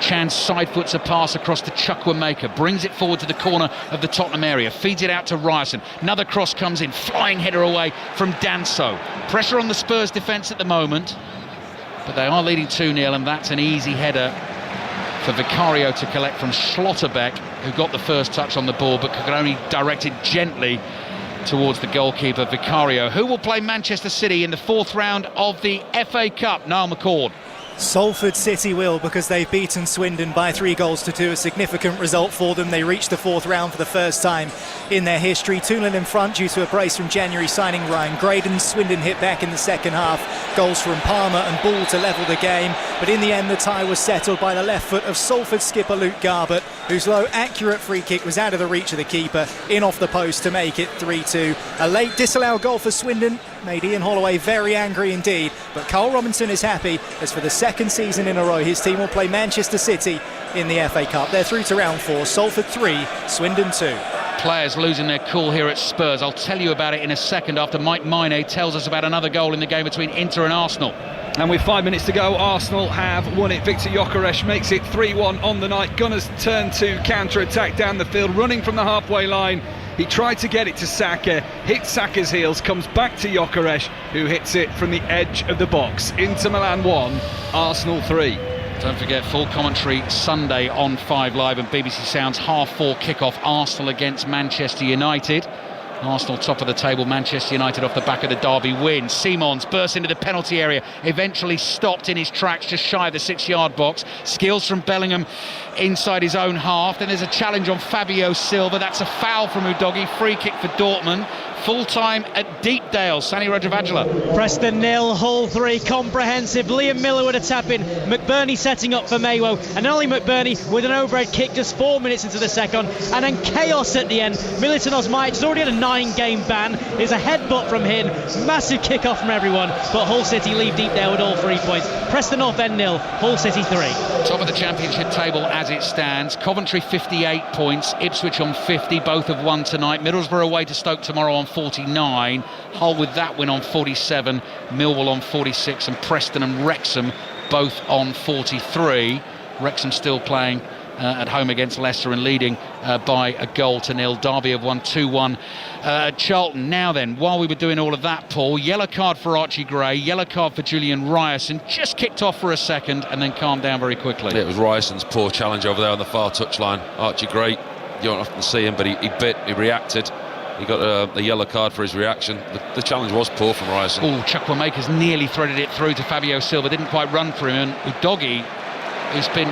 S2: Chan side foots a pass across to Chukwuemeka, brings it forward to the corner of the Tottenham area, feeds it out to Ryerson. Another cross comes in, flying header away from Danso. Pressure on the Spurs defence at the moment, but they are leading 2-0, and that's an easy header for Vicario to collect from Schlotterbeck, who got the first touch on the ball but could only direct it gently towards the goalkeeper Vicario, who will play Manchester City in the 4th round of the FA Cup. Niall McCord.
S7: Salford City will, because they've beaten Swindon by 3-2, a significant result for them. They reached the fourth round for the first time in their history. 2-0 in front due to a brace from January signing Ryan Graydon. Swindon hit back in the second half. Goals from Palmer and Ball to level the game. But in the end, the tie was settled by the left foot of Salford skipper Luke Garbett, whose low, accurate free kick was out of the reach of the keeper, in off the post to make it 3-2. A late disallowed goal for Swindon made Ian Holloway very angry indeed, but Carl Robinson is happy, as for the second season in a row his team will play Manchester City in the FA Cup. They're through to round 4. Salford 3, Swindon 2.
S2: Players losing their cool here at Spurs. I'll tell you about it in a second after Mike Maine tells us about another goal in the game between Inter and Arsenal.
S3: And with 5 minutes to go, Arsenal have won it. Victor Gyökeres makes it 3-1 on the night. Gunners turn to counter-attack down the field, running from the halfway line. He tried to get it to Saka, hit Saka's heels, comes back to Gyökeres, who hits it from the edge of the box. Inter Milan 1, Arsenal 3.
S2: Don't forget, full commentary Sunday on 5 Live and BBC Sounds 4:30 kickoff. Arsenal against Manchester United. Arsenal top of the table, Manchester United off the back of the Derby win. Simons bursts into the penalty area, eventually stopped in his tracks just shy of the 6-yard box. Skills from Bellingham inside his own half. Then there's a challenge on Fabio Silva. That's a foul from Udogie. Free kick for Dortmund. Full time at Deepdale. Sani Rajavajala.
S5: Preston 0, Hull 3. Comprehensive. Liam Miller with a tap in. McBurney setting up for Maywo. And not only McBurney with an overhead kick just 4 minutes into the second. And then chaos at the end. Militon Osmaic has already had a 9-game ban. There's a headbutt from him. Massive kick off from everyone. But Hull City leave Deepdale with all 3 points. Preston North End 0, Hull City 3.
S2: Top of the championship table as it stands. Coventry 58 points. Ipswich on 50. Both have won tonight. Middlesbrough away to Stoke tomorrow on 49. Hull with that win on 47. Millwall on 46. And Preston and Wrexham both on 43. Wrexham still playing at home against Leicester and leading by 1-0. Derby have won 2-1 at Charlton. Now then, while we were doing all of that, Paul, yellow card for Archie Gray, yellow card for Julian Ryerson, just kicked off for a second and then calmed down very quickly.
S1: It was Ryerson's poor challenge over there on the far touchline. Archie Gray, you don't often see him, but he bit, he reacted. He got a yellow card for his reaction. The challenge was poor from Ryerson.
S2: Oh, Chukwuemeka's nearly threaded it through to Fabio Silva, didn't quite run for him, and Udogie, who's been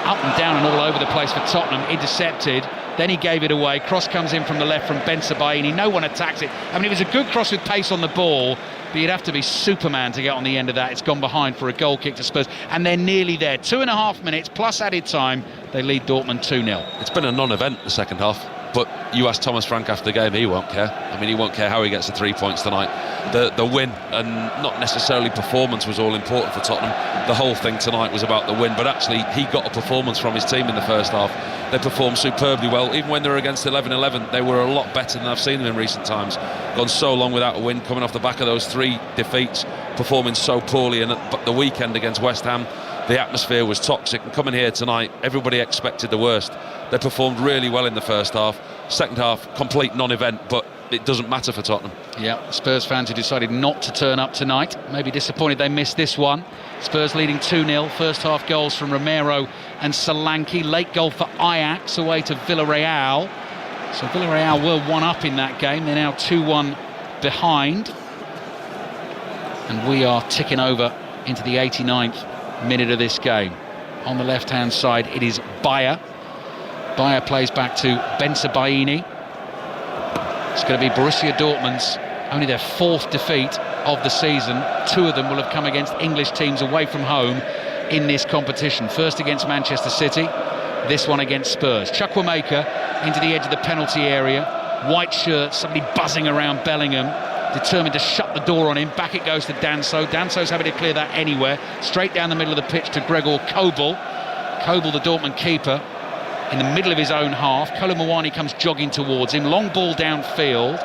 S2: up and down and all over the place for Tottenham, intercepted. Then he gave it away. Cross comes in from the left from Ben Sebaini. No one attacks it. I mean, it was a good cross with pace on the ball, but you'd have to be Superman to get on the end of that. It's gone behind for a goal kick to Spurs, and they're nearly there. 2.5 minutes plus added time. They lead Dortmund 2-0.
S1: It's been a non-event the second half, but you ask Thomas Frank after the game, he won't care. I mean, he won't care how he gets the 3 points tonight. The win, and not necessarily performance, was all important for Tottenham. The whole thing tonight was about the win, but actually he got a performance from his team in the first half. They performed superbly well. Even when they were against 11-11, they were a lot better than I've seen them in recent times. Gone so long without a win, coming off the back of those 3 defeats, performing so poorly. And at the weekend against West Ham, the atmosphere was toxic, and coming here tonight, everybody expected the worst. They performed really well in the first half. Second half, complete non-event, but it doesn't matter for Tottenham.
S2: Yeah, Spurs fans who decided not to turn up tonight, maybe disappointed they missed this one. Spurs leading 2-0. First half goals from Romero and Solanke. Late goal for Ajax away to Villarreal. So Villarreal were 1-up in that game. They're now 2-1 behind. And we are ticking over into the 89th minute of this game. On the left-hand side, it is Bayer. Bayer plays back to Ben Sebaini. It's going to be Borussia Dortmund's only their 4th defeat of the season. 2 of them will have come against English teams away from home in this competition. First against Manchester City, this one against Spurs. Chukwuemeka into the edge of the penalty area. White shirt, somebody buzzing around Bellingham, determined to shut the door on him. Back it goes to Danso. Danso's having to clear that anywhere. Straight down the middle of the pitch to Gregor Kobel. Kobel, the Dortmund keeper, in the middle of his own half. Kolo Muani comes jogging towards him. Long ball downfield.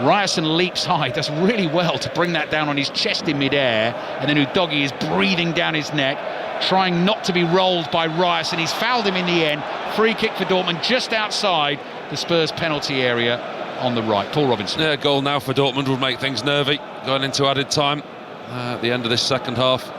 S2: Ryerson leaps high, does really well to bring that down on his chest in midair, and then Udogie is breathing down his neck, trying not to be rolled by Ryerson. He's fouled him in the end. Free kick for Dortmund just outside the Spurs penalty area on the right. Paul Robinson.
S1: Yeah, goal now for Dortmund would make things nervy going into added time at the end of this second half.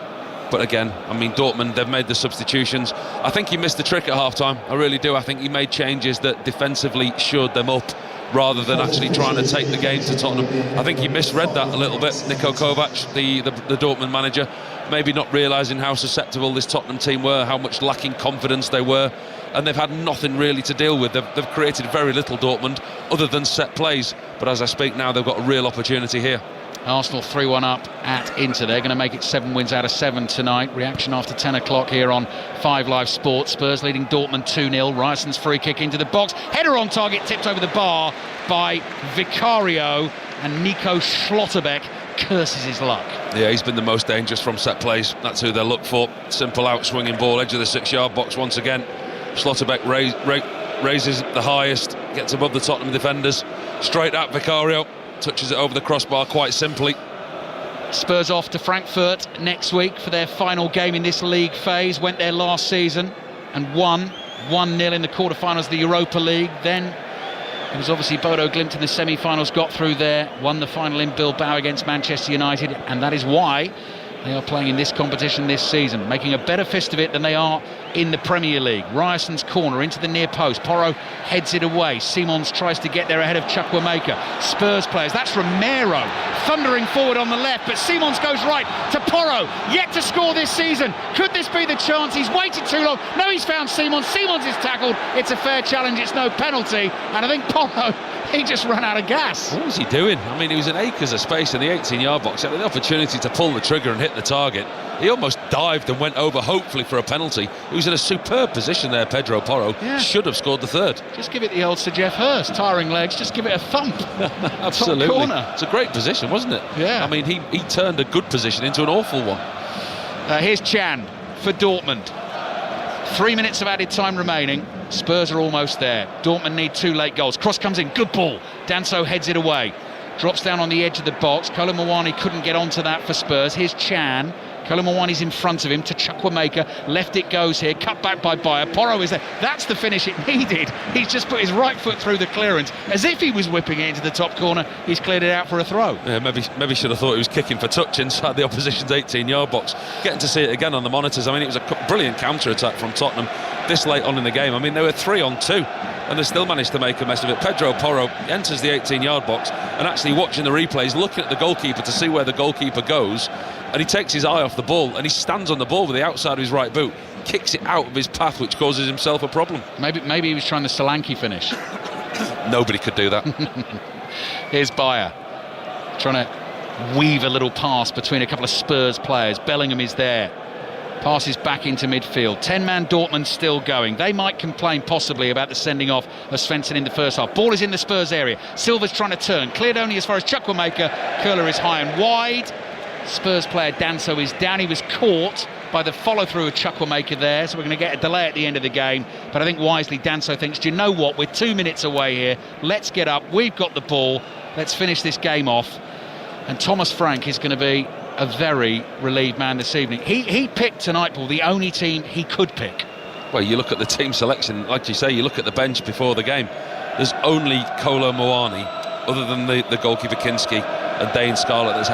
S1: But again, I mean, Dortmund, they've made the substitutions. I think he missed the trick at half-time. I really do. I think he made changes that defensively shored them up rather than actually trying to take the game to Tottenham. I think he misread that a little bit, Niko Kovac, the Dortmund manager, maybe not realising how susceptible this Tottenham team were, how much lacking confidence they were, and they've had nothing really to deal with. They've created very little, Dortmund, other than set plays, but as I speak now, they've got a real opportunity here.
S2: Arsenal 3-1 up at Inter. They're going to make it 7 wins out of 7 tonight. Reaction after 10 o'clock here on 5 Live Sports. Spurs leading Dortmund 2-0. Ryerson's free kick into the box. Header on target, tipped over the bar by Vicario, and Nico Schlotterbeck curses his luck.
S1: Yeah, he's been the most dangerous from set plays. That's who they'll look for. Simple out swinging ball, edge of the 6-yard box once again. Schlotterbeck raises the highest, gets above the Tottenham defenders, straight at Vicario. Touches it over the crossbar quite simply.
S2: Spurs off to Frankfurt next week for their final game in this league phase. Went there last season and won 1-0 in the quarterfinals of the Europa League. Then it was obviously Bodo Glimt in the semi-finals, got through there, won the final in Bilbao against Manchester United, and that is why they are playing in this competition this season, making a better fist of it than they are in the Premier League. Ryerson's corner into the near post. Porro heads it away. Simons tries to get there ahead of Chukwuemeka. Spurs players, that's Romero thundering forward on the left, but Simons goes right to Porro, yet to score this season. Could this be the chance? He's waited too long. No, he's found Simons. Simons is tackled. It's a fair challenge. It's no penalty. And I think Porro, he just ran out of gas.
S1: What was he doing? I mean, he was in acres of space in the 18-yard box. He had the opportunity to pull the trigger and hit the target. He almost dived and went over, hopefully for a penalty. He was in a superb position there, Pedro Porro. Yeah. Should have scored the third.
S2: Just give it the old Sir Geoff Hurst, tiring legs, just give it a thump.
S1: Absolutely.
S2: Top corner.
S1: It's a great position, wasn't it?
S2: Yeah.
S1: I mean, he turned a good position into an awful one.
S2: Here's Chan for Dortmund. 3 minutes of added time remaining. Spurs are almost there. Dortmund need 2 late goals. Cross comes in, good ball. Danso heads it away. Drops down on the edge of the box. Kolo Muani couldn't get onto that for Spurs. Here's Chan. Kolo Muani's in front of him to Chukwuemeka. Left it goes here. Cut back by Bayer. Porro is there. That's the finish it needed. He's just put his right foot through the clearance as if he was whipping it into the top corner. He's cleared it out for a throw.
S1: Yeah, maybe should have thought he was kicking for touch inside the opposition's 18-yard box. Getting to see it again on the monitors. I mean, it was a brilliant counter-attack from Tottenham this late on in the game. I mean, they were 3-on-2 and they still managed to make a mess of it. Pedro Porro enters the 18-yard box and actually watching the replays, looking at the goalkeeper to see where the goalkeeper goes, and he takes his eye off the ball and he stands on the ball with the outside of his right boot, kicks it out of his path, which causes himself a problem.
S2: Maybe he was trying the Solanke finish.
S1: Nobody could do that.
S2: Here's Bayer trying to weave a little pass between a couple of Spurs players. Bellingham is there. Passes back into midfield. 10-man Dortmund still going. They might complain possibly about the sending off of Svensson in the first half. Ball is in the Spurs area. Silva's trying to turn. Cleared only as far as Chukwuemeka. Curler is high and wide. Spurs player Danso is down. He was caught by the follow-through of Chukwuemeka there, so we're going to get a delay at the end of the game. But I think wisely Danso thinks, do you know what? We're 2 minutes away here. Let's get up. We've got the ball. Let's finish this game off. And Thomas Frank is going to be a very relieved man this evening. He picked tonight, Paul, the only team he could pick.
S1: Well, you look at the team selection, like you say, you look at the bench before the game. There's only Kolo Muani, other than the goalkeeper Kinski and Dane Scarlett, that's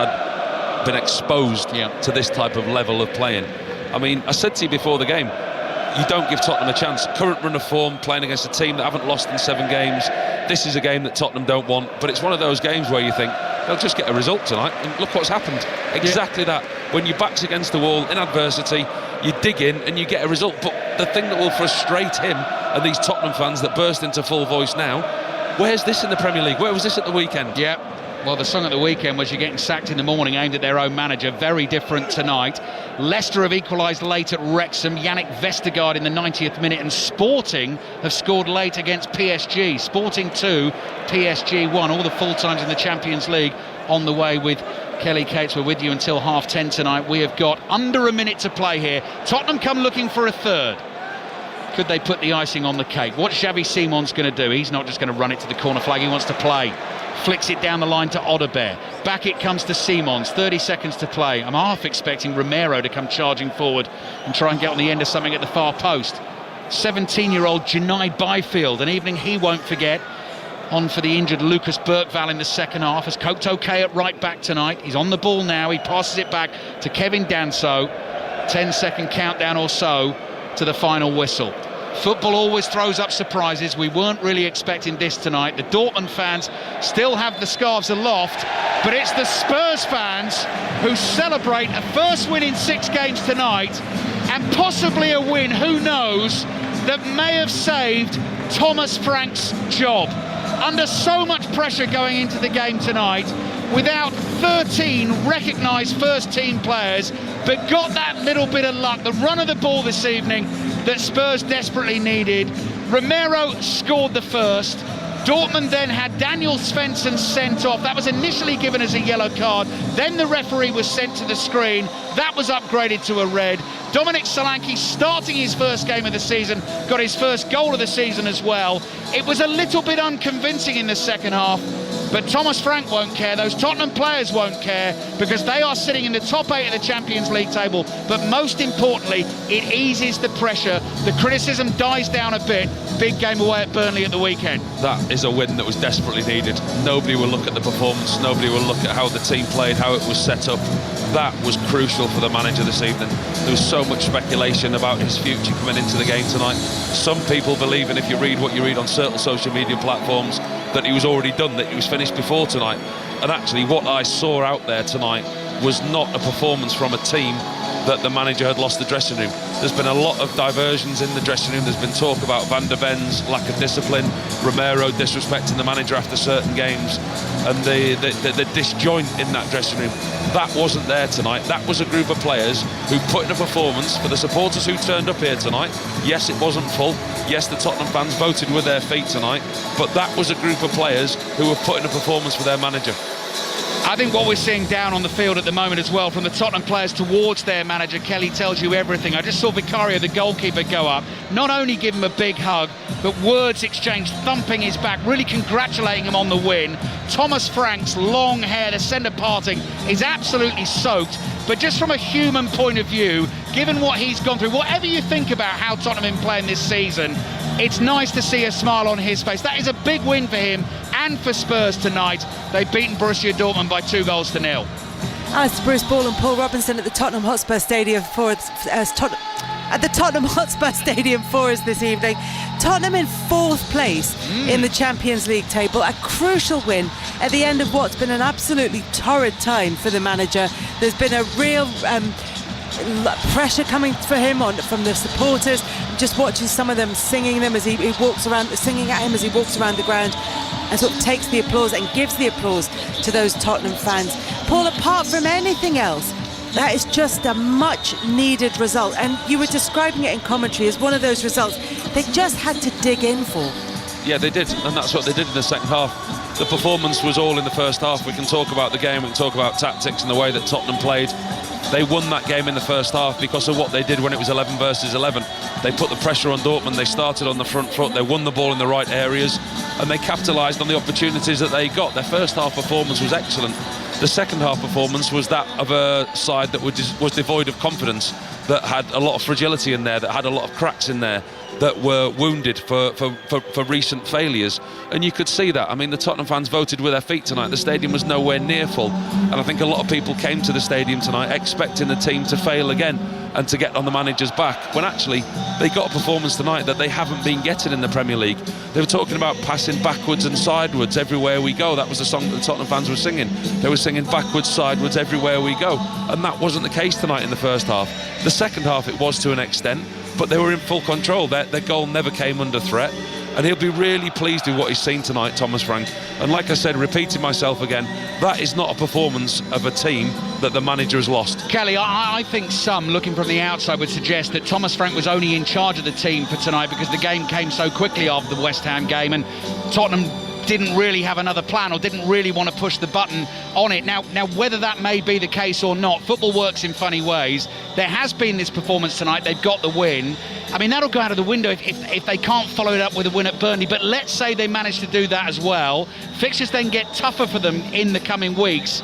S1: been exposed to this type of level of playing. I mean, I said to you before the game, you don't give Tottenham a chance. Current run of form, playing against a team that haven't lost in 7 games. This is a game that Tottenham don't want, but it's one of those games where you think they'll just get a result tonight, and look what's happened. Exactly that. When your back's against the wall in adversity, you dig in and you get a result. But the thing that will frustrate him and these Tottenham fans that burst into full voice now, where's this in the Premier League? Where was this at the weekend?
S2: Yeah. Well, the song at the weekend was you're getting sacked in the morning, aimed at their own manager. Very different tonight. Leicester have equalised late at Wrexham. Yannick Vestergaard in the 90th minute, and Sporting have scored late against PSG. Sporting 2, PSG 1. All the full times in the Champions League on the way with Kelly Cates. We're with you until 10:30 tonight. We have got under a minute to play here. Tottenham come looking for a third. Could they put the icing on the cake? What's Xavi Simons going to do? He's not just going to run it to the corner flag. He wants to play. Flicks it down the line to Odebear. Back it comes to Simons. 30 seconds to play. I'm half expecting Romero to come charging forward and try and get on the end of something at the far post. 17-year-old Janai Byfield, an evening he won't forget. On for the injured Lucas Bergvall in the second half. Has coped okay at right back tonight. He's on the ball now. He passes it back to Kevin Danso. 10-second countdown or so to the final whistle. Football always throws up surprises. We weren't really expecting this tonight. The Dortmund fans still have the scarves aloft, but it's the Spurs fans who celebrate a first win in 6 games tonight, and possibly a win, who knows, that may have saved Thomas Frank's job. Under so much pressure going into the game tonight, without 13 recognised first-team players, but got that little bit of luck, the run of the ball this evening that Spurs desperately needed. Romero scored the first. Dortmund then had Daniel Svensson sent off. That was initially given as a yellow card. Then the referee was sent to the screen. That was upgraded to a red. Dominic Solanke, starting his first game of the season, got his first goal of the season as well. It was a little bit unconvincing in the second half, but Thomas Frank won't care. Those Tottenham players won't care, because they are sitting in the top 8 of the Champions League table. But most importantly, it eases the pressure. The criticism dies down a bit. Big game away at Burnley at the weekend.
S1: That is a win that was desperately needed. Nobody will look at the performance. Nobody will look at how the team played, how it was set up. That was crucial for the manager this evening. There was so much speculation about his future coming into the game tonight. Some people believe, and if you read what you read on certain social media platforms, that he was already done, that he was finished before tonight. And actually what I saw out there tonight was not a performance from a team that the manager had lost the dressing room. There's been a lot of diversions in the dressing room. There's been talk about Van der Ben's lack of discipline, Romero disrespecting the manager after certain games, and the disjoint in that dressing room. That wasn't there tonight. That was a group of players who put in a performance for the supporters who turned up here tonight. Yes, it wasn't full. Yes, the Tottenham fans voted with their feet tonight, but that was a group of players who were putting a performance for their manager.
S2: I think what we're seeing down on the field at the moment as well, from the Tottenham players towards their manager, Kelly, tells you everything. I just saw Vicario, the goalkeeper, go up, not only give him a big hug, but words exchanged, thumping his back, really congratulating him on the win. Thomas Frank's long hair, the centre parting, is absolutely soaked. But just from a human point of view, given what he's gone through, whatever you think about how Tottenham have been playing this season, it's nice to see a smile on his face. That is a big win for him and for Spurs tonight. They've beaten Borussia Dortmund by 2-0.
S8: Alistair Bruce Ball and Paul Robinson at the Tottenham Hotspur Stadium for us this evening. Tottenham in 4th place in the Champions League table. A crucial win at the end of what's been an absolutely torrid time for the manager. There's been a real pressure coming for him from the supporters. Just watching some of them singing them as he walks around, singing at him as he walks around the ground, and sort of takes the applause and gives the applause to those Tottenham fans. Paul, apart from anything else, that is just a much needed result, and you were describing it in commentary as one of those results they just had to dig in for.
S1: Yeah, they did, and that's what they did in the second half. The performance was all in the first half. We can talk about the game, we can talk about tactics and the way that Tottenham played. They won that game in the first half because of what they did when it was 11 versus 11. They put the pressure on Dortmund, they started on the front foot, they won the ball in the right areas, and they capitalised on the opportunities that they got. Their first half performance was excellent. The second half performance was that of a side that was devoid of confidence, that had a lot of fragility in there, that had a lot of cracks in there, that were wounded for recent failures. And you could see that. I mean, the Tottenham fans voted with their feet tonight. The stadium was nowhere near full, and I think a lot of people came to the stadium tonight expecting the team to fail again and to get on the manager's back, when actually they got a performance tonight that they haven't been getting in the Premier League. They were talking about passing backwards and sideways everywhere we go. That was the song that the Tottenham fans were singing. They were singing backwards, sideways everywhere we go, and that wasn't the case tonight in the first half. The second half it was to an extent, but they were in full control. Their goal never came under threat, and he'll be really pleased with what he's seen tonight, Thomas Frank. And like I said, repeating myself again, that is not a performance of a team that the manager has lost.
S2: Kelly, I think some looking from the outside would suggest that Thomas Frank was only in charge of the team for tonight because the game came so quickly after the West Ham game, and Tottenham didn't really have another plan or didn't really want to push the button on it. Now whether that may be the case or not, football works in funny ways. There has been this performance tonight, they've got the win. I mean, that'll go out of the window if they can't follow it up with a win at Burnley, but let's say they manage to do that as well. Fixtures then get tougher for them in the coming weeks,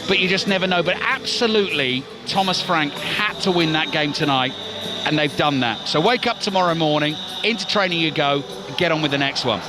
S2: but you just never know. But absolutely, Thomas Frank had to win that game tonight, and they've done that. So wake up tomorrow morning, into training you go, and get on with the next one.